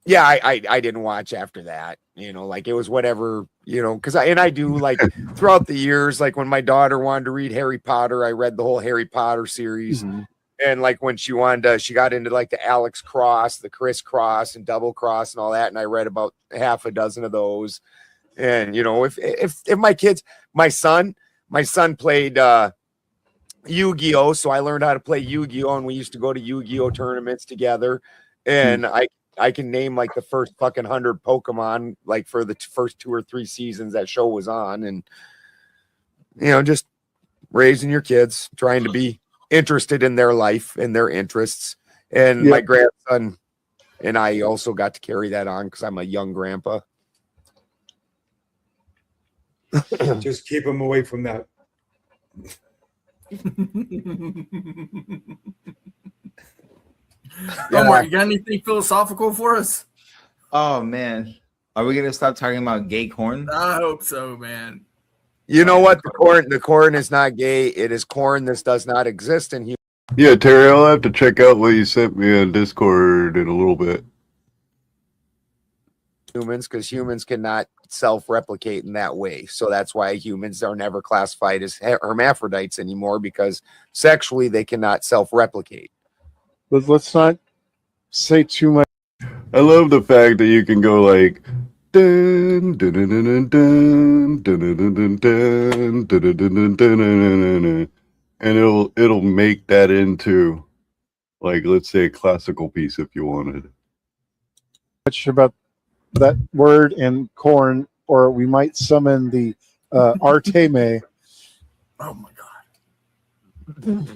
Yeah, I didn't watch after that. You know, like it was whatever, you know, because I do like throughout the years, like when my daughter wanted to read Harry Potter, I read the whole Harry Potter series. Mm-hmm. And like when she got into like the Alex Cross, the Chris Cross, and Double Cross, and all that. And I read about half a dozen of those. And you know, if my kids, my son played Yu-Gi-Oh, so I learned how to play Yu-Gi-Oh, and we used to go to Yu-Gi-Oh tournaments together. And I can name like the first fucking 100 Pokemon, like for the first 2 or 3 seasons that show was on. And you know, just raising your kids, trying to be interested in their life and their interests. And my grandson and I also got to carry that on because I'm a young grandpa. Just keep them away from that. Omar, you got anything philosophical for us? Oh man, are we gonna stop talking about gay corn? I hope so, man. You know what? The corn is not gay. It is corn. This does not exist in human. Yeah, Terry, I'll have to check out what you sent me on Discord in a little bit. Humans, because humans cannot self-replicate in that way. So that's why humans are never classified as hermaphrodites anymore, because sexually they cannot self-replicate. But let's not say too much. I love the fact that you can go like dun, dun, dun, dun, dun, dun, dun, dun, dun, dun, dun, dun, dun, dun, and it'll make that into, like, let's say a classical piece if you wanted. Much about that word and corn, or we might summon the Arteme. Oh my god.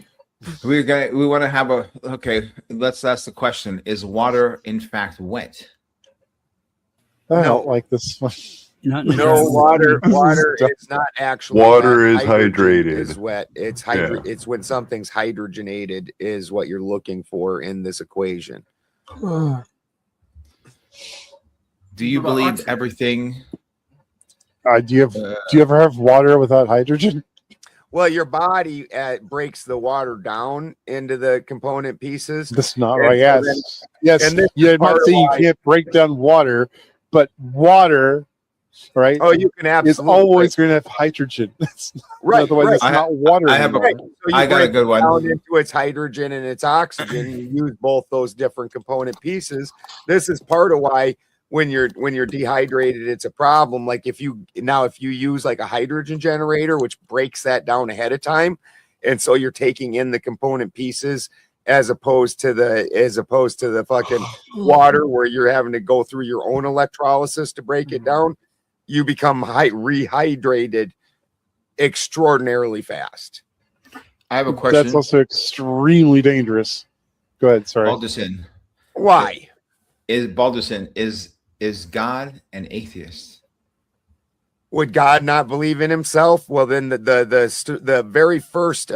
We want to have let's ask the question: is water in fact wet? I don't like this one. No, water is not actually water wet. is hydrated. Is wet. It's It's when something's hydrogenated is what you're looking for in this equation. Do you believe everything? Do you ever have water without hydrogen? Well, your body breaks the water down into the component pieces. That's not right. Yes. And you're not saying you can't break down water, but water, right? Oh, you can absolutely. It's always going to have hydrogen. Right. Otherwise, it's not water. I got a good one. Down into its hydrogen and its oxygen. You use both those different component pieces. This is part of why when you're dehydrated, it's a problem. Like if you use like a hydrogen generator, which breaks that down ahead of time, and so you're taking in the component pieces as opposed to the fucking water where you're having to go through your own electrolysis to break it down, you become rehydrated extraordinarily fast. I have a question. That's also extremely dangerous. Go ahead. Sorry. Balderson. Why? Is God an atheist? Would God not believe in himself? Well, then the very first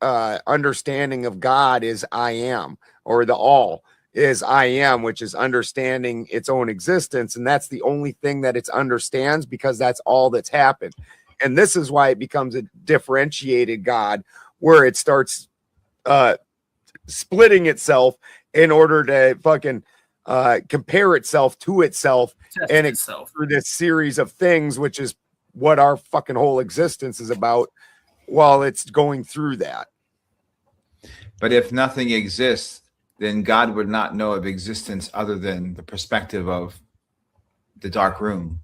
understanding of God is I am, or the all is I am, which is understanding its own existence. And that's the only thing that it understands, because that's all that's happened. And this is why it becomes a differentiated God, where it starts splitting itself in order to fucking compare itself to itself, and itself through this series of things, which is what our fucking whole existence is about, while it's going through that. But if nothing exists, then God would not know of existence other than the perspective of the dark room.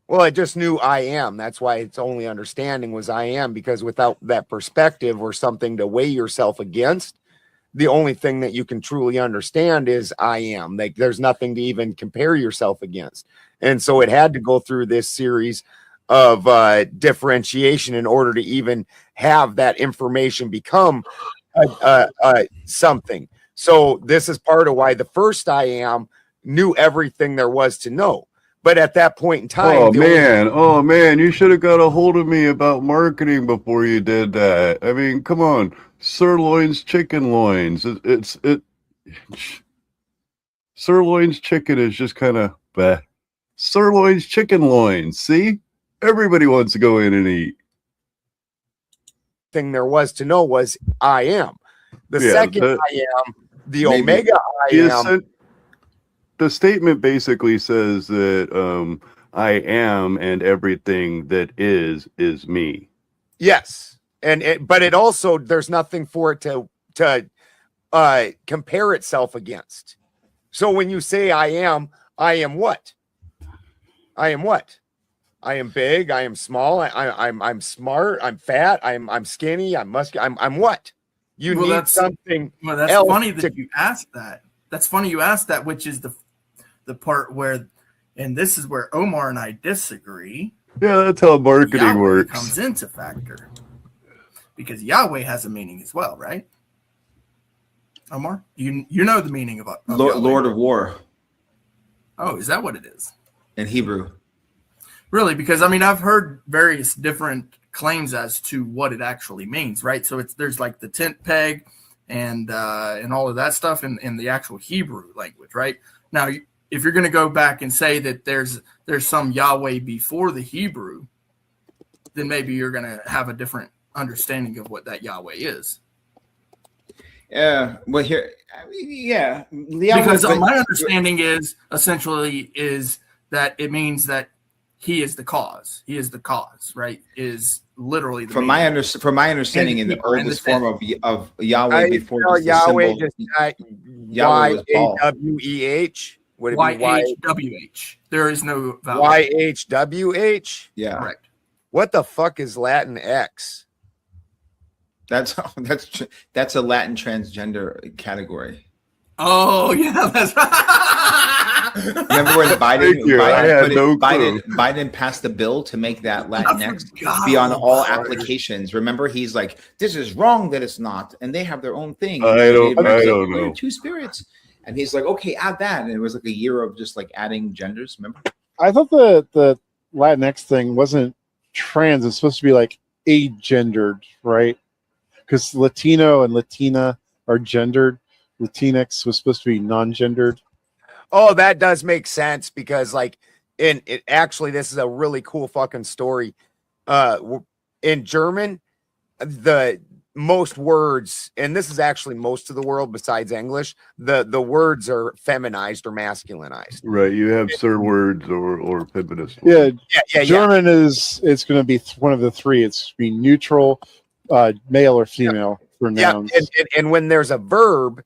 Well, I just knew I am. That's why its only understanding was I am, because without that perspective or something to weigh yourself against, the only thing that you can truly understand is I am. Like there's nothing to even compare yourself against. And so it had to go through this series of differentiation in order to even have that information become something. So this is part of why the first I am knew everything there was to know. But at that point in time, oh man, you should have got a hold of me about marketing before you did that. I mean, come on, sirloin's chicken loins. Sirloin's chicken is just kind of bleh. Sirloin's chicken loins. See, everybody wants to go in and eat. Thing there was to know was I am. The second I am, the omega I am. The statement basically says that I am and everything that is me. Yes. But it also, there's nothing for it to compare itself against. So when you say I am what? I am what? I am big, I am small, I'm smart, I'm fat, I'm skinny, I'm muscular, I'm what? You need something. Well, that's else funny that you asked that. That's funny you asked that, which is the part where, and this is where Omar and I disagree. Yeah, that's how marketing Yahweh works. Comes into factor because Yahweh has a meaning as well, right? Omar, you know the meaning of Lord of War. Oh, is that what it is in Hebrew? Really? Because I mean, I've heard various different claims as to what it actually means, right? So there's like the tent peg and all of that stuff in the actual Hebrew language, right? Now, if you're going to go back and say that there's some Yahweh before the Hebrew, then maybe you're going to have a different understanding of what that Yahweh is. Yeah. Well, here, yeah. Because my understanding is essentially is that it means that he is the cause. He is the cause, right? Is literally the from my understanding in the oldest form of Yahweh before Yahweh just Y-A-W-E-H. Would it be Y-H-W-H? There is no vowel. Y-H-W-H? Yeah. Correct. What the fuck is Latin X? That's a Latin transgender category. Oh yeah, that's Remember when Biden passed a bill to make that Latinx be on all applications? Remember, he's like, "This is wrong that it's not," and they have their own thing. I don't know. Two spirits, and he's like, "Okay, add that," and it was like a year of just like adding genders. Remember? I thought the Latinx thing wasn't trans. It's supposed to be like agendered, right? Because Latino and Latina are gendered. Latinx was supposed to be non-gendered. Oh, that does make sense because, like, actually, this is a really cool fucking story. In German, the most words, and this is actually most of the world besides English, the words are feminized or masculinized. Right, you have sir words or feminist. Yeah. German it's going to be one of the three. It's be neutral, male or female for nouns. And when there's a verb,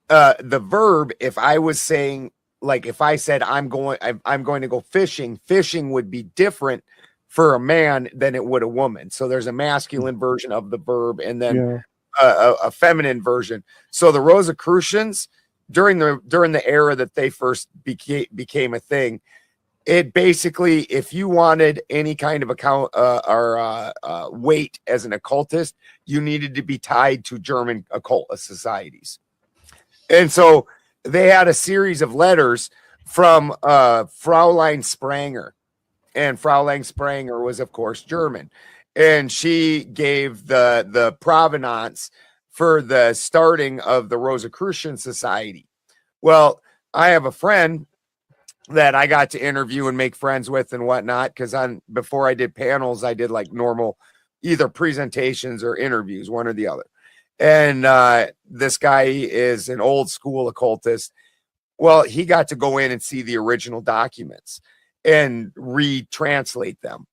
the verb, if I was saying, like, if I said I'm going to go fishing, fishing would be different for a man than it would a woman. So there's a masculine version of the verb and then a feminine version. So the Rosicrucians, during the era that they first became a thing, it basically, if you wanted any kind of account or weight as an occultist, you needed to be tied to German occult societies. And so they had a series of letters from Fraulein Spranger. And Fraulein Spranger was, of course, German. And she gave the provenance for the starting of the Rosicrucian Society. Well, I have a friend that I got to interview and make friends with and whatnot, because before I did panels, I did like normal either presentations or interviews, one or the other. And this guy is an old school occultist. Well, he got to go in and see the original documents and retranslate them.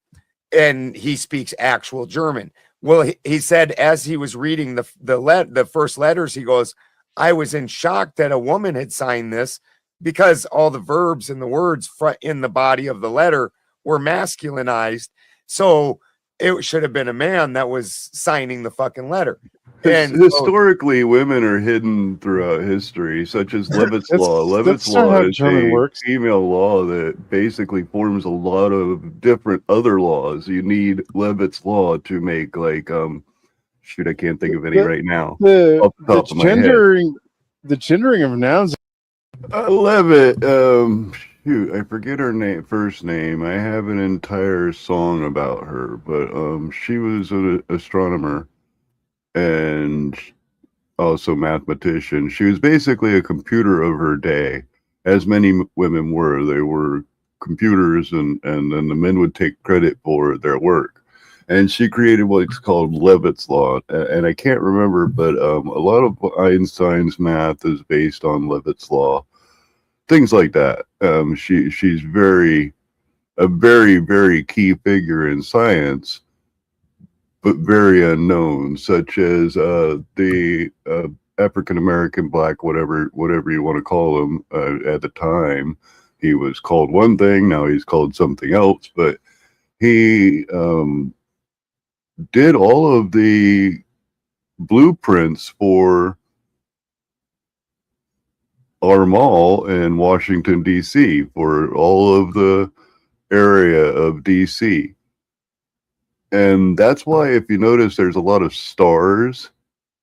And he speaks actual German. Well, he said as he was reading the first letters, he goes, I was in shock that a woman had signed this because all the verbs and the words in the body of the letter were masculinized. So it should have been a man that was signing the fucking letter. And historically, women are hidden throughout history, such as Levitt's law. Levitt's law is a female law that basically forms a lot of different other laws. You need Levitt's law to make, like, shoot, I can't think of any right now. The gendering of nouns. Levitt, shoot, I forget her first name. I have an entire song about her, but she was an astronomer and also mathematician. She was basically a computer of her day, as many women were. They were computers, and then the men would take credit for their work. And she created what's called Levitt's law, and I can't remember, but a lot of Einstein's math is based on Levitt's law, things like that. She's a very, very key figure in science, but very unknown, such as the African American black, whatever you want to call him. At the time, he was called one thing. Now he's called something else. But he did all of the blueprints for our mall in Washington, D.C., for all of the area of D.C. And that's why, if you notice, there's a lot of stars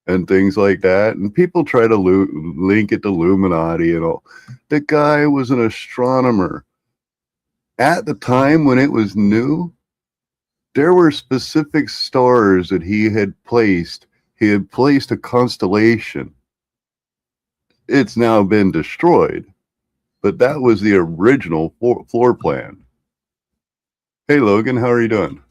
and things like that. And people try to link it to Illuminati and all. The guy was an astronomer. At the time when it was new, there were specific stars that he had placed. He had placed a constellation. It's now been destroyed. But that was the original floor plan. Hey, Logan, how are you doing?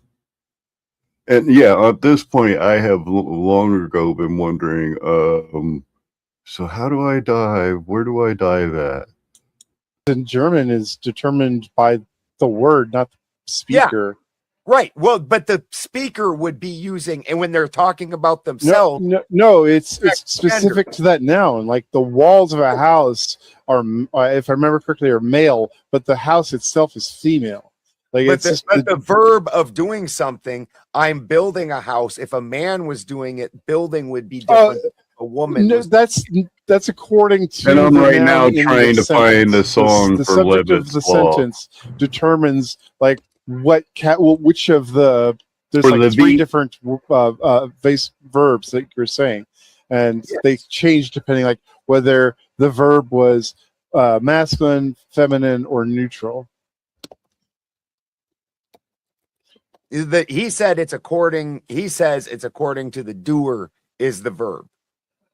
And yeah, at this point, I have long ago been wondering, so how do I dive? Where do I dive at? In German is determined by the word, not the speaker. Yeah. Right. Well, but the speaker would be using, and when they're talking about themselves. No, it's specific to that noun. Like the walls of a house are, if I remember correctly, are male, but the house itself is female. Like, but the verb of doing something, I'm building a house. If a man was doing it, building would be different. A woman. No, that's according to. And I'm right now trying to find a song the for subject Levitt's of the law. sentence determines like which of the there's For like the three V- different base verbs that you're saying, and they change depending like whether the verb was masculine, feminine, or neutral. He says it's according to the doer is the verb.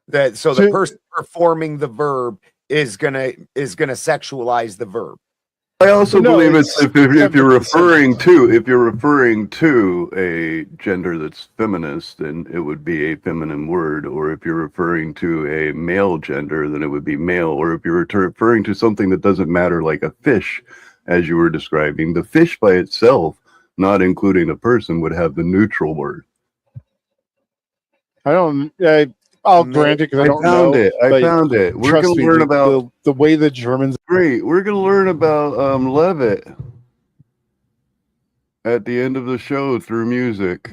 That so the person performing the verb is gonna sexualize the verb. I also believe it's if you're referring to a gender that's feminist, then it would be a feminine word, or if you're referring to a male gender, then it would be male, or if you're referring to something that doesn't matter, like a fish, as you were describing, the fish by itself, not including a person, would have the neutral word. I'll grant it because I don't know. I found it. We're going to learn about the way the Germans. Great. We're going to learn about Levitt at the end of the show through music.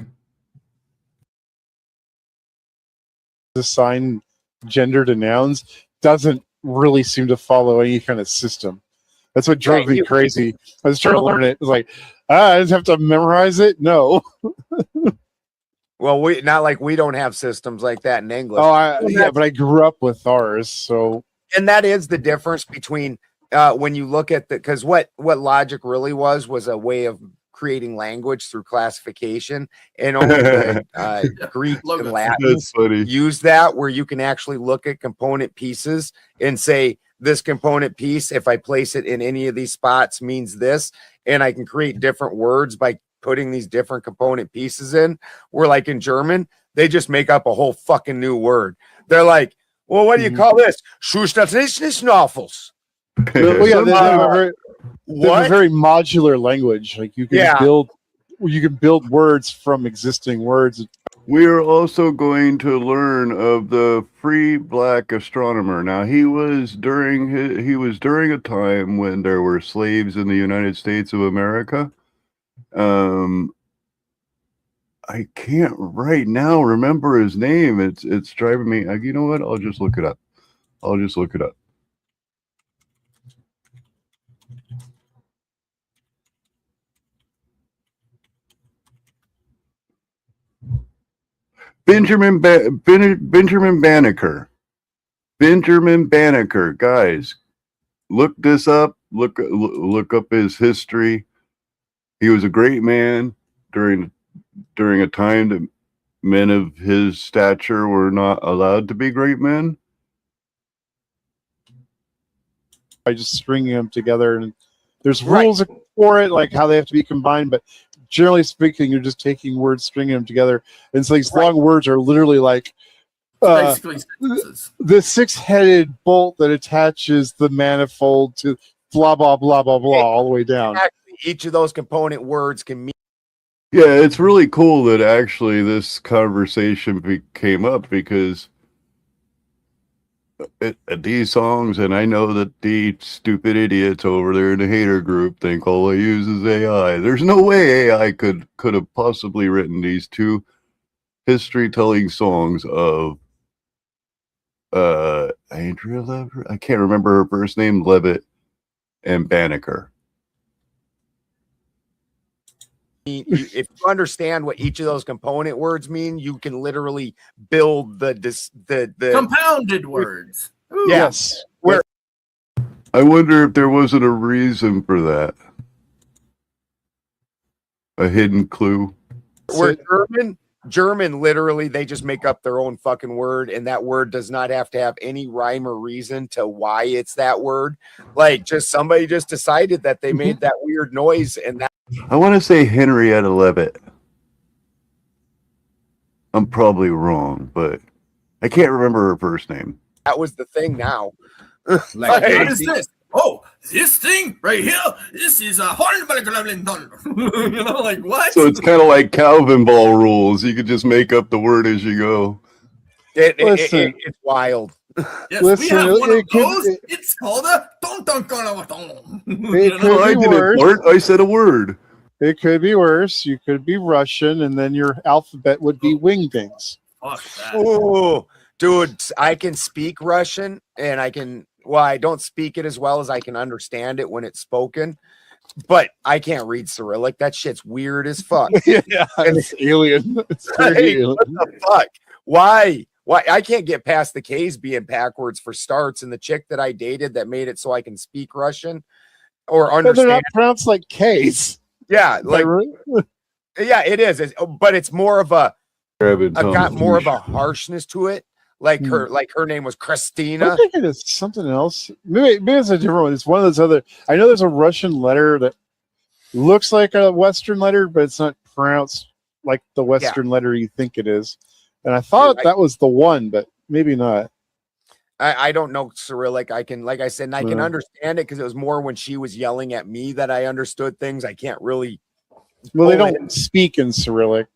Assign gender to nouns doesn't really seem to follow any kind of system. That's what drove me crazy. I was trying to learn it. It was like, I just have to memorize it. No. Well, not like we don't have systems like that in English. Yeah, but I grew up with ours, so. And that is the difference between when you look at because what logic really was a way of creating language through classification, and only the Greek and Latin use that, where you can actually look at component pieces and say this component piece, if I place it in any of these spots, means this, and I can create different words by putting these different component pieces in. Where like in German, they just make up a whole fucking new word. They're like, well, what do you call this? Schustatistnis novels. They have a very modular language. Like you can build words from existing words. We are also going to learn of the free black astronomer. Now he was during a time when there were slaves in the United States of America. I can't right now remember his name. It's driving me. You know what? I'll just look it up. Benjamin Banneker. Benjamin Banneker, guys, look this up. Look up his history. He was a great man during a time that men of his stature were not allowed to be great men. By just stringing them together, and there's rules for it, like how they have to be combined, but generally speaking, you're just taking words, stringing them together. And so these long words are literally like the six-headed bolt that attaches the manifold to blah, blah, blah, blah, blah, all the way down. Each of those component words can mean. Yeah, it's really cool that actually this conversation came up because these songs, and I know that the stupid idiots over there in the hater group think all they use is AI. There's no way AI could have possibly written these two history-telling songs of Andrea Levitt. I can't remember her first name, Levitt and Banneker. If you understand what each of those component words mean, you can literally build the compounded words. Ooh. Yes. Where I wonder if there wasn't a reason for that. A hidden clue. Where German literally they just make up their own fucking word, and that word does not have to have any rhyme or reason to why it's that word. Like just somebody just decided that they made that weird noise, and that I want to say Henrietta Levitt. I'm probably wrong, but I can't remember her first name. That was the thing now. Like, what is this? Oh, this thing right here. This is a you know, like what? So it's kind of like Calvin Ball rules. You could just make up the word as you go. It's wild. Yes, we have one of those. It's called a don don don. It could be worse. I said a word. It could be worse. You could be Russian, and then your alphabet would be wingdings. Oh, dude, I can speak Russian, and I can. Well, I don't speak it as well as I can understand it when it's spoken, but I can't read Cyrillic. That shit's weird as fuck. Yeah, it's alien. It's alien. What the fuck? Why? I can't get past the K's being backwards for starts, and the chick that I dated that made it so I can speak Russian or understand. They're not pronounced like K's. Yeah, like yeah, it is. But it's more of a got more of a harshness to it. Like her name was Christina. I think it is something else. Maybe it's a different one. It's one of those other. I know there's a Russian letter that looks like a Western letter, but it's not pronounced like the Western letter you think it is. And I thought that was the one, but maybe not. I don't know Cyrillic. I can, like I said, and I can understand it because it was more when she was yelling at me that I understood things. I can't really. Well, they don't speak in Cyrillic.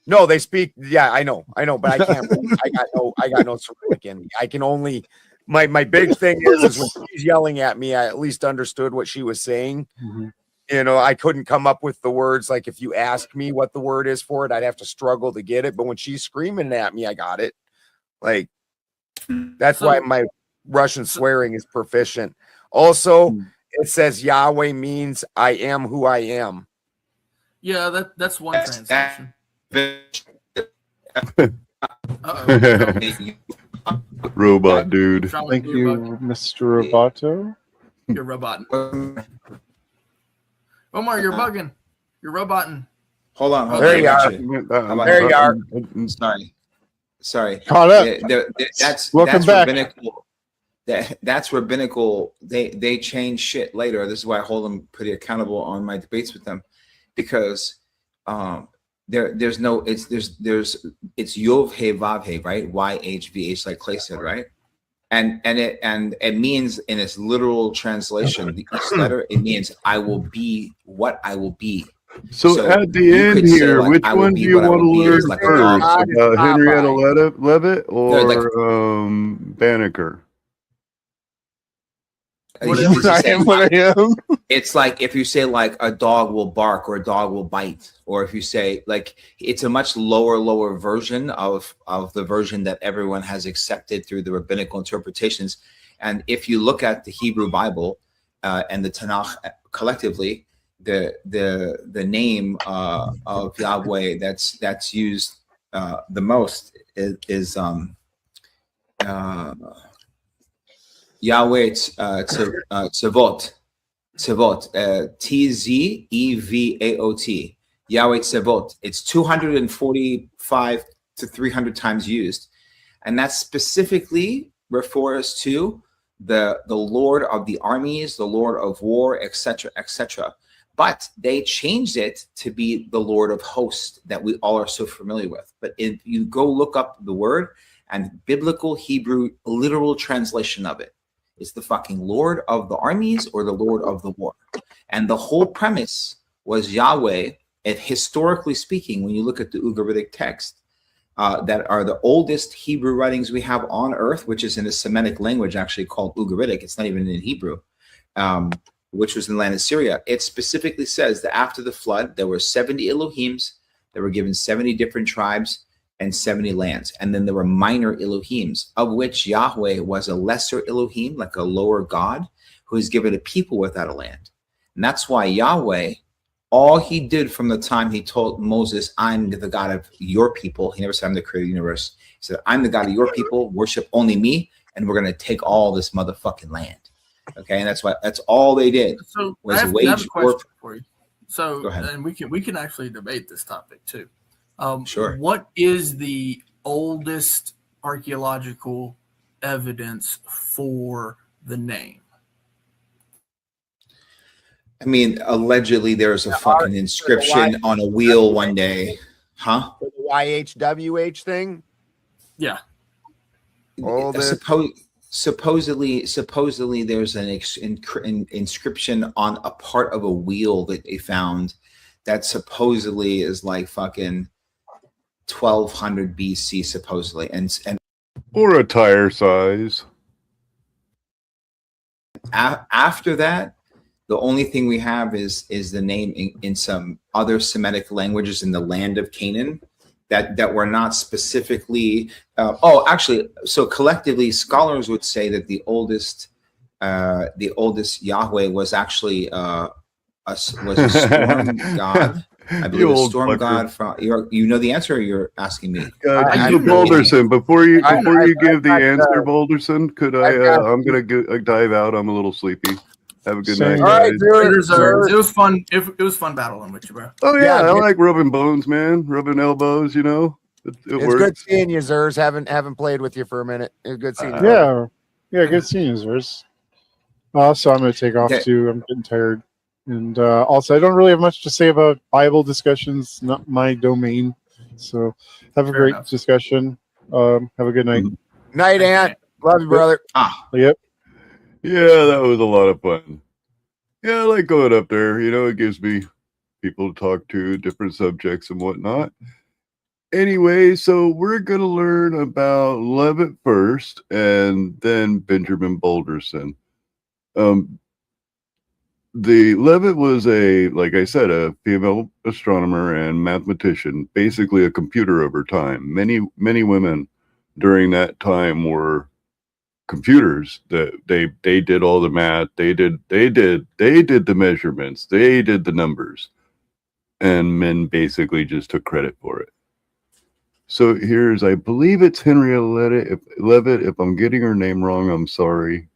No, they speak. Yeah, I know, but I can't. I got no Cyrillic in me. I can only. My big thing is when she's yelling at me, I at least understood what she was saying. Mm-hmm. You know, I couldn't come up with the words. Like if you ask me what the word is for it, I'd have to struggle to get it. But when she's screaming at me, I got it. Like that's why my Russian swearing is proficient. Also, it says Yahweh means I am who I am. Yeah, that's one translation. Robot dude. Thank you, Mr. Roboto. You're roboting. Omar, you're bugging. You're roboting. Hold on. There you are. There you are. Sorry. Caught up. That's back. Rabbinical. That's rabbinical. They change shit later. This is why I hold them pretty accountable on my debates with them, because there's Yov He Vav He, right? YHVH, like Clay said, right? And it means in its literal translation, the each letter, it means I will be what I will be. So at the end here, which one do you want to learn first? About Henrietta Levitt or Banneker? I am what I am. It's like if you say like a dog will bark or a dog will bite, or if you say like it's a much lower version of the version that everyone has accepted through the rabbinical interpretations. And if you look at the Hebrew Bible and the Tanakh collectively, the name of Yahweh that's used the most is Yahweh Tzevot, Tzevaot, Yahweh Tzevot. It's 245 to 300 times used, and that specifically refers to the Lord of the armies, the Lord of war, etc., etc. But they changed it to be the Lord of hosts that we all are so familiar with. But if you go look up the word and biblical Hebrew literal translation of it, it's the fucking Lord of the armies or the Lord of the war. And the whole premise was Yahweh, and historically speaking, when you look at the Ugaritic text, that are the oldest Hebrew writings we have on earth, which is in a Semitic language actually called Ugaritic. It's not even in Hebrew, which was in the land of Syria. It specifically says that after the flood, there were 70 Elohims that were given 70 different tribes and 70 lands. And then there were minor Elohims, of which Yahweh was a lesser Elohim, like a lower God, who is given a people without a land. And that's why Yahweh, all he did from the time he told Moses, I'm the God of your people. He never said I'm the creator of the universe. He said, I'm the God of your people, worship only me, and we're going to take all this motherfucking land. Okay, and that's all they did. So was I have wage a question war. for you. So, Go ahead. and we can actually debate this topic too. Sure. What is the oldest archaeological evidence for the name? I mean, allegedly there's a fucking inscription on a wheel one day. Huh? The YHWH thing? Yeah. Supposedly there's an inscription on a part of a wheel that they found that supposedly is like fucking 1200 BC supposedly, and or a tire size. After that, the only thing we have is the name in some other Semitic languages in the land of Canaan that were not specifically. So collectively, scholars would say that the oldest Yahweh was actually a storm god. I believe a storm god from. You know the answer, or you're asking me? Boulderson, before you give the answer, Boulderson, could I'm gonna dive out. I'm a little sleepy. Have a good night, guys. It was fun. It was fun battling with you, bro. Oh yeah, I like rubbing bones, man. Rubbing elbows, you know. It it's works. good seeing you, Zers. Haven't played with you for a minute. It's good seeing you. Yeah, good seeing you, Zers. So I'm gonna take off too. I'm getting tired. And also, I don't really have much to say about Bible discussions. Not my domain. So have a great discussion. Have a good night. Night, Aunt. Love you, brother. Yep. Yeah, that was a lot of fun. Yeah, I like going up there. You know, it gives me people to talk to, different subjects and whatnot. Anyway, so we're going to learn about Levitt first and then Benjamin Boulderson. The Levitt was like I said, a female astronomer and mathematician, basically a computer over time. Many women during that time were computers. That they did all the math. They did the measurements. They did the numbers, and men basically just took credit for it. So here's, I believe it's Henrietta Levitt. If I'm getting her name wrong, I'm sorry.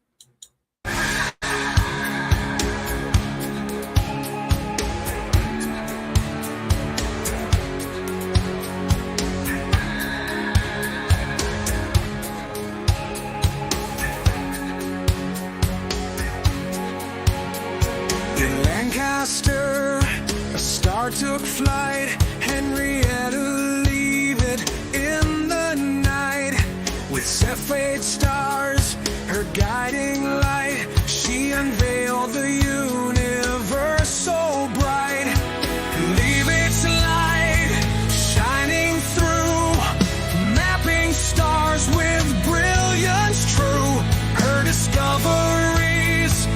In Lancaster, a star took flight. Henrietta Leavitt in the night. With Cephate stars, her guiding light, she unveiled the universe so bright. Leavitt's light shining through, mapping stars with brilliance true. Her discoveries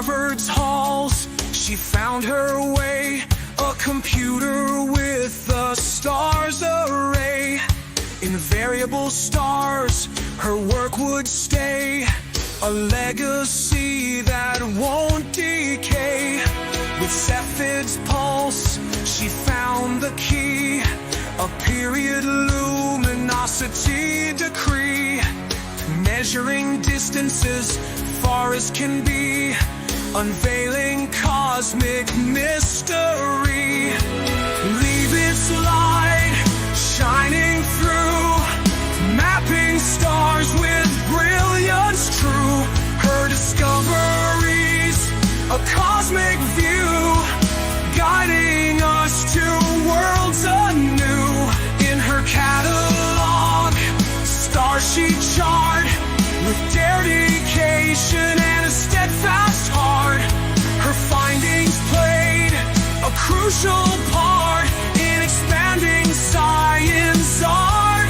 Harvard's halls, she found her way. A computer with a stars array. In variable stars, her work would stay. A legacy that won't decay. With Cephid's pulse, she found the key. A period luminosity decree. Measuring distances far as can be. Unveiling cosmic mystery. Leave its light shining through. Mapping stars with brilliance true. Her discoveries, a cosmic view. Guiding us to worlds anew. In her catalog, stars she charred. With dedication and a steadfast heart. Her findings played a crucial part in expanding science art.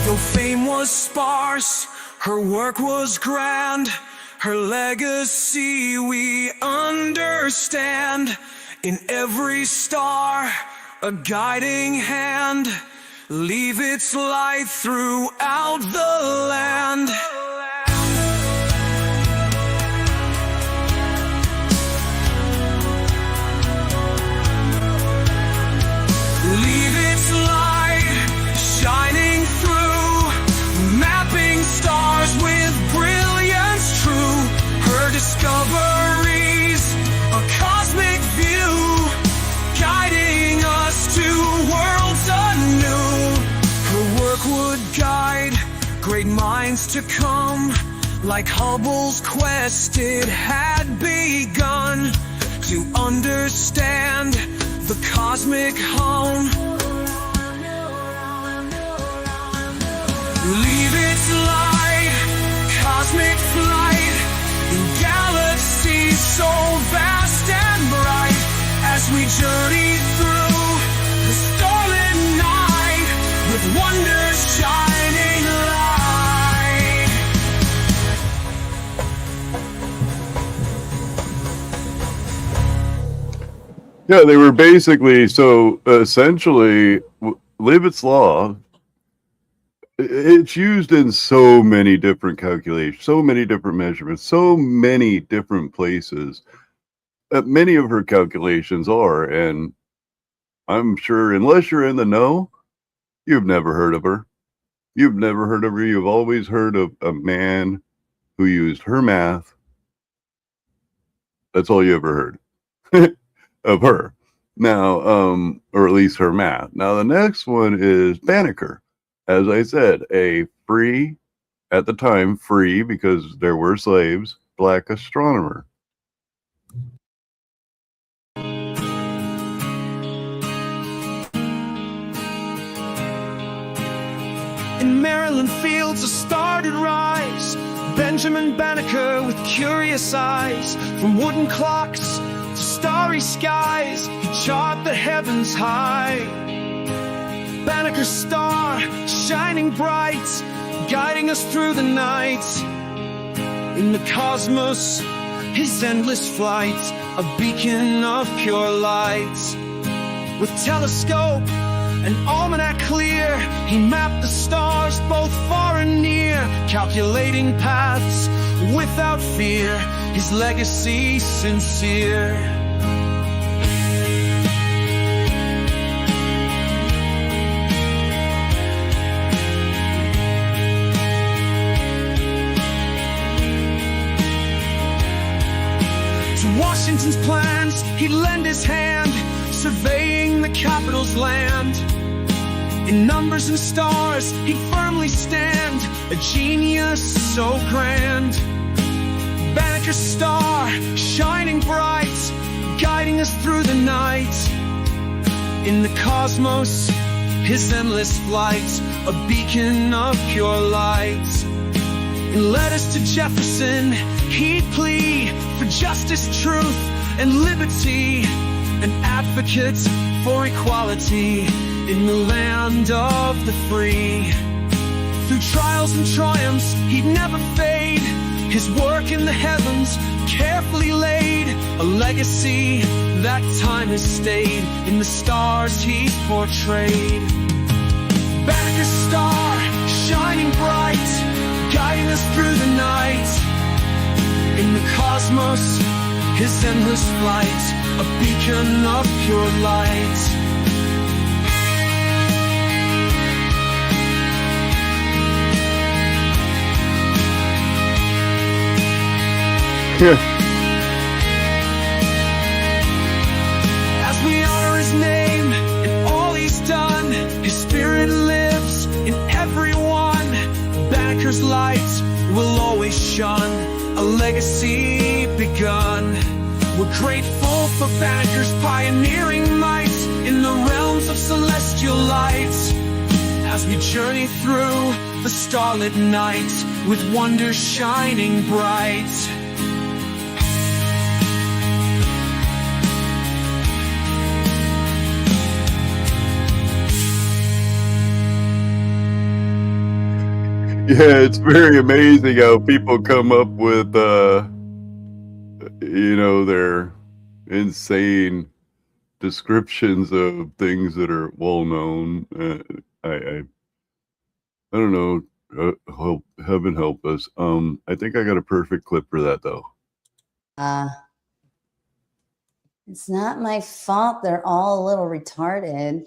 Though fame was sparse, her work was grand. Her legacy we understand. In every star, a guiding hand. Leave its light throughout the land. Leave its light shining through. Mapping stars with brilliance true. Her discoveries, a cosmic view. Guiding us to worlds anew. Would guide great minds to come. Like Hubble's quest, it had begun to understand the cosmic hum. Leave its light, cosmic flight, in galaxies so vast and bright. As we journey through the starlit night, with wonders shining light. Yeah, they were basically, so essentially, Libet's law, it's used in so many different calculations, so many different measurements, so many different places. Many of her calculations are, and I'm sure, unless you're in the know, you've never heard of her. You've never heard of her. You've always heard of a man who used her math. That's all you ever heard of her. Now, or at least her math. Now, the next one is Banneker. As I said, a free, at the time, free because there were slaves, black astronomer. In Maryland fields a star did rise. Benjamin Banneker with curious eyes. From wooden clocks to starry skies, he charted the heavens high. Banneker's star shining bright, guiding us through the night. In the cosmos, his endless flight, a beacon of pure light. With telescope and almanac clear, he mapped the stars both far and near, calculating paths without fear, his legacy sincere. To Washington's plans, he'd lend his hand, surveying the capital's land. In numbers and stars, he'd firmly stand, a genius so grand. Banneker's star, shining bright, guiding us through the night. In the cosmos, his endless flight, a beacon of pure light. In letters to Jefferson, he'd plead for justice, truth, and liberty, an advocate for equality in the land of the free. Through trials and triumphs, he'd never fade, his work in the heavens carefully laid, a legacy that time has stayed in the stars he's portrayed. Back a star, shining bright, guiding us through the night. In the cosmos, his endless flight, a beacon of pure light. As we honor his name and all he's done, his spirit lives in everyone. Banneker's light will always shine, a legacy begun. We're grateful for Banneker's pioneering might in the realms of celestial light. As we journey through the starlit night with wonders shining bright. Yeah, it's very amazing how people come up with, their insane descriptions of things that are well known. I don't know. Heaven help us. I think I got a perfect clip for that though. It's not my fault. They're all a little retarded.